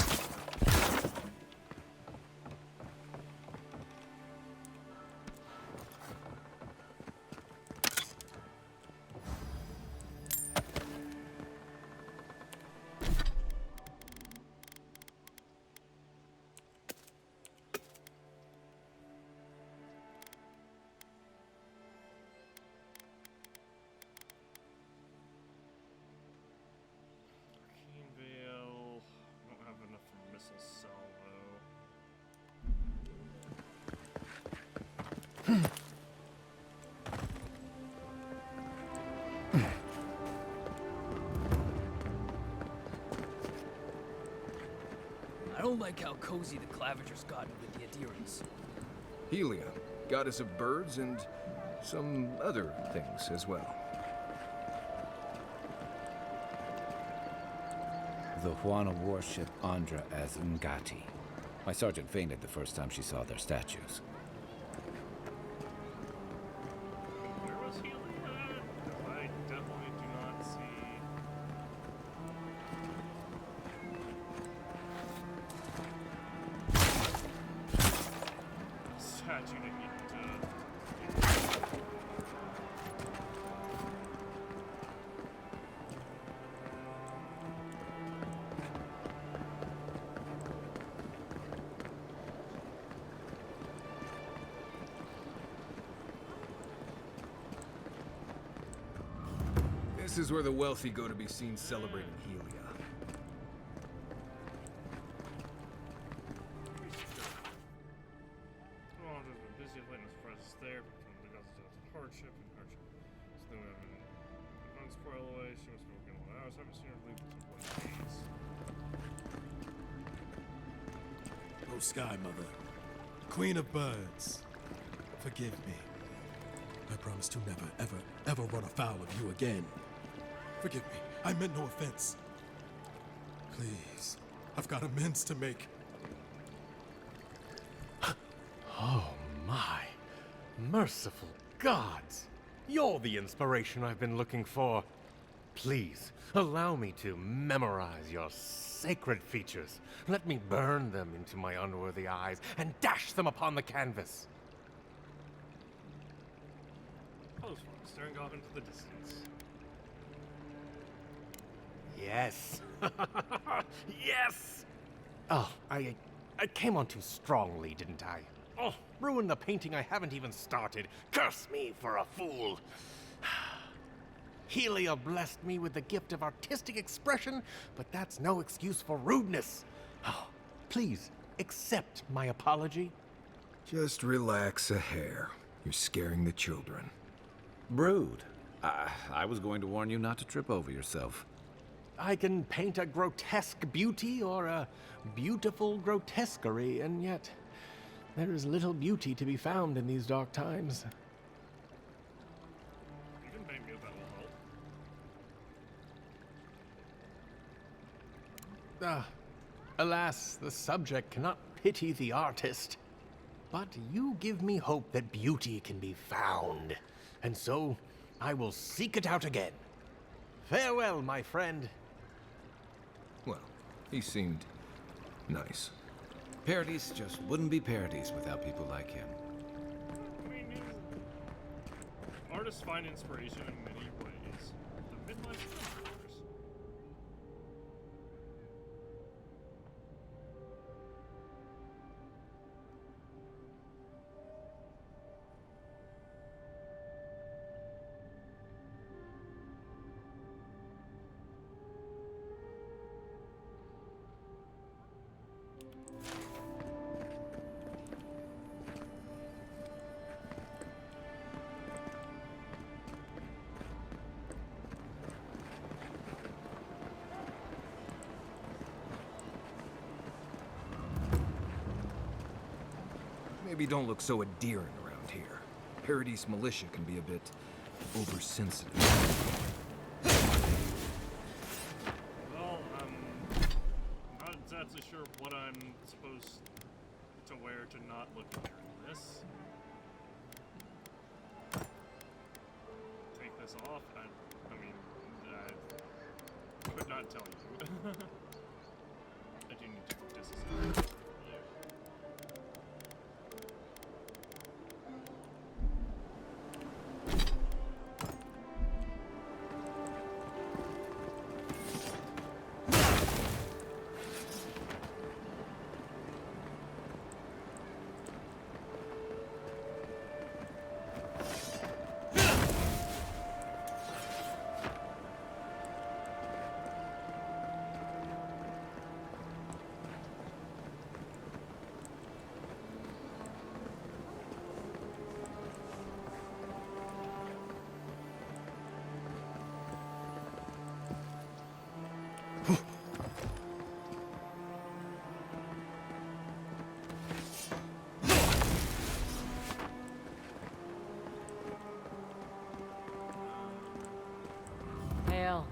Vale. Don't have enough for missile salvo. I don't like how cozy the Clavigers gotten with the adherents. Helia, goddess of birds and some other things as well. The Juana worship Andra as Ngati. My sergeant fainted the first time she saw their statues. Where was Healy at? I definitely do not see. Statue didn't get to. This is where the wealthy go to be seen celebrating Helia. Oh, there's been busy of late and surprises there, but the gods of hardship and hardship. So then we have an events spoil away. She must be working a lot of hours. I haven't seen her leave for 20 days. Oh, Sky Mother, Queen of Birds, forgive me. I promise to never, ever, ever run afoul of you again. Forgive me. I meant no offense. Please, I've got amends to make. Oh my. Merciful gods. You're the inspiration I've been looking for. Please, allow me to memorize your sacred features. Let me burn them into my unworthy eyes and dash them upon the canvas. Pose one, staring off into the distance. Yes. Yes! Oh, I came on too strongly, didn't I? Oh, ruined the painting I haven't even started. Curse me for a fool. Helia blessed me with the gift of artistic expression, but that's no excuse for rudeness. Oh, please, accept my apology. Just relax a hair. You're scaring the children. Brood. I was going to warn you not to trip over yourself. I can paint a grotesque beauty or a beautiful grotesquerie, and yet there is little beauty to be found in these dark times. You can paint me if that will help. Alas, the subject cannot pity the artist. But you give me hope that beauty can be found, and so I will seek it out again. Farewell, my friend. Well, He seemed nice. Paradis just wouldn't be Paradis without people like him. I mean, artists find inspiration in many ways. The midlife crisis. Maybe don't look so endearing around here. Paradis militia can be a bit oversensitive. Well, not exactly sure what I'm supposed to wear to not look this. Take this off? I mean, I could not tell you. I do need to disassemble. Hail.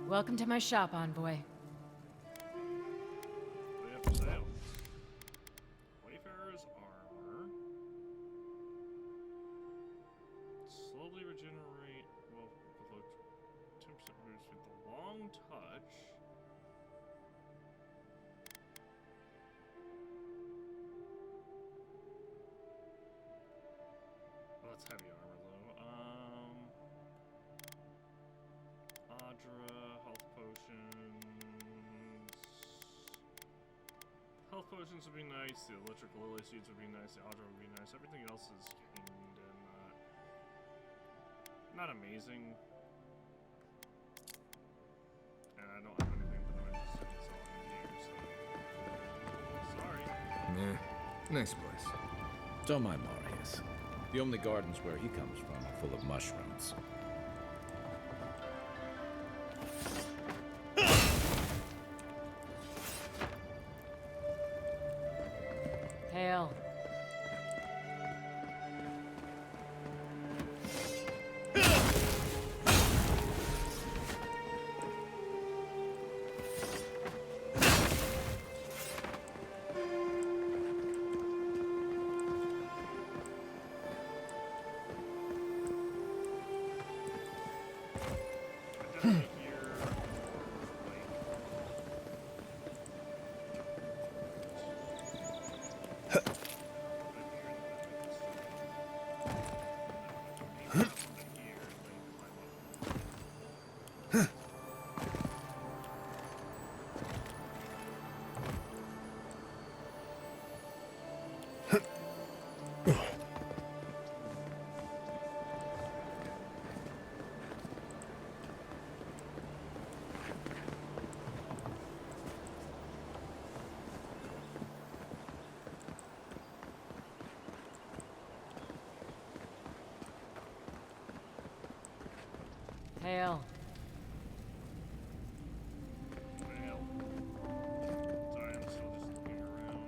Welcome to my shop, Envoy. What do you have for sale? Wayfarer's armor. Slowly regenerate. Well, below 10% boost with the long touch. Well, that's heavy armor, though. Audra, health potions. Health potions would be nice. The electric lily seeds would be nice. The Audra would be nice. Everything else is kind of not amazing. And I don't have anything that I'm interested in selling here, so sorry. Meh. Nice place. Don't mind Marius. The only gardens where he comes from are full of mushrooms. Hail. Hail. Well, sorry, I'm still just looking around.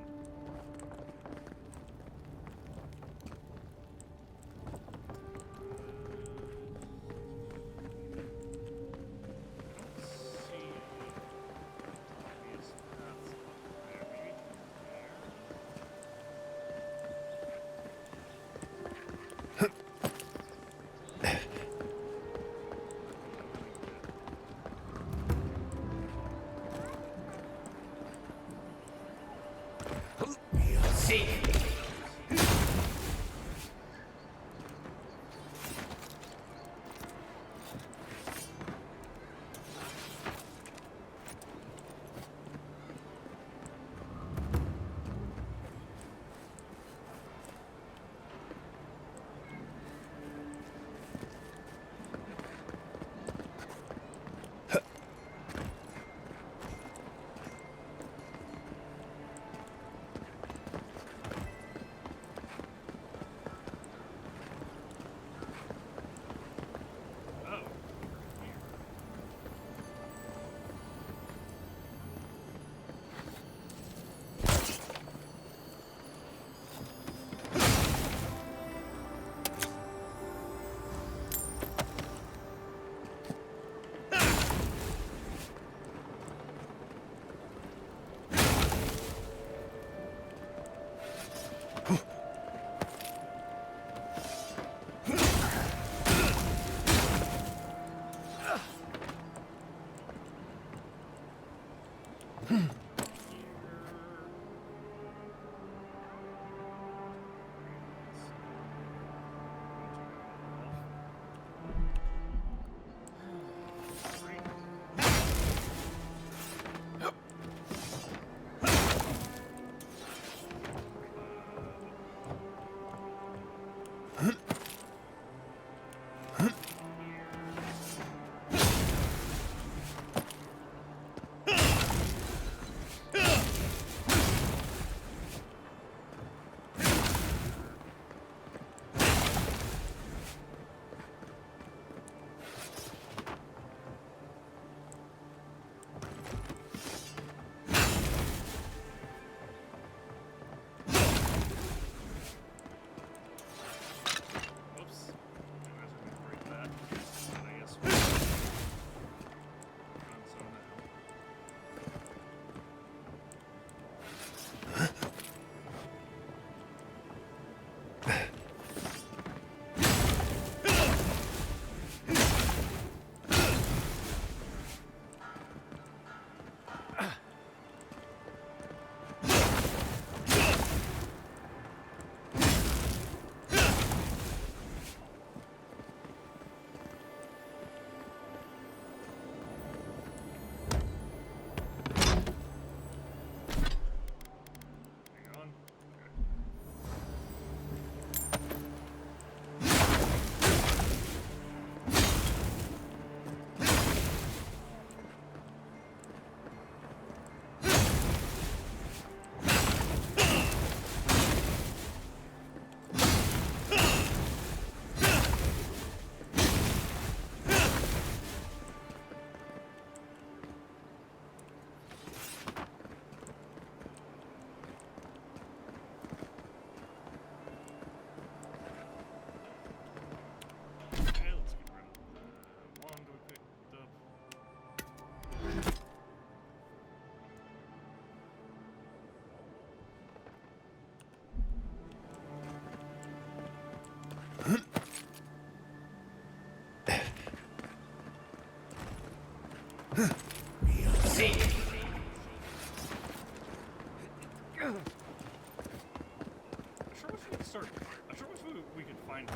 I'm sure we could find,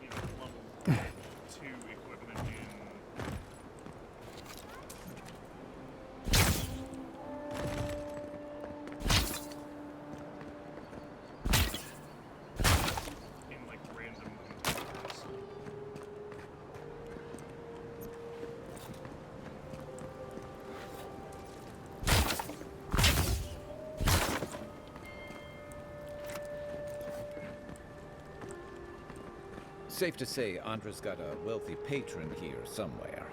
you know, level 2 equipment in like random places. Safe to say, Andra's got a wealthy patron here somewhere.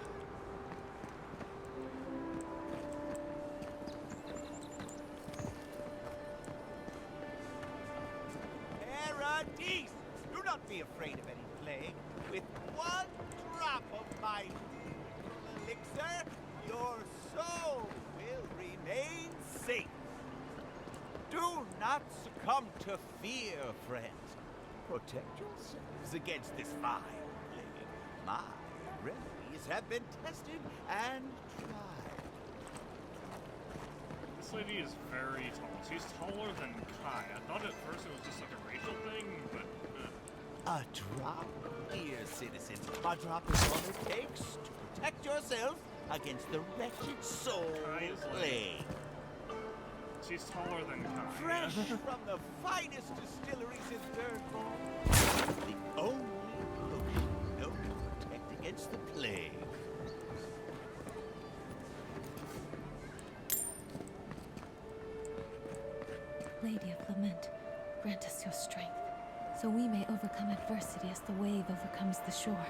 Paradise! Do not be afraid of any plague. With one drop of my elixir, your soul will remain safe. Do not succumb to fear, friends. Protect yourselves against this vile plague. My remedies have been tested and tried. This lady is very tall. She's taller than Kai. I thought at A drop, dear citizen. A drop is all it takes to protect yourself against the wretched soul plague. She's taller than Kai. Fresh from the finest distilleries in Dirtball. The only potion known to protect against the plague. Lady of Lament, grant us your strength, so we may overcome adversity as the wave overcomes the shore.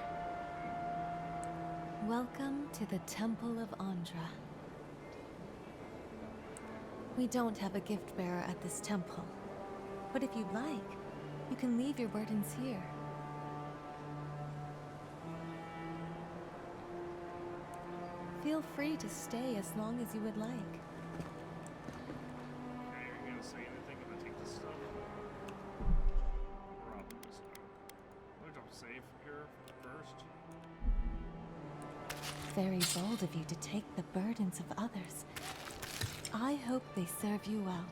Welcome to the Temple of Andra. We don't have a gift bearer at this temple, but if you'd like, you can leave your burdens here. Feel free to stay as long as you would like. Okay, are you gonna say anything if I take this stuff? Probably so. We don't save here first. Very bold of you to take the burdens of others. I hope they serve you well.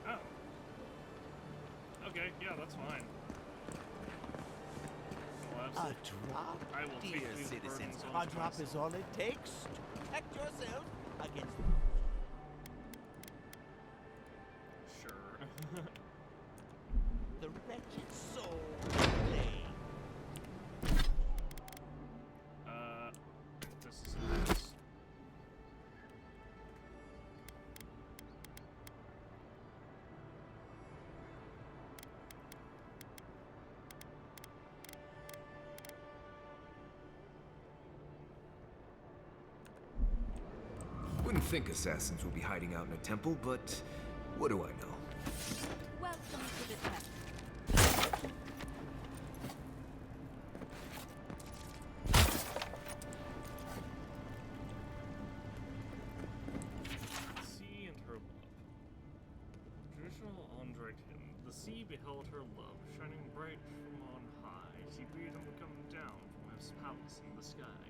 Oh. Okay, yeah, that's fine. A drop, I will dear take these citizens. burdens A on drop myself. is all it takes to protect yourself against Sure. the wretched soul plague. This is a mess. Wouldn't think assassins would be hiding out in a temple, but what do I know? Welcome to the temple. Sea and her love. Traditional Android hymn. The sea beheld her love, shining bright from on high. She bade him come down from his palace in the sky.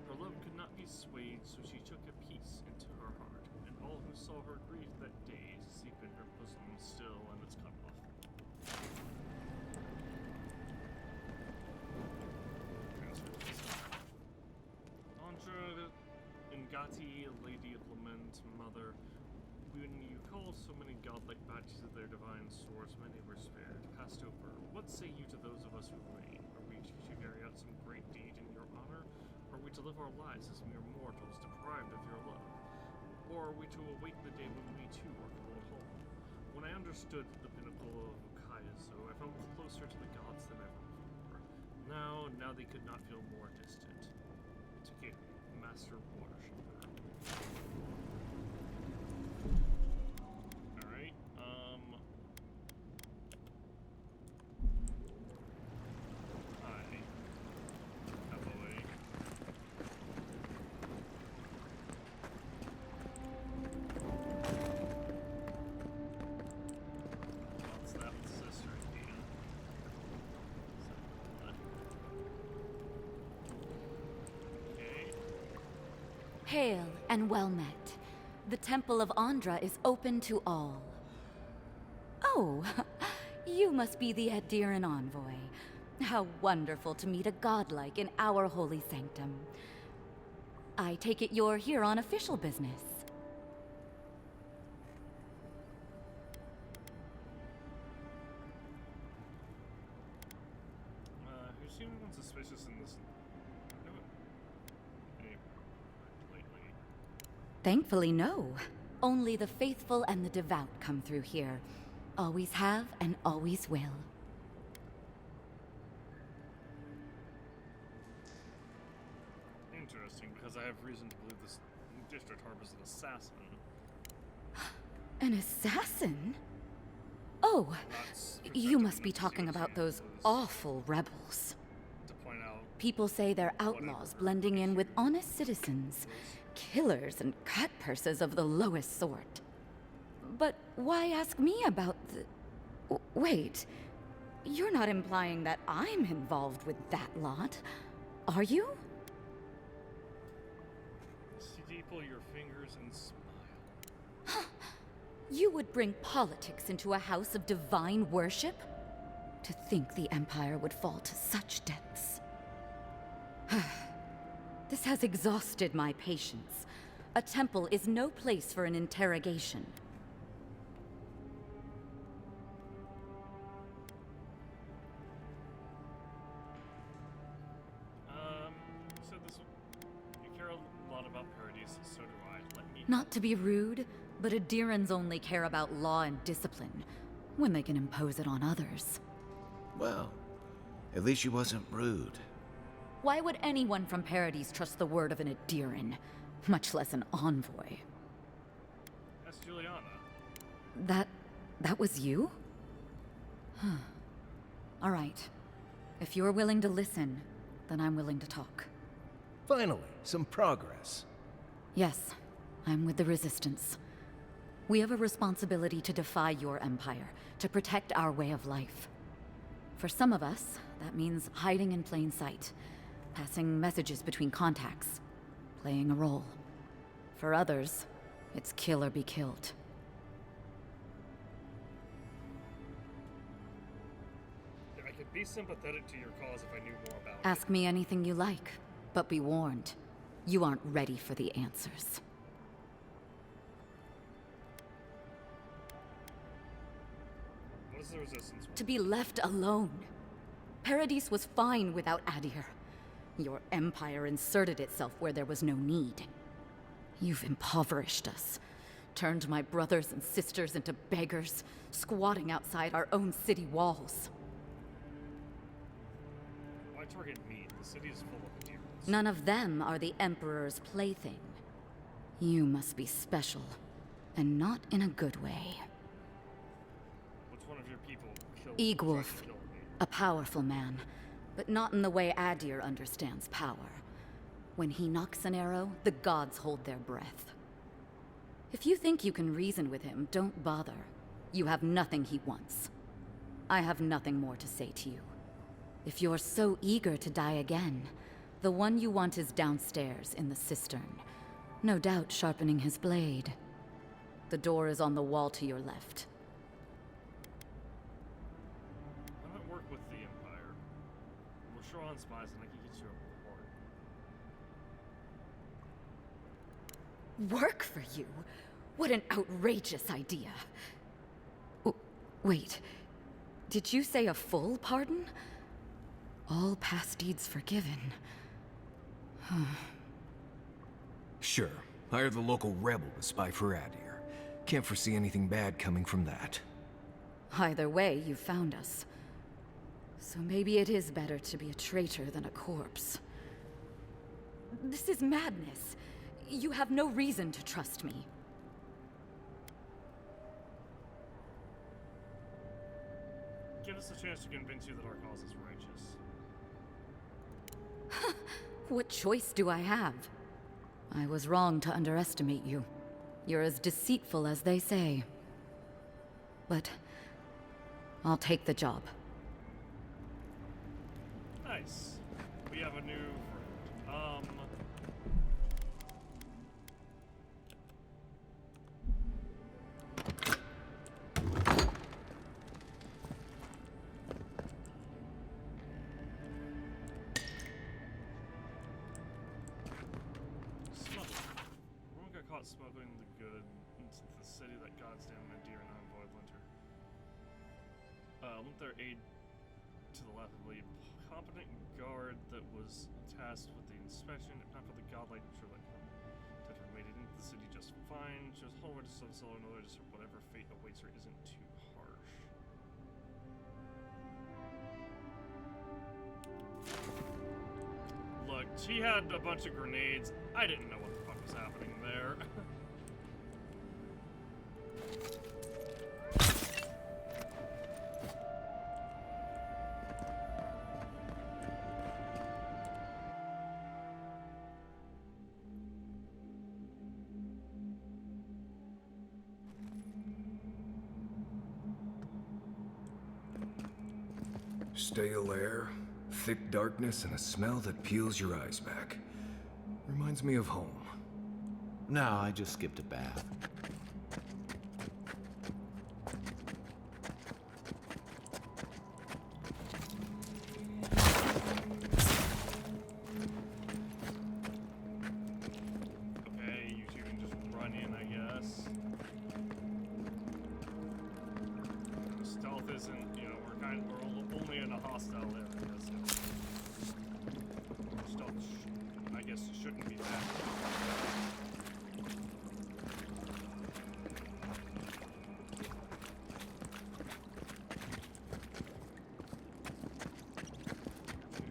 Her love could not be swayed, so she took a peace into her heart, and all who saw her grieved that day to sleep in her bosom still, and it's cut off. Andra Ingati, Lady of Lament, Mother, when you called so many godlike badges of their divine swords, many were spared, passed over. What say you to those of us who reign? Are we to carry out some great deed in your honor? Are we to live our lives as mere mortals, deprived of your love? Or are we to await the day when we too are called home? When I understood the pinnacle of Kayazo, I felt closer to the gods than ever before. Now they could not feel more distant. Takeru, Master Worshipper. Alright, hi. Heavily. What's that with sister idea? Okay. Hail and well met. The Temple of Andra is open to all. Oh, you must be the Adiran envoy. How wonderful to meet a godlike in our holy sanctum. I take it you're here on official business. Who's seen anyone suspicious in this? Lately. Thankfully, no. Only the faithful and the devout come through here. Always have and always will. Interesting, because I have reason to believe this district harbors an assassin. An assassin? Oh, you must be talking about those awful rebels. To point out People say they're outlaws blending in with honest citizens, killers and cut purses of the lowest sort. But why ask me about the... Wait, you're not implying that I'm involved with that lot, are you? Steeple your fingers and smile. You would bring politics into a house of divine worship? To think the Empire would fall to such depths. This has exhausted my patience. A temple is no place for an interrogation. You said this. You care a lot about Paradise, so do I. Let me. Not to be rude, but Adirans only care about law and discipline when they can impose it on others. Well, at least she wasn't rude. Why would anyone from Paradise trust the word of an Adiran, much less an envoy? That's Juliana. That was you? Huh. All right. If you're willing to listen, then I'm willing to talk. Finally, some progress. Yes, I'm with the Resistance. We have a responsibility to defy your empire, to protect our way of life. For some of us, that means hiding in plain sight, passing messages between contacts, playing a role. For others, it's kill or be killed. I could be sympathetic to your cause if I knew more about it. Ask me anything you like, but be warned, you aren't ready for the answers. What is the Resistance? To be left alone. Paradise was fine without Adir. Your empire inserted itself where there was no need. You've impoverished us, turned my brothers and sisters into beggars, squatting outside our own city walls. Why target me? The city is full of Adirans. None of them are the Emperor's plaything. You must be special, and not in a good way. Which one of your people killed? Igwolf, tried to kill me? a powerful man, but not in the way Adir understands power. When he knocks an arrow, the gods hold their breath. If you think you can reason with him, don't bother. You have nothing he wants. I have nothing more to say to you. If you're so eager to die again, the one you want is downstairs in the cistern, no doubt sharpening his blade. The door is on the wall to your left. I'm at work with the Empire. We're sure on spies and I can get you a report. Work for you? What an outrageous idea. Wait, did you say a full pardon? All past deeds forgiven. Sure, hire the local rebel to spy for Adir. Can't foresee anything bad coming from that. Either way, you found us. So maybe it is better to be a traitor than a corpse. This is madness. You have no reason to trust me. Give us a chance to convince you that our cause is righteous. What choice do I have? I was wrong to underestimate you. You're as deceitful as they say. But I'll take the job. Nice. We have a new friend. Smuggling the good into the city that goddamn Adir and Envoy lent her. Lent their aid to the left of the competent guard that was tasked with the inspection, if not for the godlike Sherlock. Tetra made it into the city just fine. She was whole way to sell another, just whatever fate awaits her isn't too harsh. Look, she had a bunch of grenades. I didn't know what the fuck was happening there. Stale air, thick darkness, and a smell that peels your eyes back. Reminds me of home. No, I just skipped a bath. isn't, you know, we're only in a hostile area, so I guess shouldn't be bad.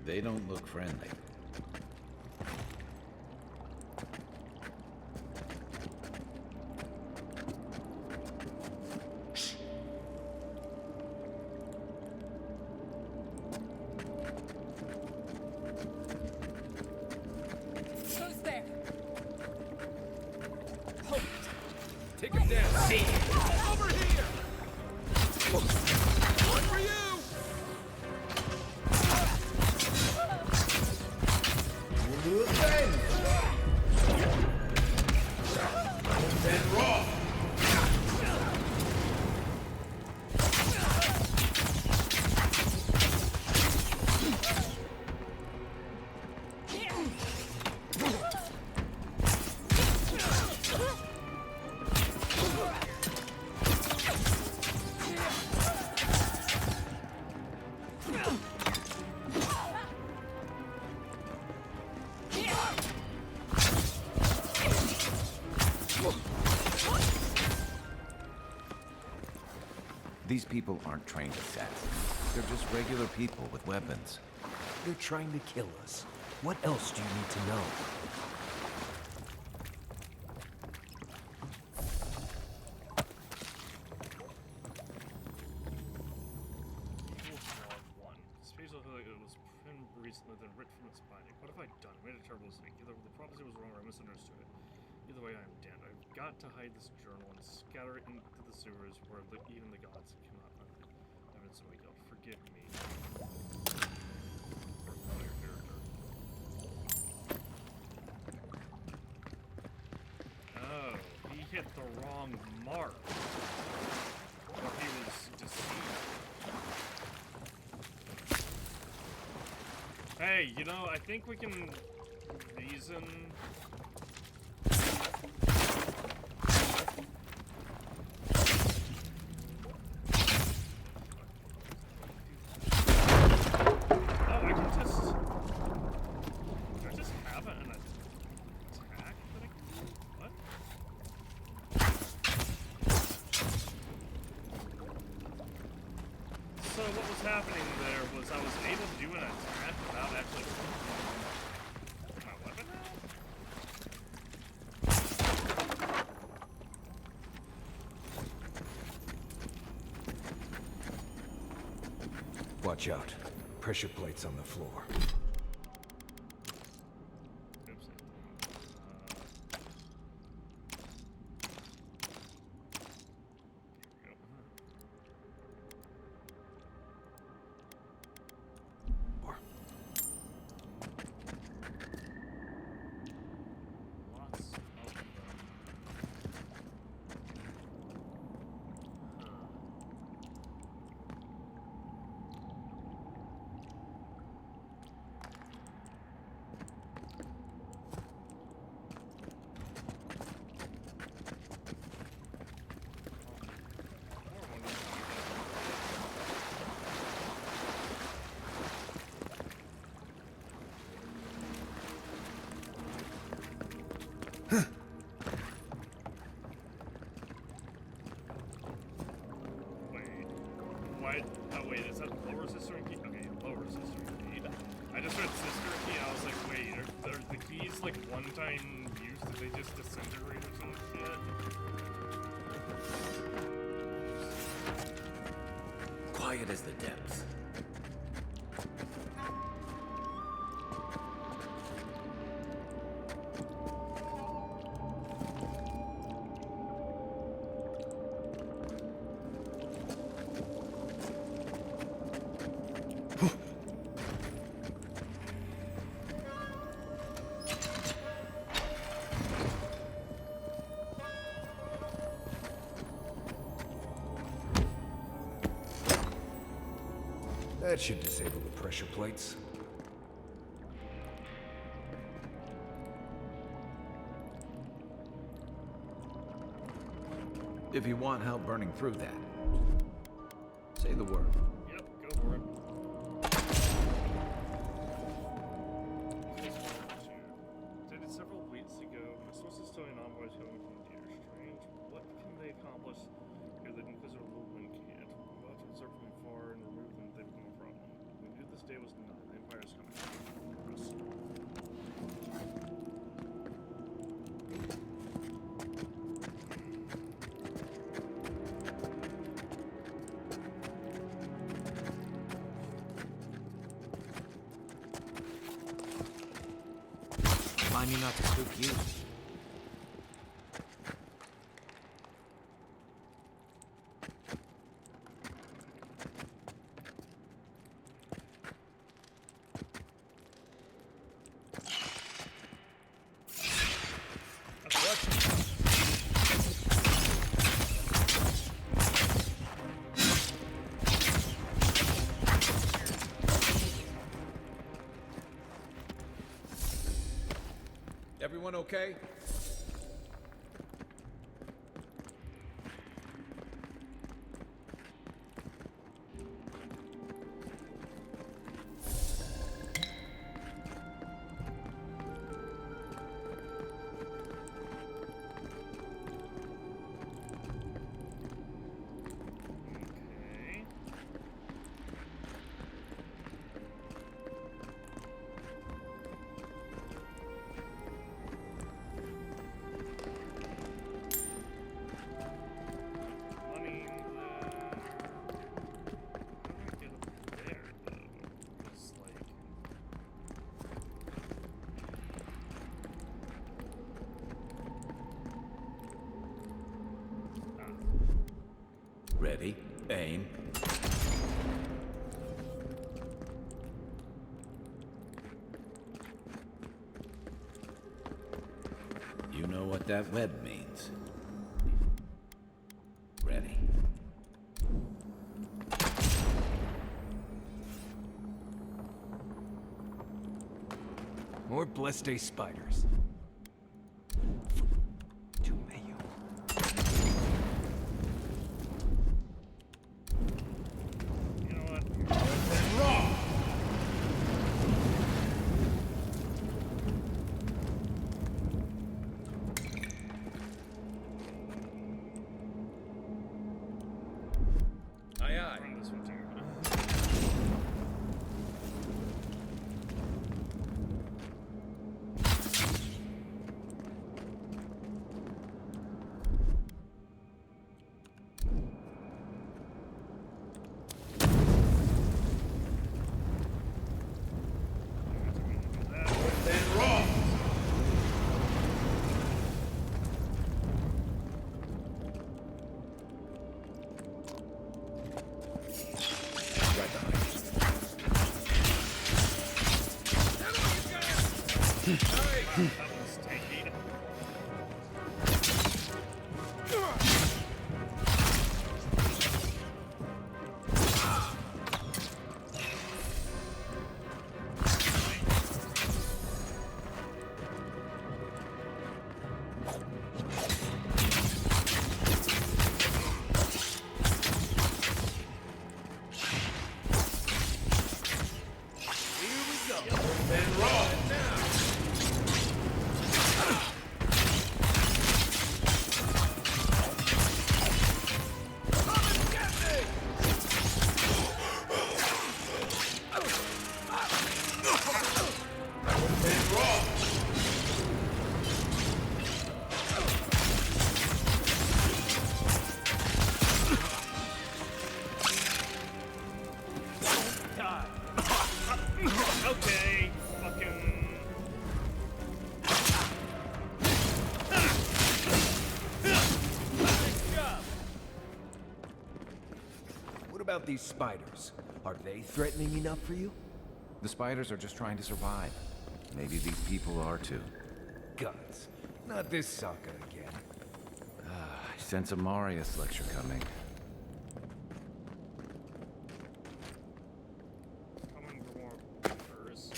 They don't look friendly. Who's there? Take him down. Over here. One for you. These people aren't trained assassins. They're just regular people with weapons. They're trying to kill us. What else do you need to know? It was printed recently, then ripped from its binding. What have I done? Made a terrible mistake. Either the prophecy was wrong or I misunderstood it. Either way, I am damned. I've got to hide this journal and scatter it into the sewers where even the gods cannot find it. I've been so weak. Forgive me. For player character. Oh, he hit the wrong mark. Or he was deceived. Hey, you know, I think we can reason. Oh, I can just. Do I just have an attack that I can do? What? So what was happening there was I was able to do an attack without actually pulling my weapon out? Watch out. Pressure plates on the floor. Oh wait, is that lower sister and key? Okay, lower sister and key. I just read sister key and I was like, wait, are the keys like one-time use? Did they just disintegrate or some shit? Quiet as the depths. That should disable the pressure plates. If you want help burning through that. Say the word. Yep, go for it. Stated several weeks ago, my sources tell me envoys coming from Deer Strange. What can they accomplish here that Inquisitor Ludwig can't? I'm about to observe from afar and remove them if they become a problem. We knew this day was nigh. The Empire's coming. Press. Remind me not to spook you. Everyone okay? Ready, aim. You know what that web means. Ready. More Blessed spiders. What about these spiders? Are they threatening enough for you? The spiders are just trying to survive. Maybe these people are too. Guts. Not this sucker again. I sense a Marius lecture coming. Coming for more burgers.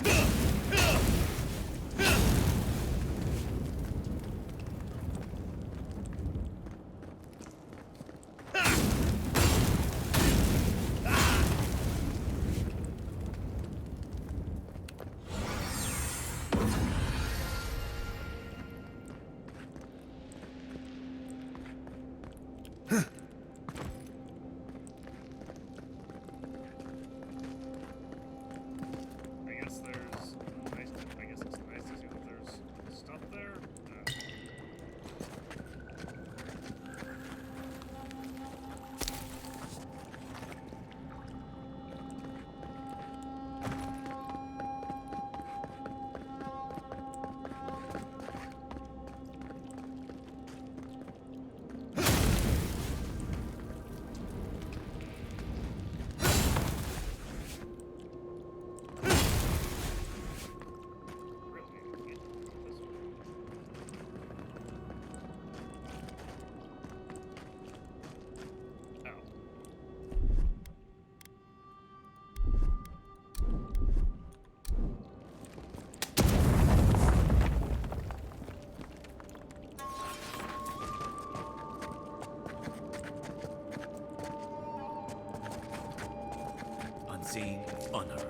unseen, unheard.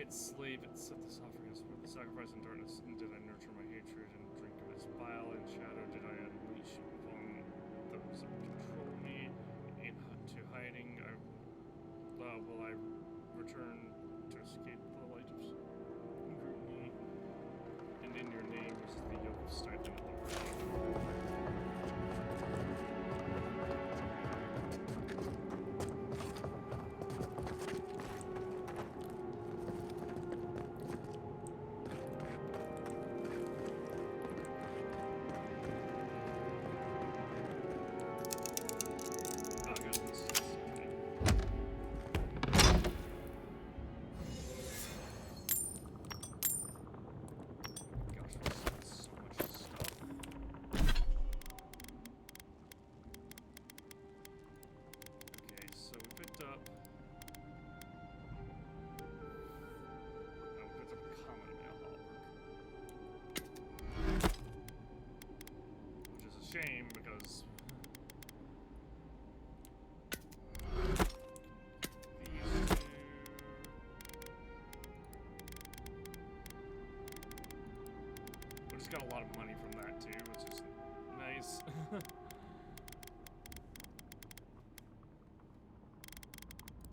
Slave, it set this offering as for the sacrifice in darkness, and did I nurture my hatred and drink of its bile and shadow? Did I unleash upon those that control me to hiding? Will I return to escape the light of scrutiny? And in your name is the yoke of stifling authority. Shame because these two, we just got a lot of money from that too, which is nice.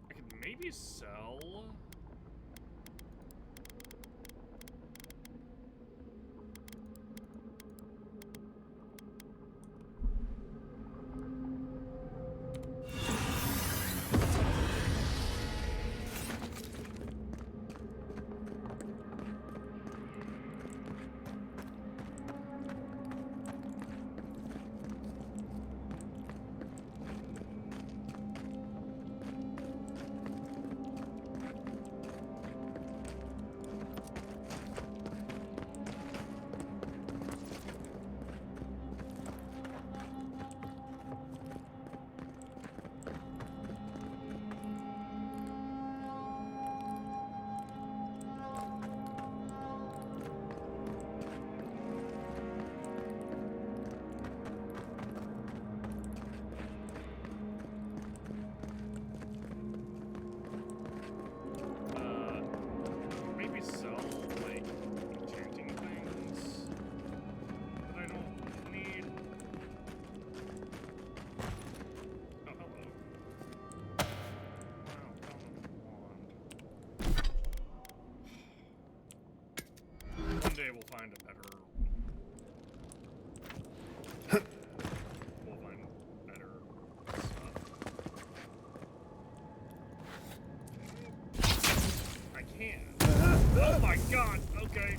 I could maybe sell. We'll find a better. We'll find better stuff. I can't. Oh my god! Okay.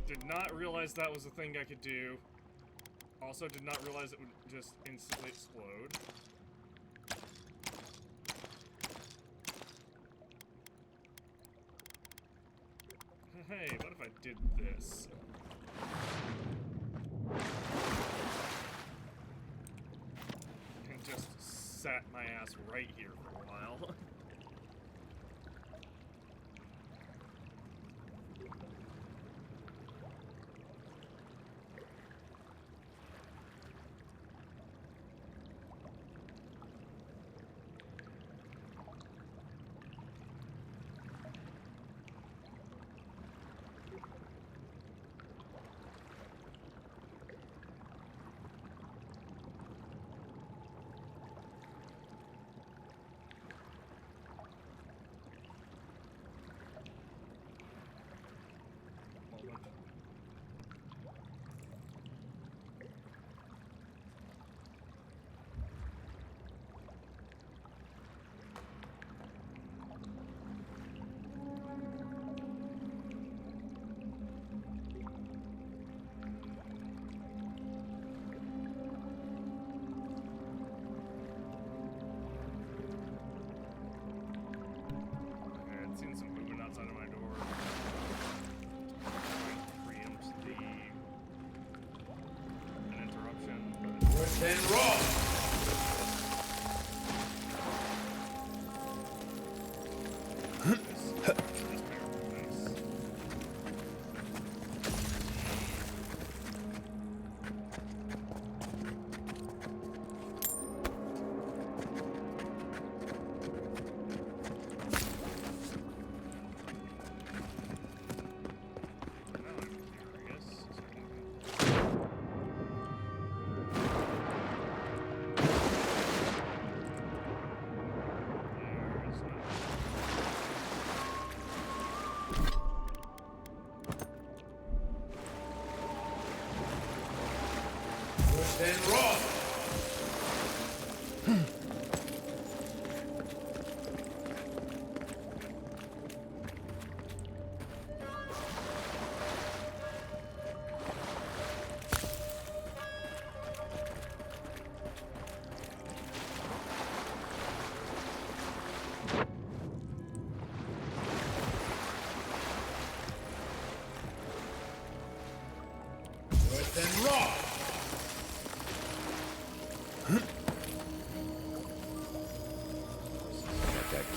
Did not realize that was a thing I could do. Also, did not realize it would just instantly explode. Hey, what if I did this? And just sat my ass right here for a while.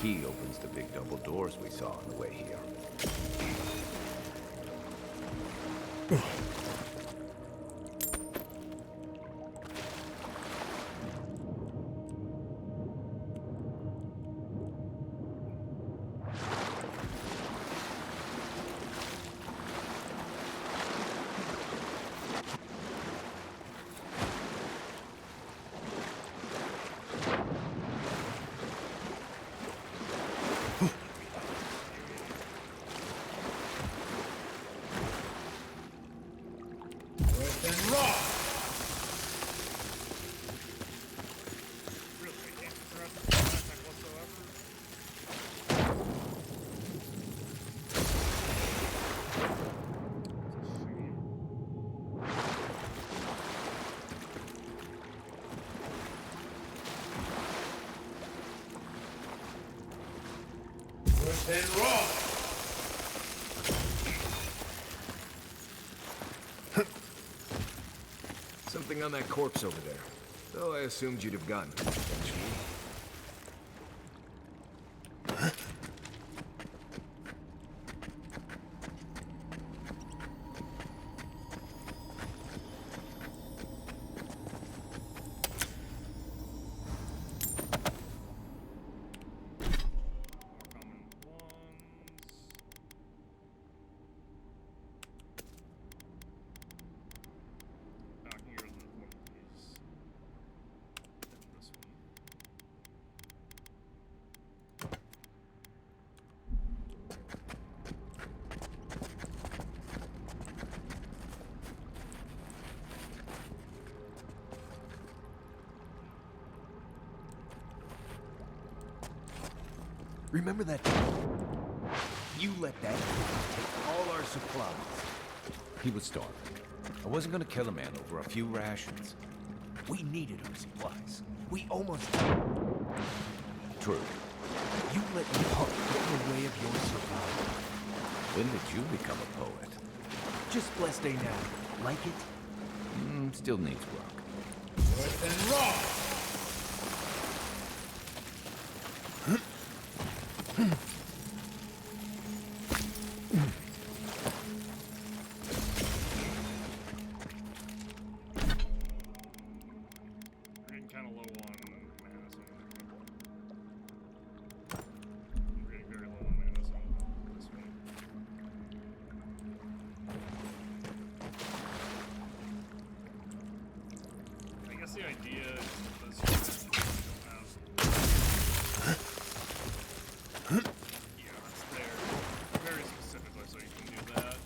key opens the big double doors we saw on the way here. Something on that corpse over there. Though I assumed you'd have gotten it eventually. Remember that time? You let that take all our supplies. He was starving. I wasn't gonna kill a man over a few rations. We needed our supplies. We almost... True. You let your heart get in the way of your survival. When did you become a poet? Just blessed day now. Like it? Still needs work. Earth and rock! The idea is this yeah, it's there very specifically, so you can do that.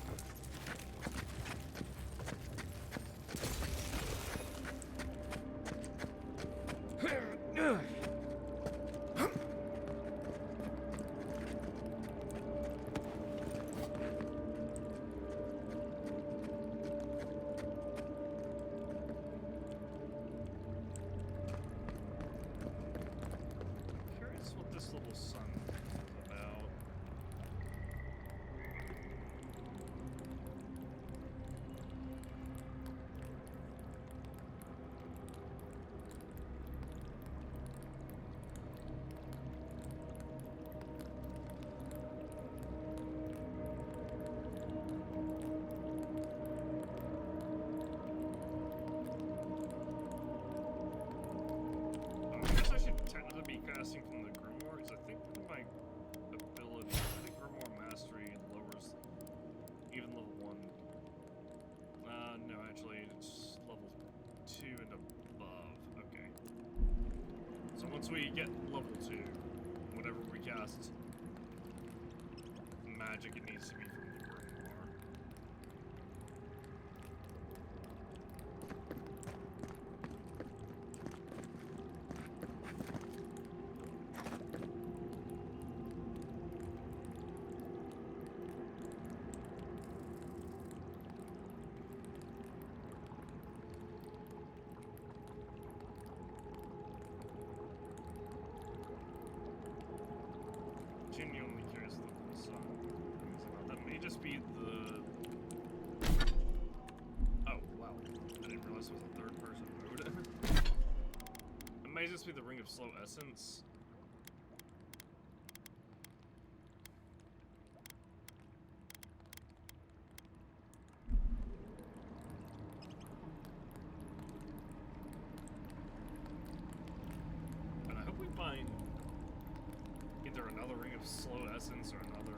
What this little sun is about. I guess I should technically be casting from the Grimoire, because I think my ability, I think Grimoire Mastery lowers even level 1. No, actually, it's level 2 and above. Okay. So once we get level 2, whenever we cast magic, it needs to be from the Grimoire. Genuinely curious about the sun. That may just be the... Oh, wow. I didn't realize it was a third-person mode. It may just be the Ring of Slow Essence. either another Ring of Slow Essence or another,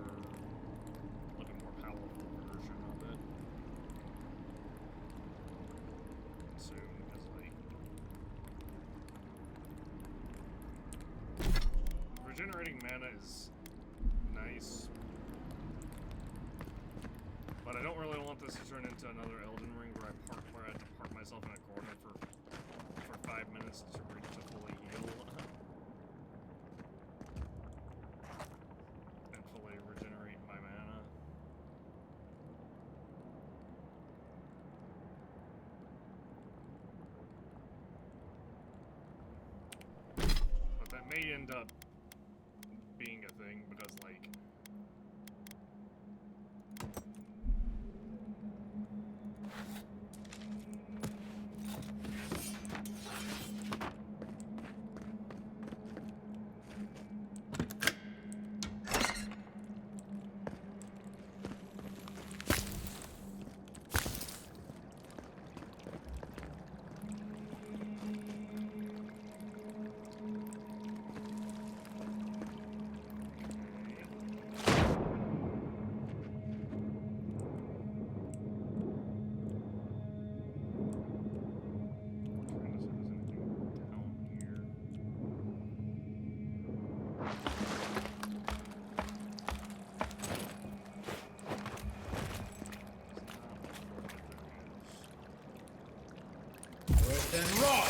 like a more powerful version of it. Soon, because like regenerating mana is nice, but I don't really want this to turn into another Elden Ring where I had to park myself in a corner for 5 minutes to fully heal and fully regenerate my mana. But that may end up being a thing because, like, Then rot!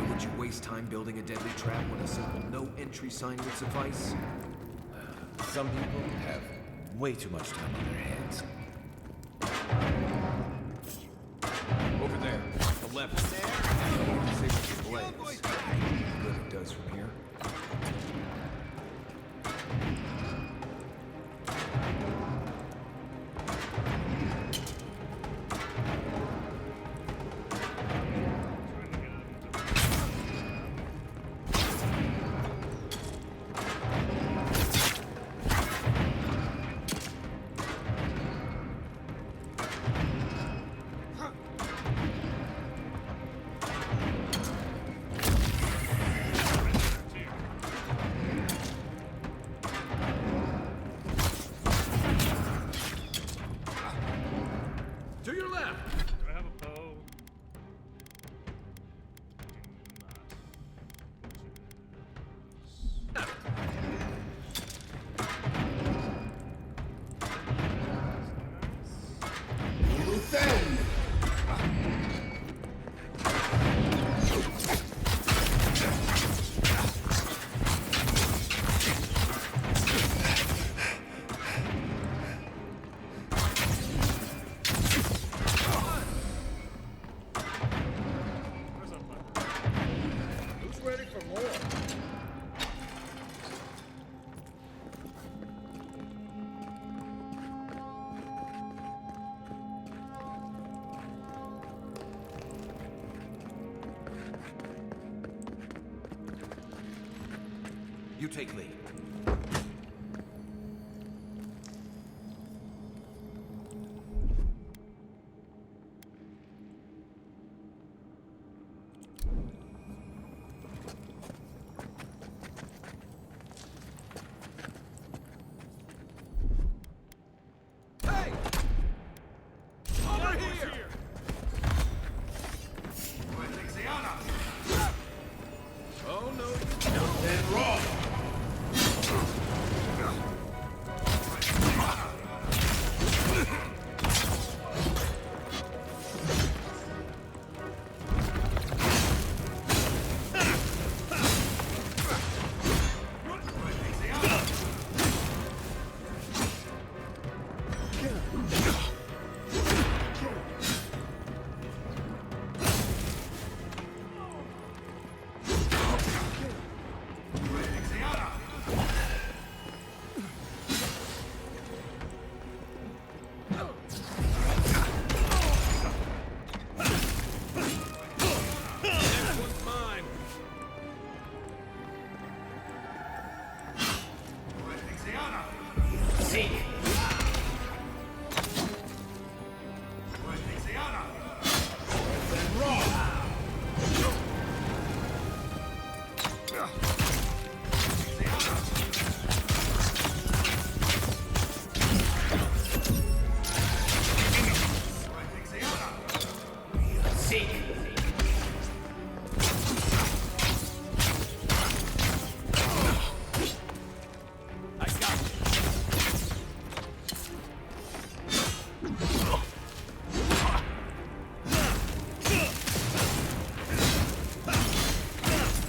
Would you waste time building a deadly trap when a simple no-entry sign would suffice? Some people have way too much time on their hands. Over there, the left. Disable the blaze. Good it does from here. You take lead.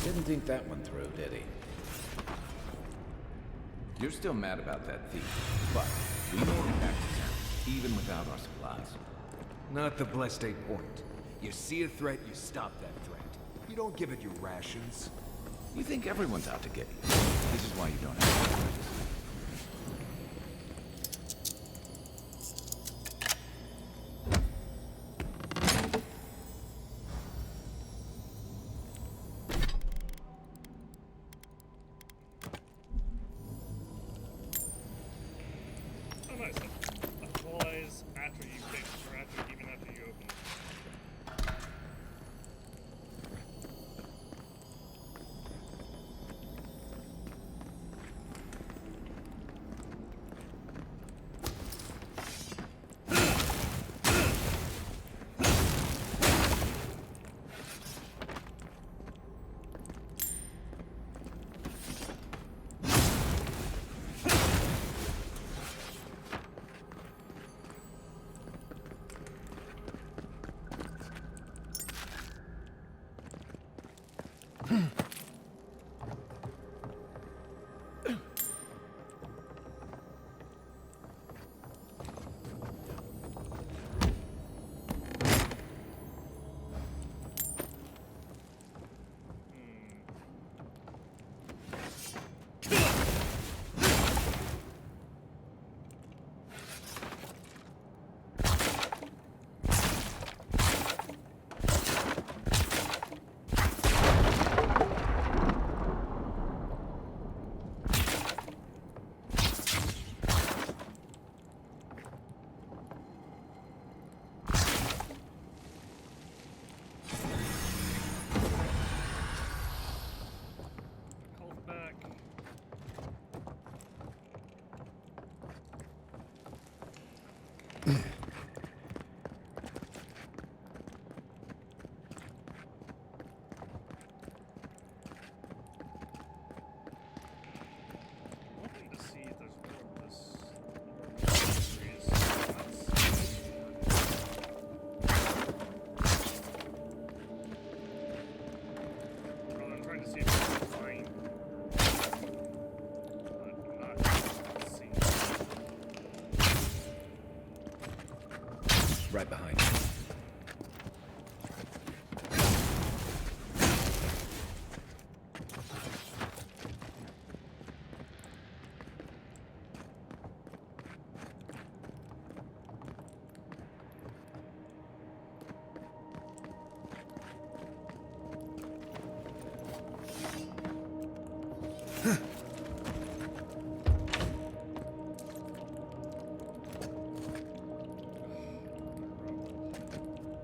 Didn't think that one through, did he? You're still mad about that thief, but we made it back to town, even without our supplies. Not the blessed 8 point. You see a threat, you stop that threat. You don't give it your rations. You think everyone's out to get you. This is why you don't have supplies. Oh, nice. Applies after you fix, or after, even after you open it. Right behind you.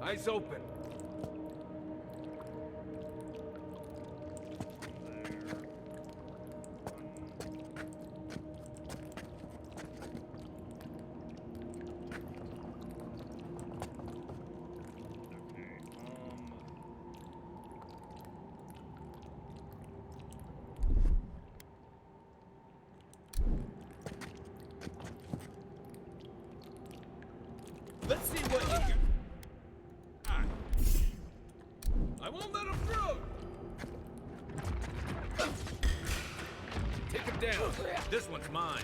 Eyes open. Let's see what you can. I won't let him through. Take him down. This one's mine.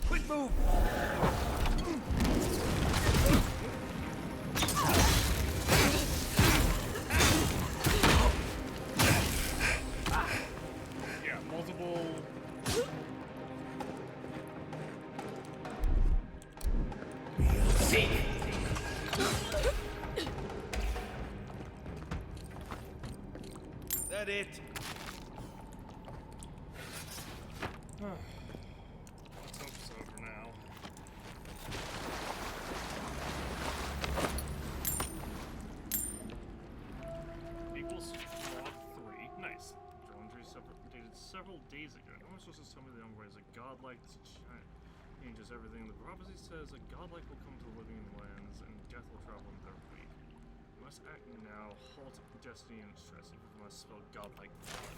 Quick move. Yeah, multiple. See. That it? Let's hope so for now. Equals log 3. Nice. Journal entry dated several days ago. No one sources tell me the Envoy is a godlike giant. Changes everything. The prophecy says a godlike will come to the living lands and death will travel in their wake. We must act now. Halt destiny and stress. Even if we must spell godlike blood.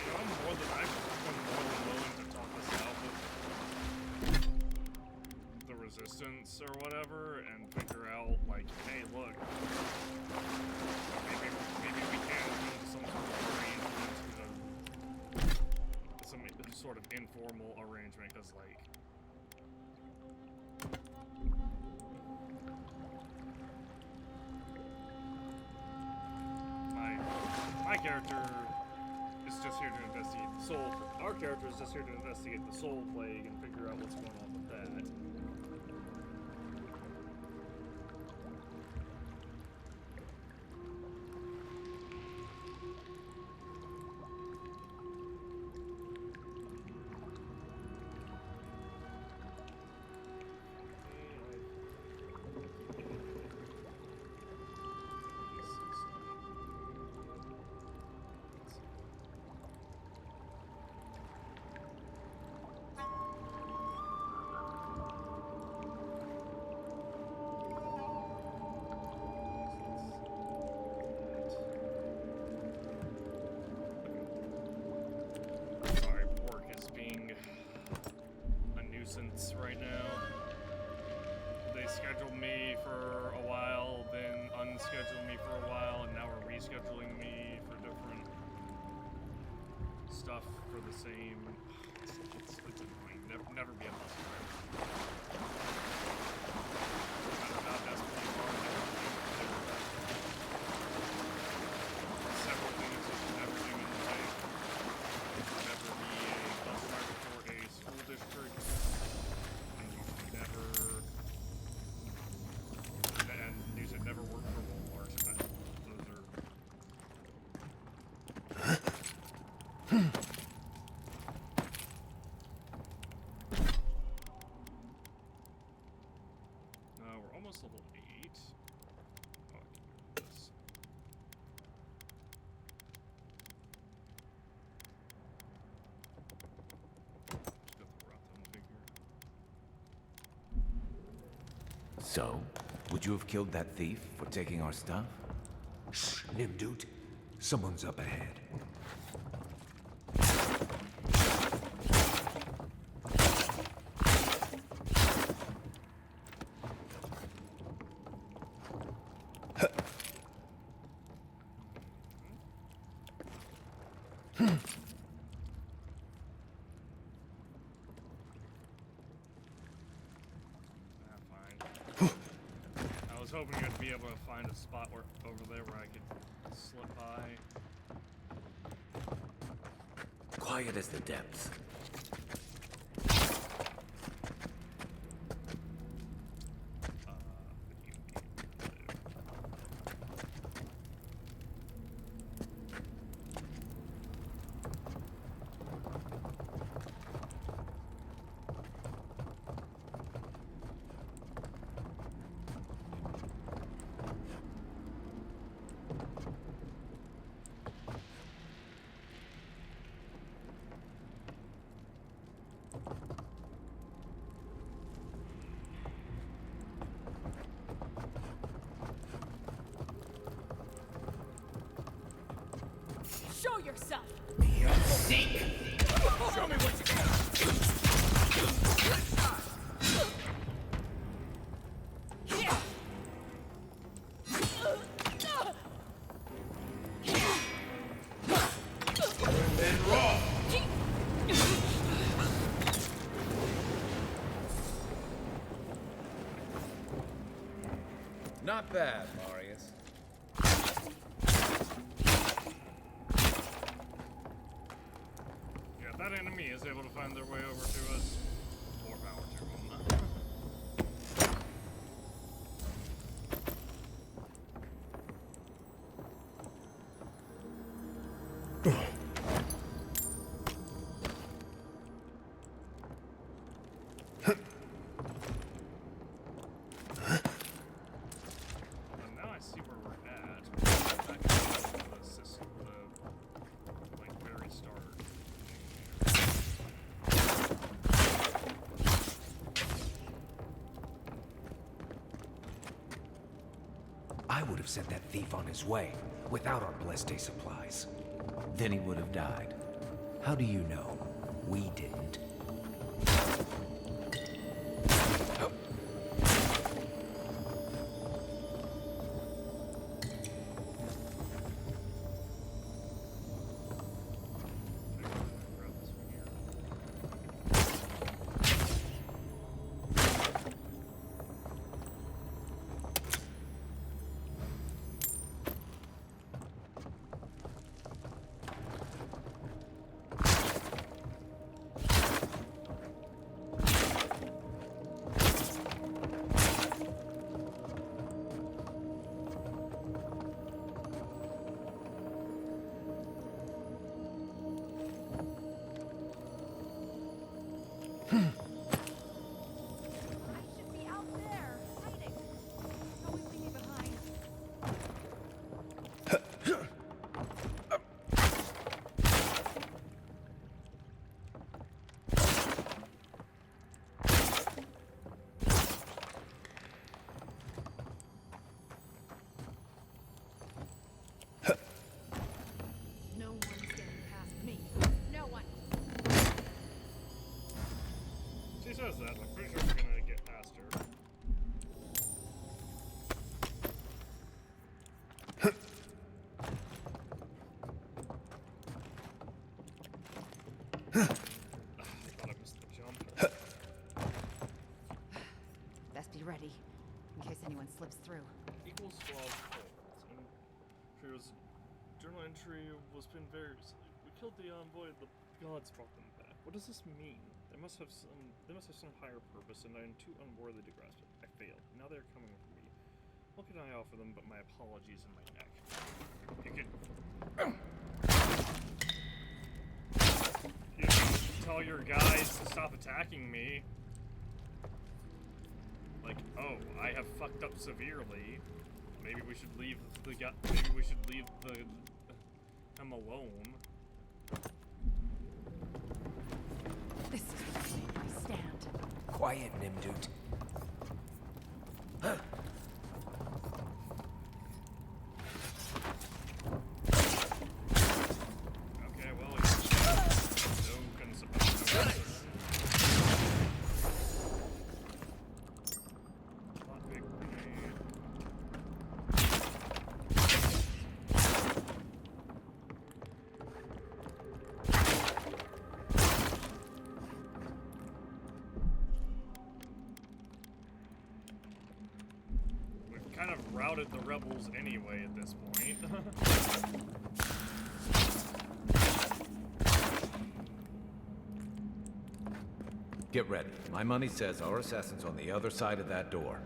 I'm more than willing to talk this out with the resistance or whatever and figure out like, hey, look, maybe we can come to some sort of arrangement, some sort of informal arrangement, because like. My character is just here to investigate the soul. Our character is just here to investigate the soul plague and figure out what's going on with that. Right now. They scheduled me for a while, then unscheduled me for a while, and now we're rescheduling me for different stuff for the same. It's annoying. Never be a hustler. No matter how desperate you are, several things you should never do in life. Never be a hustler for a school district. And you should never work for Walmart. Those are. We're almost level 8. Oh, I can do this. Just got the Rotten figure. So, would you have killed that thief for taking our stuff? Shh, Nimdude. Someone's up ahead. I was hoping I'd be able to find a spot over there where I could slip by. quiet as the depths. Show yourself! Seek! Show me what you Not bad, Marius. Yeah, if that enemy is able to find their way over to us, more power to them. Now I see where we're at. Back to the system, like very start. I would have sent that thief on his way without our Bleste supplies. Then he would have died. How do you know? We didn't. No one's getting past me. No one. She says that, I'm pretty sure we're gonna get past her. I thought I missed the jump. Best be ready, in case anyone slips through. Equals 12 folds. And Fear's journal entry was pinned very recently. We killed the envoy, the gods brought them back. What does this mean? They must have some higher purpose, and I am too unworthy to grasp it. I failed. Now they're coming for me. What can I offer them but my apologies in my neck? You can you can tell your guys to stop attacking me. Like, oh, I have fucked up severely. Maybe we should leave the guy. Maybe we should leave him alone. This is where I make my stand. Quiet, Nimdut. Huh. Okay, well, no consequences. Not big grenade. We've kind of routed the rebels anyway at this point. Get ready. My money says our assassin's on the other side of that door.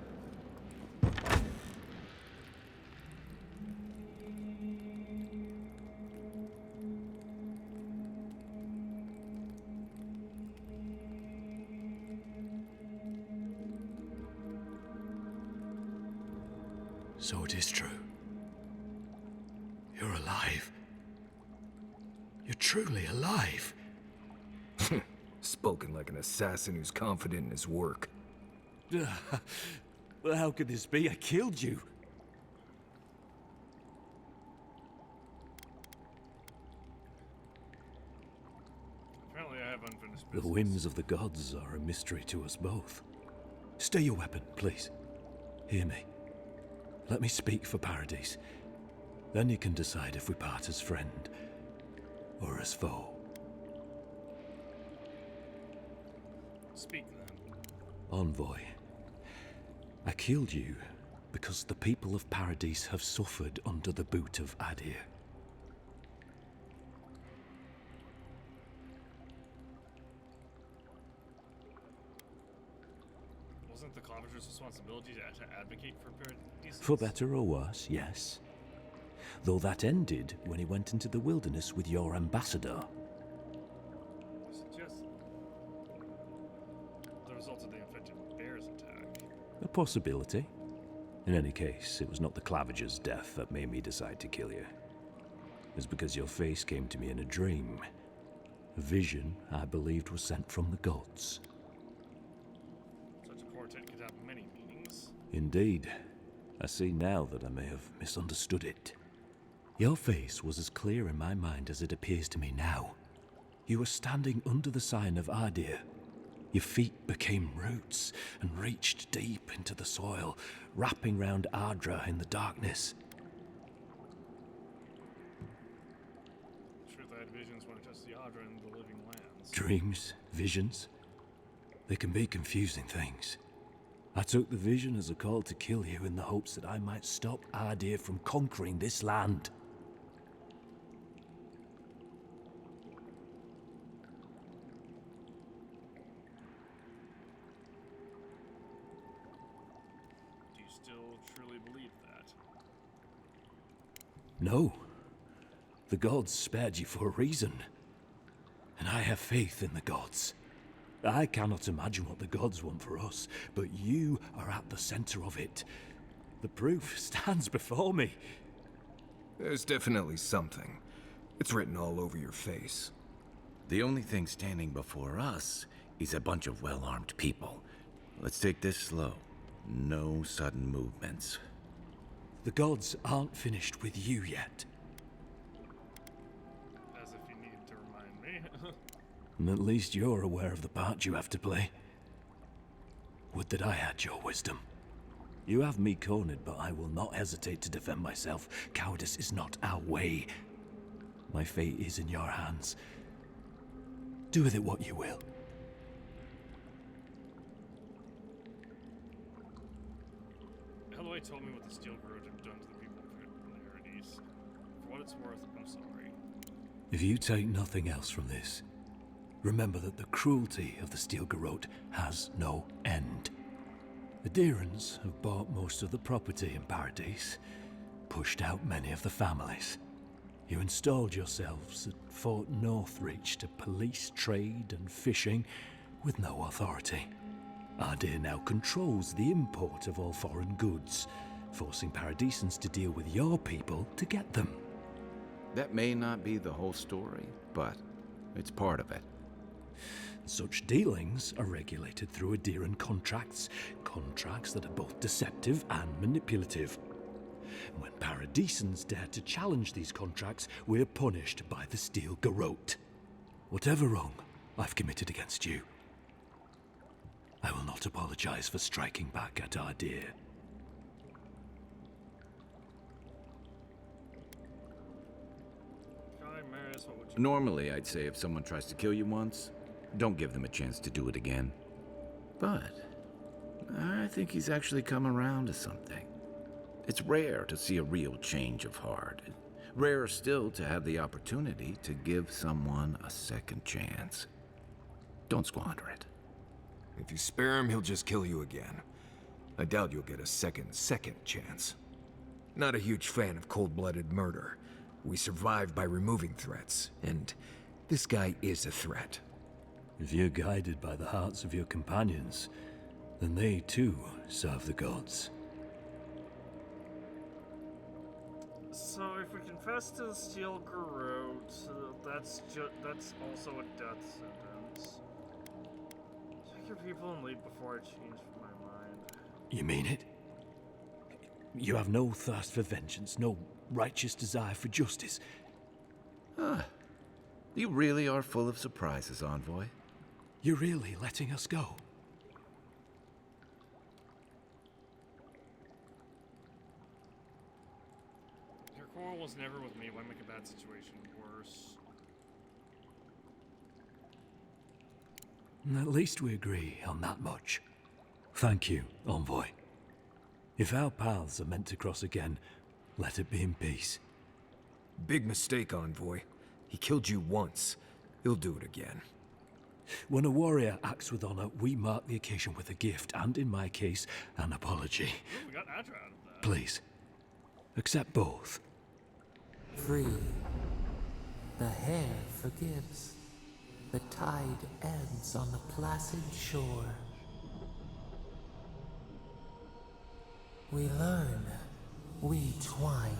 So it is true. You're alive. You're truly alive. Spoken like an assassin who's confident in his work. Well, how could this be? I killed you. Apparently I have unfinished The business. whims of the gods are a mystery to us both. Stay your weapon, please. Hear me. Let me speak for Paradise. Then you can decide if we part as friend or as foe. Speak then. Envoy, I killed you because the people of Paradise have suffered under the boot of Adir. Wasn't the Claviger's responsibility to advocate for Paradise? For better or worse, yes. Though that ended when he went into the wilderness with your ambassador. Suggest the result of the infected bear's attack. A possibility. In any case, it was not the Claviger's death that made me decide to kill you. It was because your face came to me in a dream. A vision I believed was sent from the gods. Such a portent could have many meanings. Indeed. I see now that I may have misunderstood it. Your face was as clear in my mind as it appears to me now. You were standing under the sign of Adir. Your feet became roots and reached deep into the soil, wrapping round Ardra in the darkness. Truth, I had visions when I touched the Audra in the living lands. Dreams, visions, they can be confusing things. I took the vision as a call to kill you in the hopes that I might stop Adir from conquering this land. Do you still truly believe that? No. The gods spared you for a reason. And I have faith in the gods. I cannot imagine what the gods want for us, but you are at the center of it. The proof stands before me. There's definitely something. It's written all over your face. The only thing standing before us is a bunch of well-armed people. Let's take this slow. No sudden movements. The gods aren't finished with you yet. As if you needed to remind me. And at least you're aware of the part you have to play. Would that I had your wisdom. You have me cornered, but I will not hesitate to defend myself. Cowardice is not our way. My fate is in your hands. Do with it what you will. Eloy told me what the Steel Grudge have done to the people of Paradise. For what it's worth, I'm sorry. If you take nothing else from this, remember that the cruelty of the Steel Garrote has no end. The Deerans have bought most of the property in Paradise, pushed out many of the families. You installed yourselves at Fort Northreach to police trade and fishing with no authority. Adir now controls the import of all foreign goods, forcing Paradisans to deal with your people to get them. That may not be the whole story, but it's part of it. Such dealings are regulated through Adiran contracts, contracts that are both deceptive and manipulative. When Paradisans dare to challenge these contracts, we're punished by the Steel Garrote. Whatever wrong I've committed against you, I will not apologize for striking back at Adir. Normally, I'd say if someone tries to kill you once, don't give them a chance to do it again. But I think he's actually come around to something. It's rare to see a real change of heart. Rarer still to have the opportunity to give someone a second chance. Don't squander it. If you spare him, he'll just kill you again. I doubt you'll get a second chance. Not a huge fan of cold-blooded murder. We survive by removing threats, and this guy is a threat. If you're guided by the hearts of your companions, then they too serve the gods. So if we confess to the Steel Garrote, that's also a death sentence. Check your people and leave before I change my mind. You mean it? You have no thirst for vengeance, no righteous desire for justice. Ah, you really are full of surprises, Envoy. You're really letting us go? Your quarrel was never with me. Why make a bad situation worse? At least we agree on that much. Thank you, Envoy. If our paths are meant to cross again, let it be in peace. Big mistake, Envoy. He killed you once. He'll do it again. When a warrior acts with honor, we mark the occasion with a gift, and in my case, an apology. Ooh, we got Adra out of that. Please, accept both. Free. The hair forgives. The tide ebbs on the placid shore. We learn. We twine.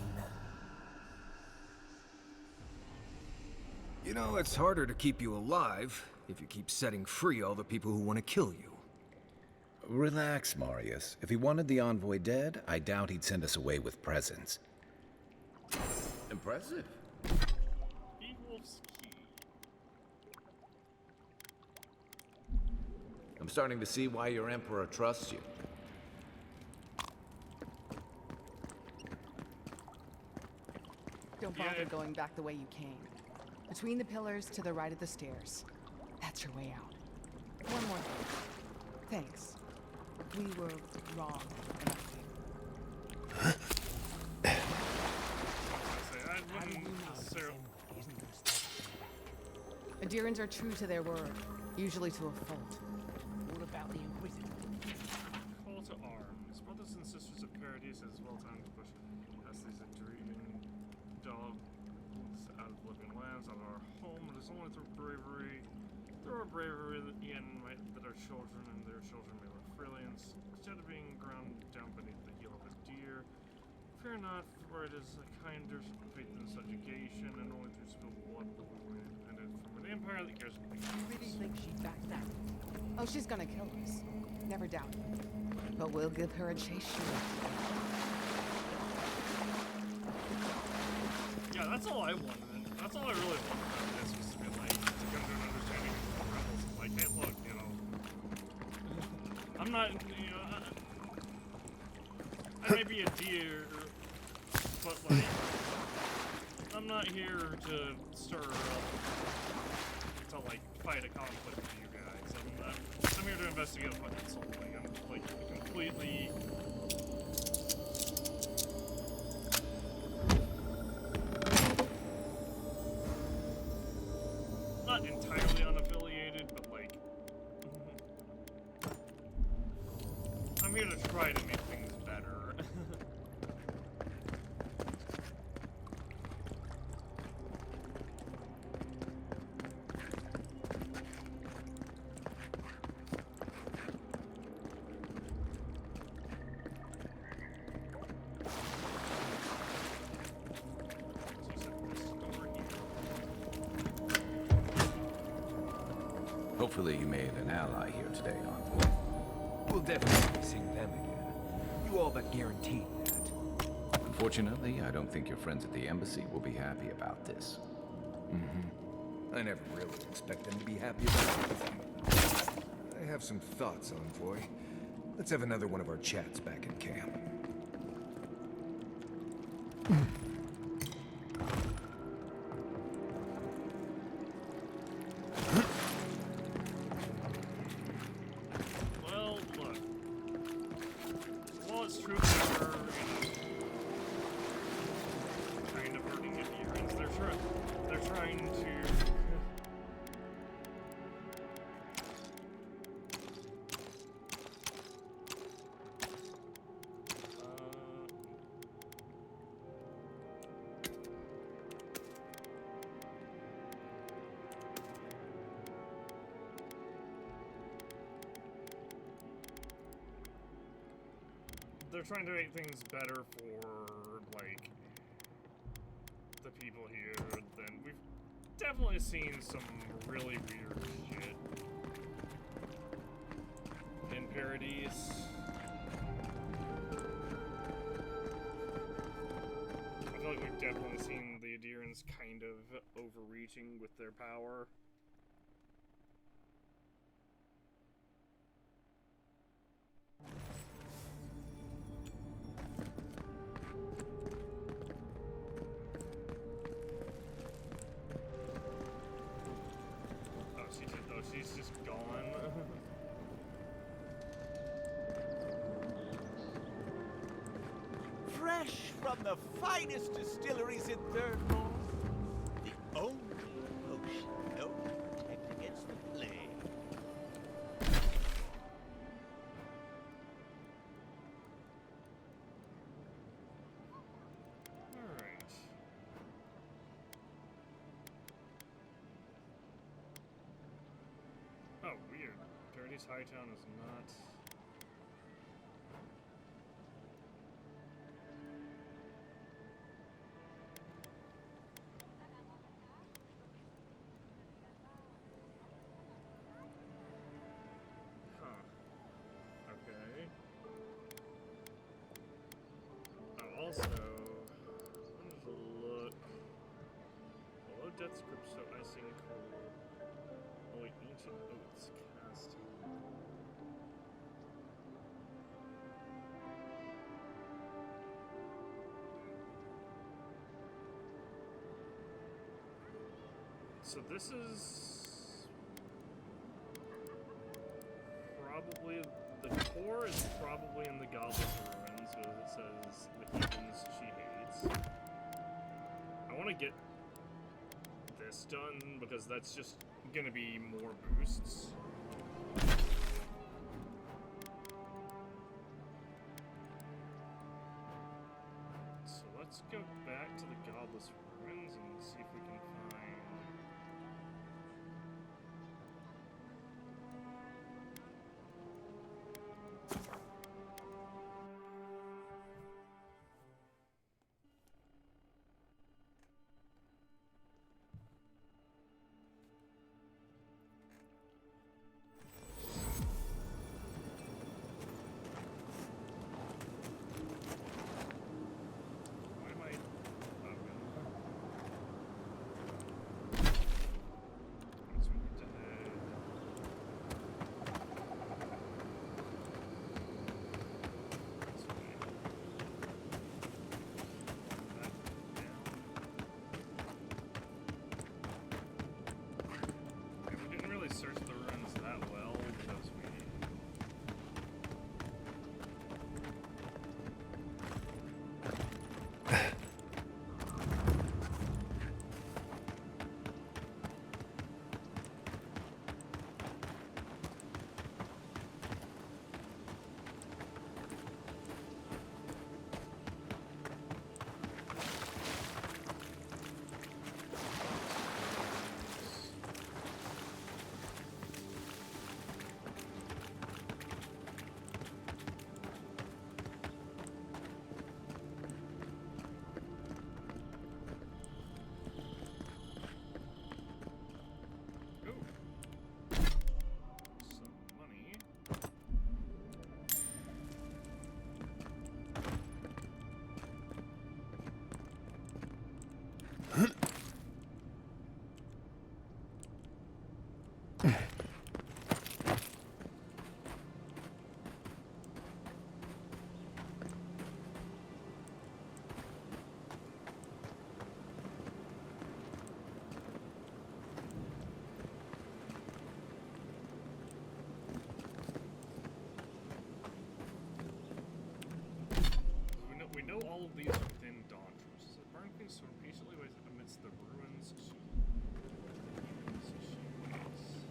You know, it's harder to keep you alive if you keep setting free all the people who want to kill you. Relax, Marius. If he wanted the Envoy dead, I doubt he'd send us away with presents. Impressive. I'm starting to see why your Emperor trusts you. Don't bother going back the way you came. Between the pillars to the right of the stairs. That's your way out. One more thing. Thanks. We were wrong about you. Adherents are true to their word, usually to a fault. What about the Inquisitor? Call to arms. Brothers and sisters of Paradise, it is well time to push past these dreaming dogs out of living lands, out of our home. It is only through bravery that our children and their children may live freely, instead of being ground down beneath the heel of a deer. Fear not, for it is a kinder faith than subjugation, and only through spilled blood will we remain independent from an empire that cares nothing You about really us. think she'd back that? Oh, she's gonna kill us. Never doubt it. But we'll give her a chase she won't. Yeah, that's all I wanted. That's all I really wanted out of this, was to be like, to come to an understanding of the rebels. Like, hey, look, you know, I'm not, you know, I may be a deer, but like, I'm not here to stir up, to like fight a conflict with you guys. I'm here to investigate what it's all like. I'm like completely. Not entirely unaffiliated, but like, I'm here to try to make things better. Hopefully you made an ally here today, Envoy. We'll definitely be seeing them again. You all but guaranteed that. Unfortunately, I don't think your friends at the embassy will be happy about this. I never really expect them to be happy about anything. I have some thoughts, Envoy. Let's have another one of our chats back in camp. Well, look. While it's true that we're, kind of hurting adherents, they're trying to... they're trying to make things better for, like, the people here, then we've definitely seen some really weird shit in parodies. I feel like we've definitely seen the Adirans kind of overreaching with their power. She's just gone. Fresh from the finest distilleries in Third North, the only potion known to protect against the plague. Alright. Oh, weird. Paradise Hightown is not... Huh. Okay. Oh, also... Let's look... Below Death's Grip, so Icing Cold. Oh wait, Ancient Oaths casting. So this is probably, the core is probably in the Goblet's Ruins, because it says the heathens she hates. I want to get this done because that's just gonna be more boosts. So let's go back to the Godless Ruins and see if we can find... Why am I... Oh, so we need to head... This way. That down. Okay, we didn't really search the ruins that well because we... Ooh. Some money. We know all of these are within Dawntrust. So Burn Queen sort of patiently waits amidst the ruins. She waits.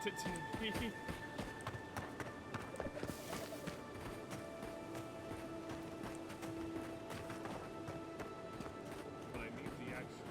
it to me. But I need the action.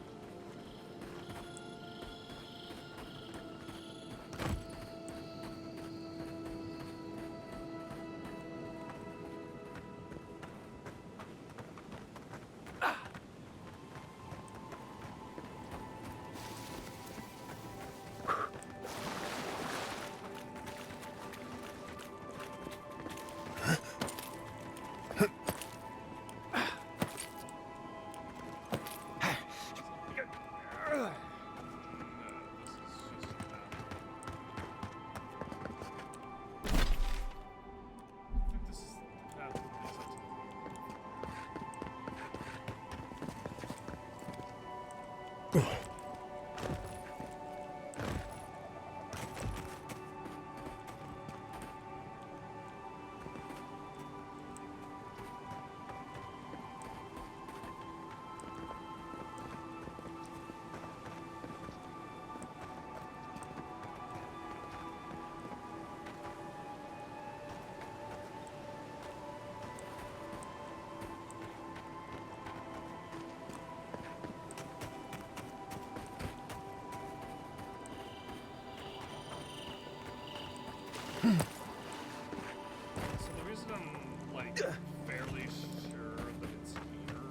So the reason I'm like fairly sure that it's here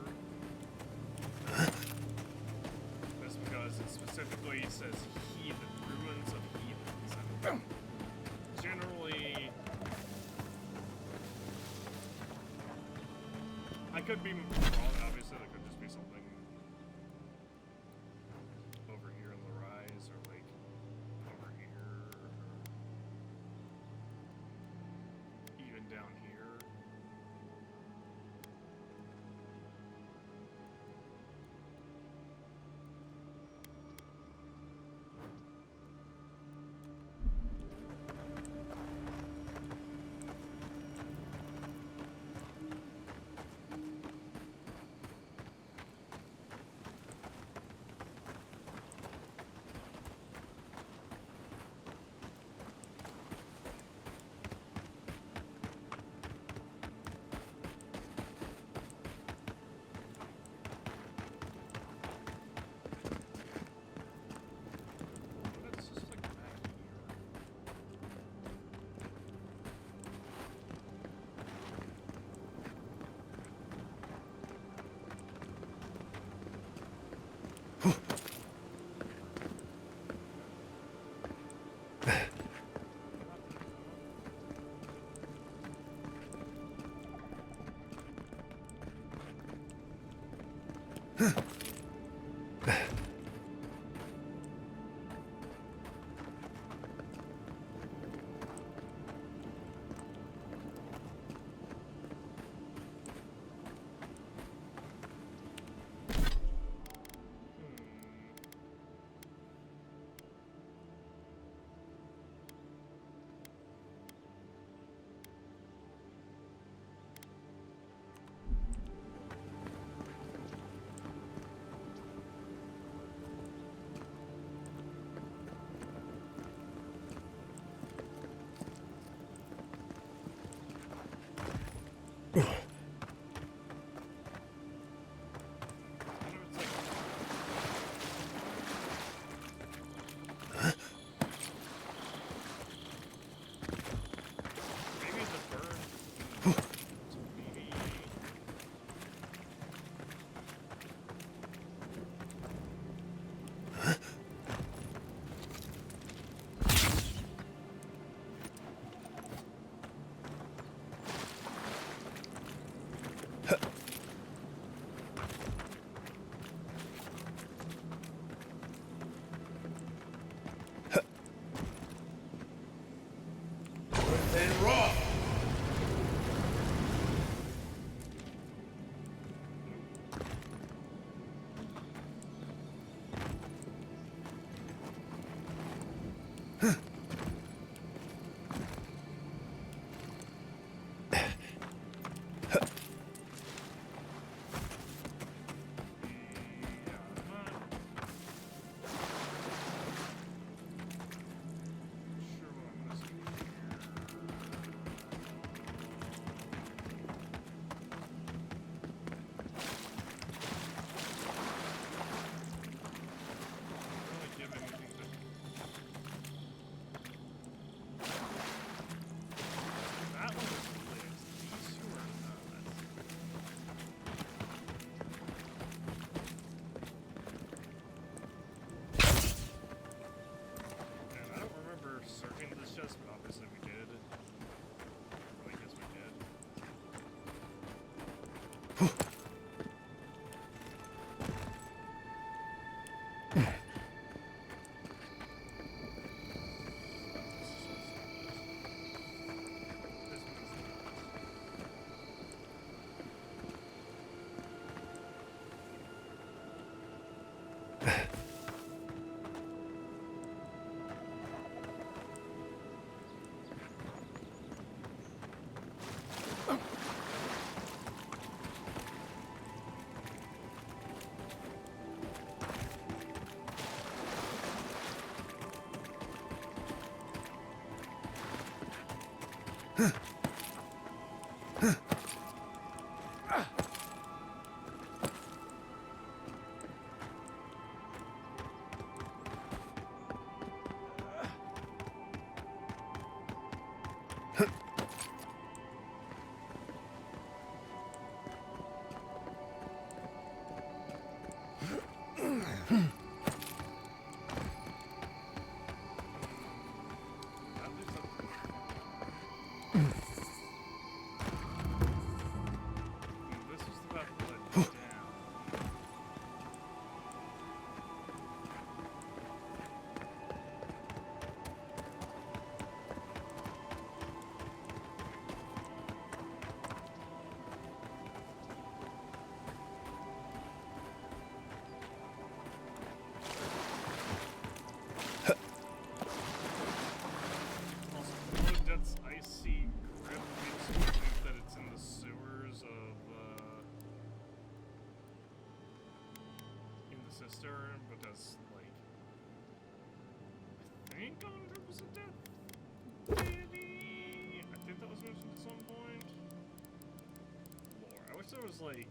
is because it specifically says heathen, ruins of heathens. And generally, I could be wrong. Obviously, there could just be something over here in the rise, or like over here. Even down here. But that's like, I think 100% death. Maybe. I think that was mentioned at some point. Lore. I wish there was like.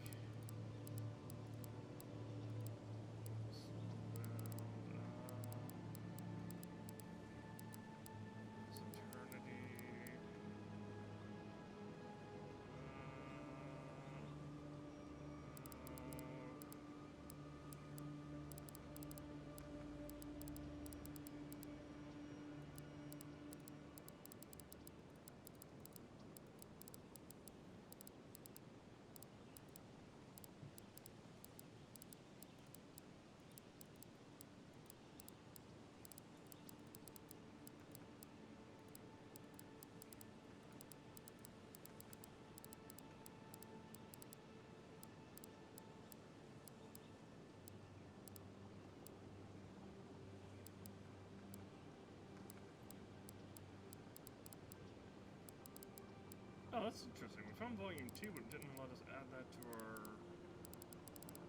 Oh, that's interesting. We found volume 2, but it didn't let us add that to our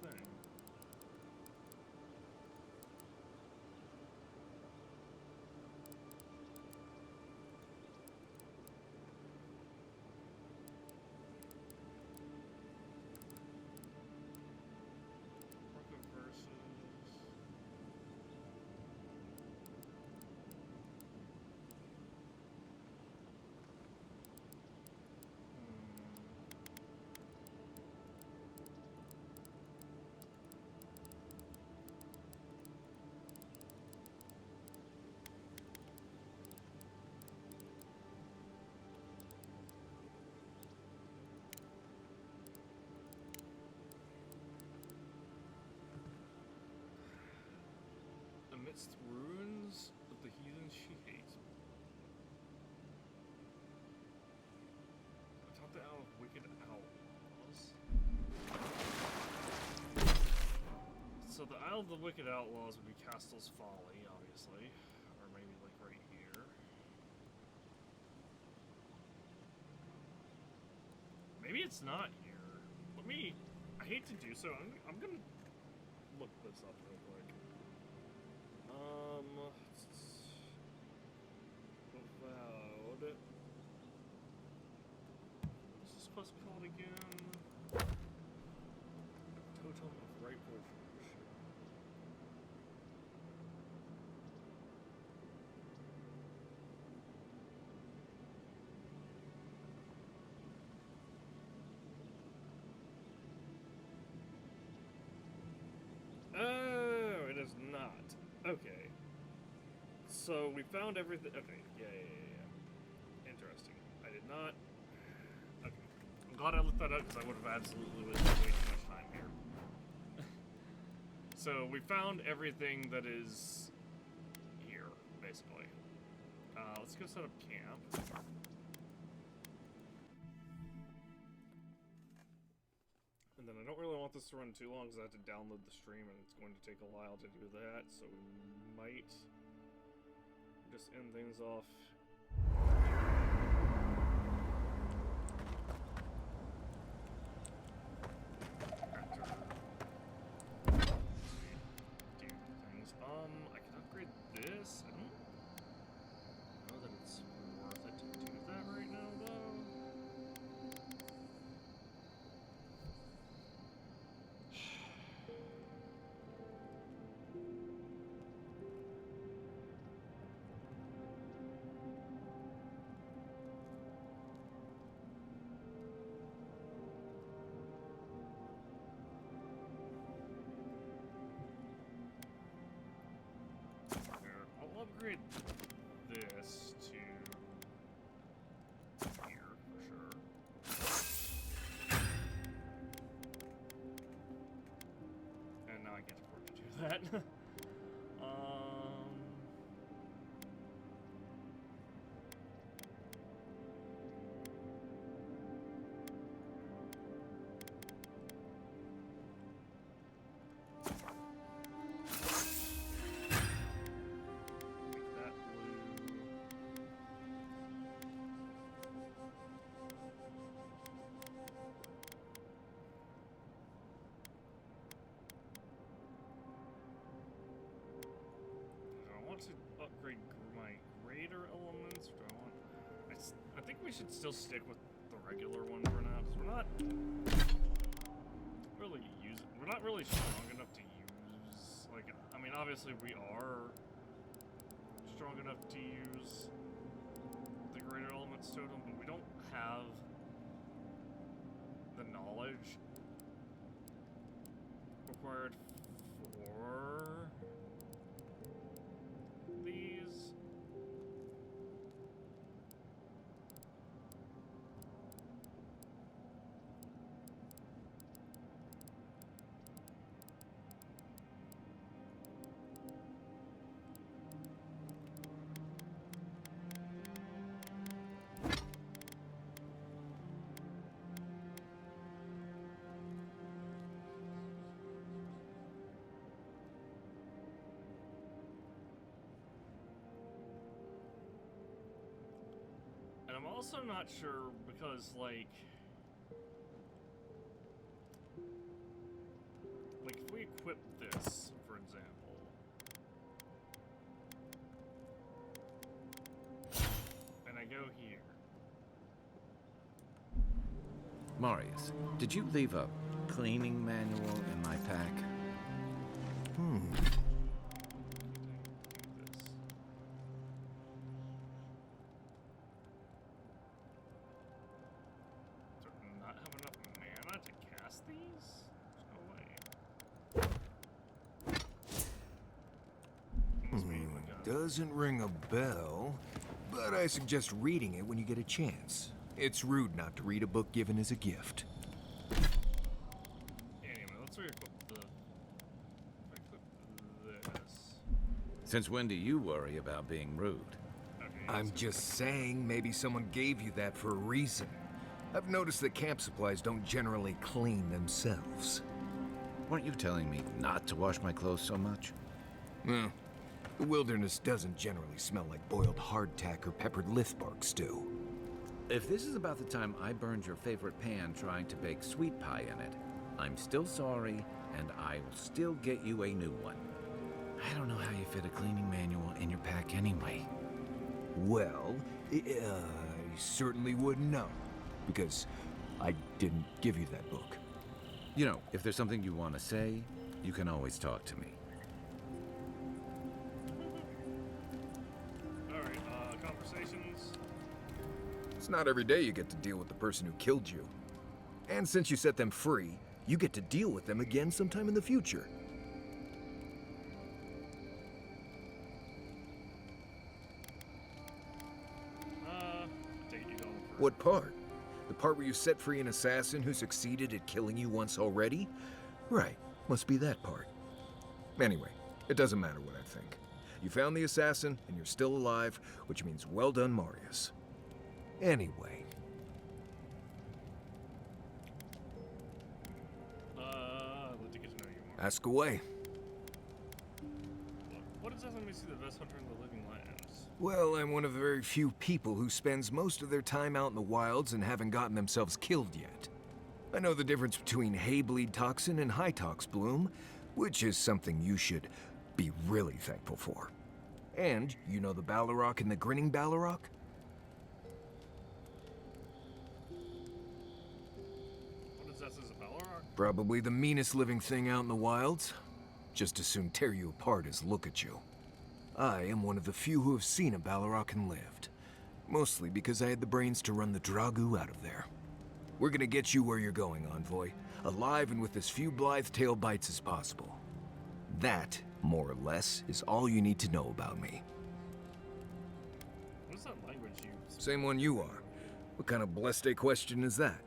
thing. Amidst ruins of the heathen she hates. I taught the Owl of Wicked Outlaws. So the Isle of the Wicked Outlaws would be Castle's Folly, obviously. Or maybe like right here. Maybe it's not here. Let me... I hate to do so. I'm gonna look this up real quick. Avowed. What's this quest called again? Totem of Rightful Fruition. Oh, it is not. Okay. So we found everything. Okay, yeah. Interesting. I did not. Okay. I'm glad I looked that up because I would have absolutely wasted way too much time here. So we found everything that is here, basically. Let's go set up camp. And then I don't really want this to run too long because I have to download the stream and it's going to take a while to do that, so we might just end things off. Do things. I can upgrade this. I don't know that it's worth it to do that right now, though. upgrade this to here for sure. And now I can't afford to do that. To upgrade my greater elements, or do I want? I think we should still stick with the regular one for now, because we're not really strong enough to use. Like, I mean, obviously we are strong enough to use the greater elements totem, but we don't have the knowledge required for these. And I'm also not sure because, like if we equip this, for example, and I go here. Marius, did you leave a cleaning manual in my pack? Doesn't ring a bell, but I suggest reading it when you get a chance. It's rude not to read a book given as a gift. Anyway, let's re-equip this. Since when do you worry about being rude? Okay, I'm just saying, maybe someone gave you that for a reason. I've noticed that camp supplies don't generally clean themselves. Weren't you telling me not to wash my clothes so much? Well, the wilderness doesn't generally smell like boiled hardtack or peppered lithbark stew. If this is about the time I burned your favorite pan trying to bake sweet pie in it, I'm still sorry, and I will still get you a new one. I don't know how you fit a cleaning manual in your pack anyway. Well, I certainly wouldn't know, because I didn't give you that book. You know, if there's something you want to say, you can always talk to me. Conversations. It's not every day you get to deal with the person who killed you. And since you set them free, you get to deal with them again sometime in the future. What part? The part where you set free an assassin who succeeded at killing you once already? Right, must be that part. Anyway, it doesn't matter what I think. You found the assassin, and you're still alive, which means well done, Marius. Anyway. I'd like to get to know you more. Ask away. What does that let me see the best hunter in the living lands? Well, I'm one of the very few people who spends most of their time out in the wilds and haven't gotten themselves killed yet. I know the difference between hay-bleed toxin and high-tox bloom, which is something you should be really thankful for. And you know the Balrog and the grinning Balrog? What is that as a Balrog? Probably the meanest living thing out in the wilds. Just as soon tear you apart as look at you. I am one of the few who have seen a Balrog and lived. Mostly because I had the brains to run the Dragu out of there. We're gonna get you where you're going, Envoy. Alive and with as few blithe tail bites as possible. That, more or less, is all you need to know about me. Same one you are. What kind of blessed question is that?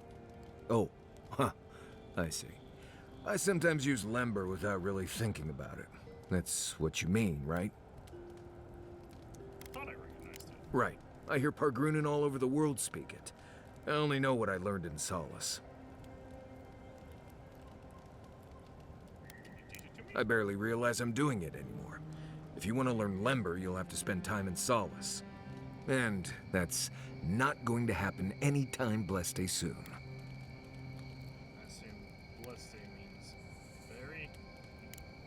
Oh, huh. I see. I sometimes use Lember without really thinking about it. That's what you mean, right? Thought I recognized it. Right. I hear Pargrunin all over the world speak it. I only know what I learned in Solace. I barely realize I'm doing it anymore. If you want to learn Lember, you'll have to spend time in Solace. And that's not going to happen anytime blessed soon. I assume blessed means very?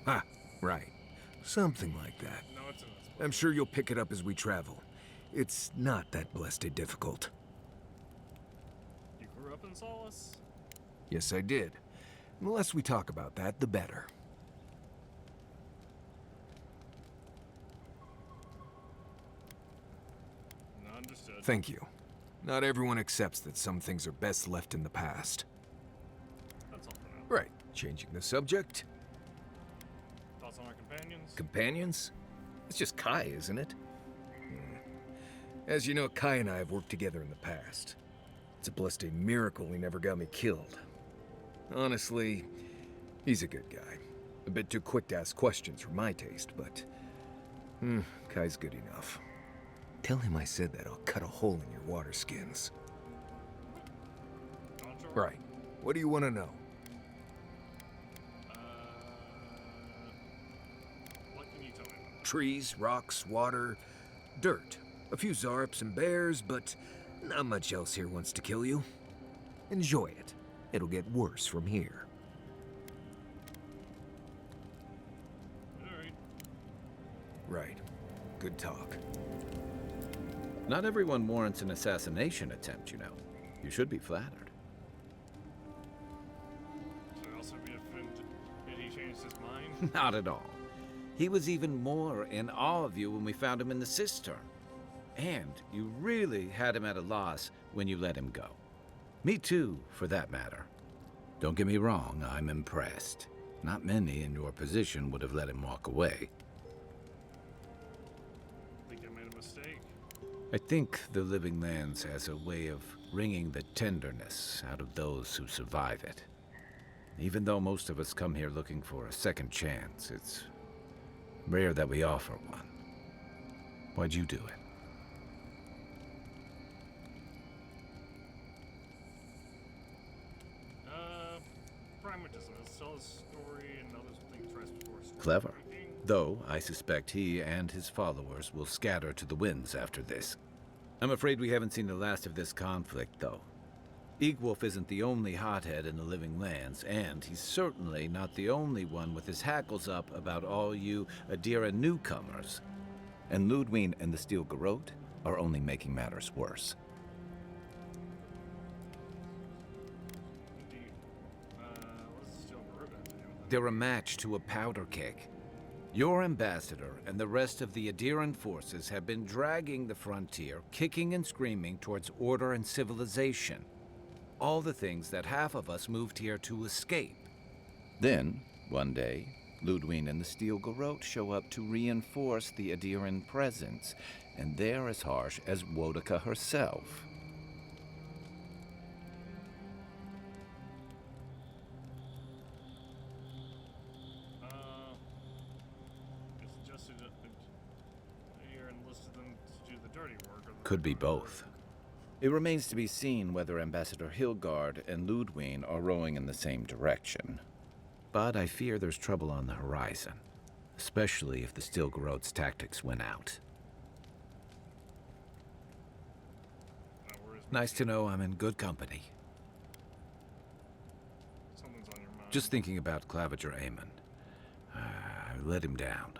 Ha, right. Something like that. No, it's not. I'm sure you'll pick it up as we travel. It's not that blessed difficult. You grew up in Solace? Yes, I did. The less we talk about that, the better. Understood. Thank you. Not everyone accepts that some things are best left in the past. That's all for now. Right. Changing the subject. Thoughts on our companions? Companions? It's just Kai, isn't it? As you know, Kai and I have worked together in the past. It's a blessed miracle he never got me killed. Honestly, he's a good guy. A bit too quick to ask questions for my taste, but... Kai's good enough. Tell him I said that I'll cut a hole in your water skins. Right. What do you want to know? What can you tell me about? Trees, rocks, water, dirt. A few Zarps and bears, but not much else here wants to kill you. Enjoy it. It'll get worse from here. Alright. Right. Good talk. Not everyone warrants an assassination attempt, you know. You should be flattered. Should I also be offended that he changed his mind? Not at all. He was even more in awe of you when we found him in the cistern. And you really had him at a loss when you let him go. Me too, for that matter. Don't get me wrong, I'm impressed. Not many in your position would have let him walk away. Think I made a mistake? I think the Living Lands has a way of wringing the tenderness out of those who survive it. Even though most of us come here looking for a second chance, it's rare that we offer one. Why'd you do it? Pragmatism is tell a story and others will think twice before story. Clever. Though I suspect he and his followers will scatter to the winds after this. I'm afraid we haven't seen the last of this conflict, though. Eagwolf isn't the only hothead in the Living Lands, and he's certainly not the only one with his hackles up about all you Adira newcomers. And Ludwig and the Steel Garrote are only making matters worse. What's the Steel Garrote have to do with it? They're a match to a powder keg. Your ambassador and the rest of the Adiran forces have been dragging the frontier, kicking and screaming towards order and civilization. All the things that half of us moved here to escape. Then, one day, Ludwig and the Steel Garrote show up to reinforce the Adiran presence, and they're as harsh as Wodaka herself. Could be both. It remains to be seen whether Ambassador Hilgard and Ludwig are rowing in the same direction. But I fear there's trouble on the horizon, especially if the Steel Garrote's tactics win out. Nice to know I'm in good company. Something's on your mind. Just thinking about Claviger Amon. I let him down.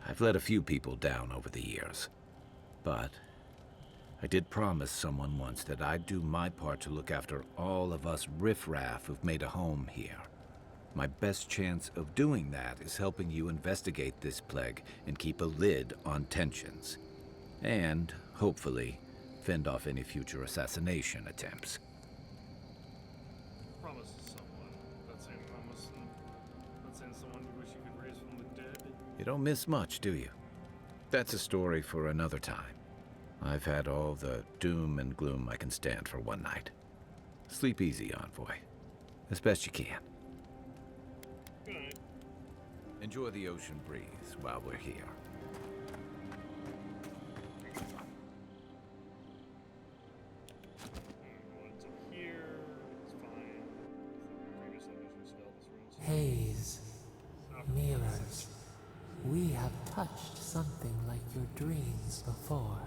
I've let a few people down over the years. But I did promise someone once that I'd do my part to look after all of us riffraff who've made a home here. My best chance of doing that is helping you investigate this plague and keep a lid on tensions. And, hopefully, fend off any future assassination attempts. Promise to someone. That's saying promise. That's saying someone you wish you could raise from the dead. You don't miss much, do you? That's a story for another time. I've had all the doom and gloom I can stand for one night. Sleep easy, Envoy. As best you can. Good. Enjoy the ocean breeze while we're here. What's up here? It's fine. Previous location spell this room's Haze, mirrors. We have touched something like your dreams before.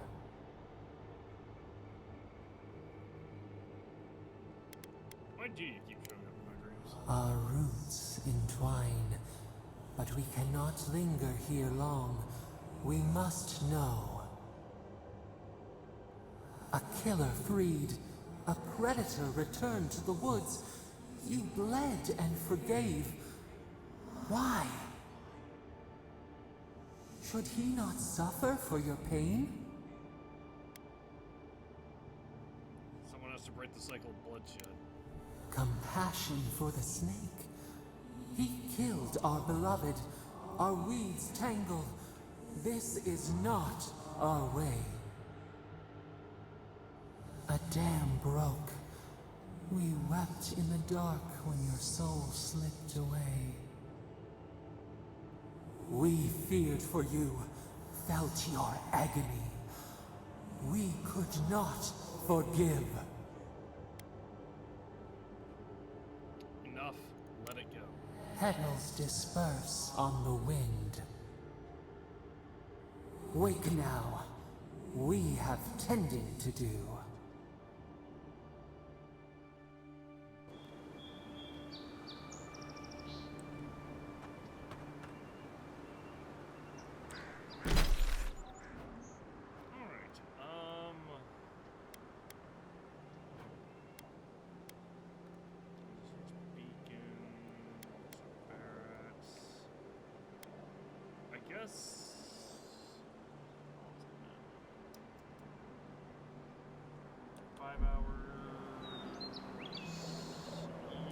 Why do you keep showing up in my dreams? Our roots entwine, but we cannot linger here long. We must know. A killer freed, a predator returned to the woods. You bled and forgave. Why? Should he not suffer for your pain? Someone has to break the cycle of bloodshed. Compassion for the snake. He killed our beloved. Our weeds tangle. This is not our way. A dam broke. We wept in the dark when your soul slipped away. We feared for you, felt your agony. We could not forgive. Enough. Let it go. Petals disperse on the wind. Wake now. We have tending to do.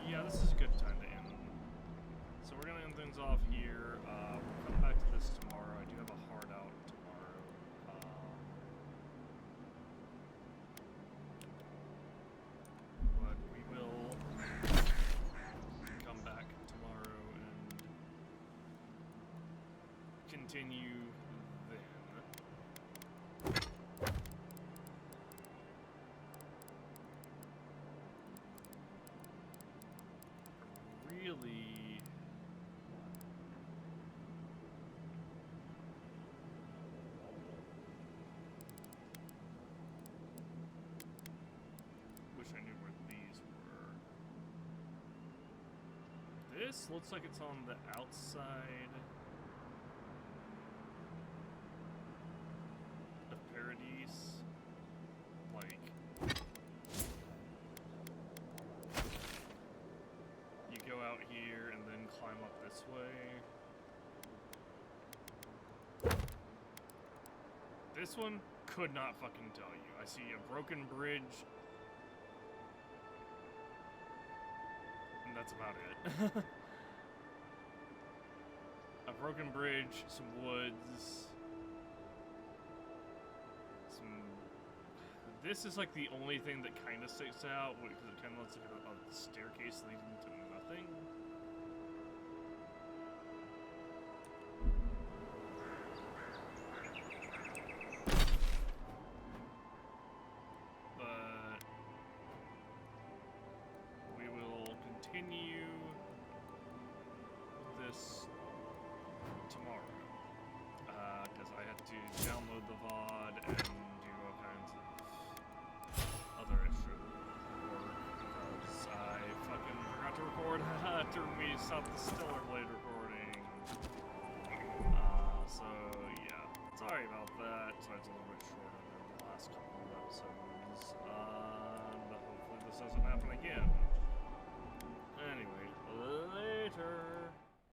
Yeah, this is a good time to end. So we're gonna end things off here. We'll come back to this tomorrow. I do have a hard out tomorrow. But we will come back tomorrow and continue then. Really, wish I knew where these were. This looks like it's on the outside of Paradise. Like, you go out here and then climb up this way. This one could not fucking tell you. I see a broken bridge. And that's about it. A broken bridge, some woods. This is like the only thing that kind of sticks out because it kind of looks like a staircase leading to nothing. But we will continue this tomorrow because I had to download the VOD and do all kinds of other extra work because I fucking forgot to record after we stopped the Stellar Blade recording. So yeah, sorry about that. So it's a little bit shorter than the last couple of episodes. But hopefully this doesn't happen again.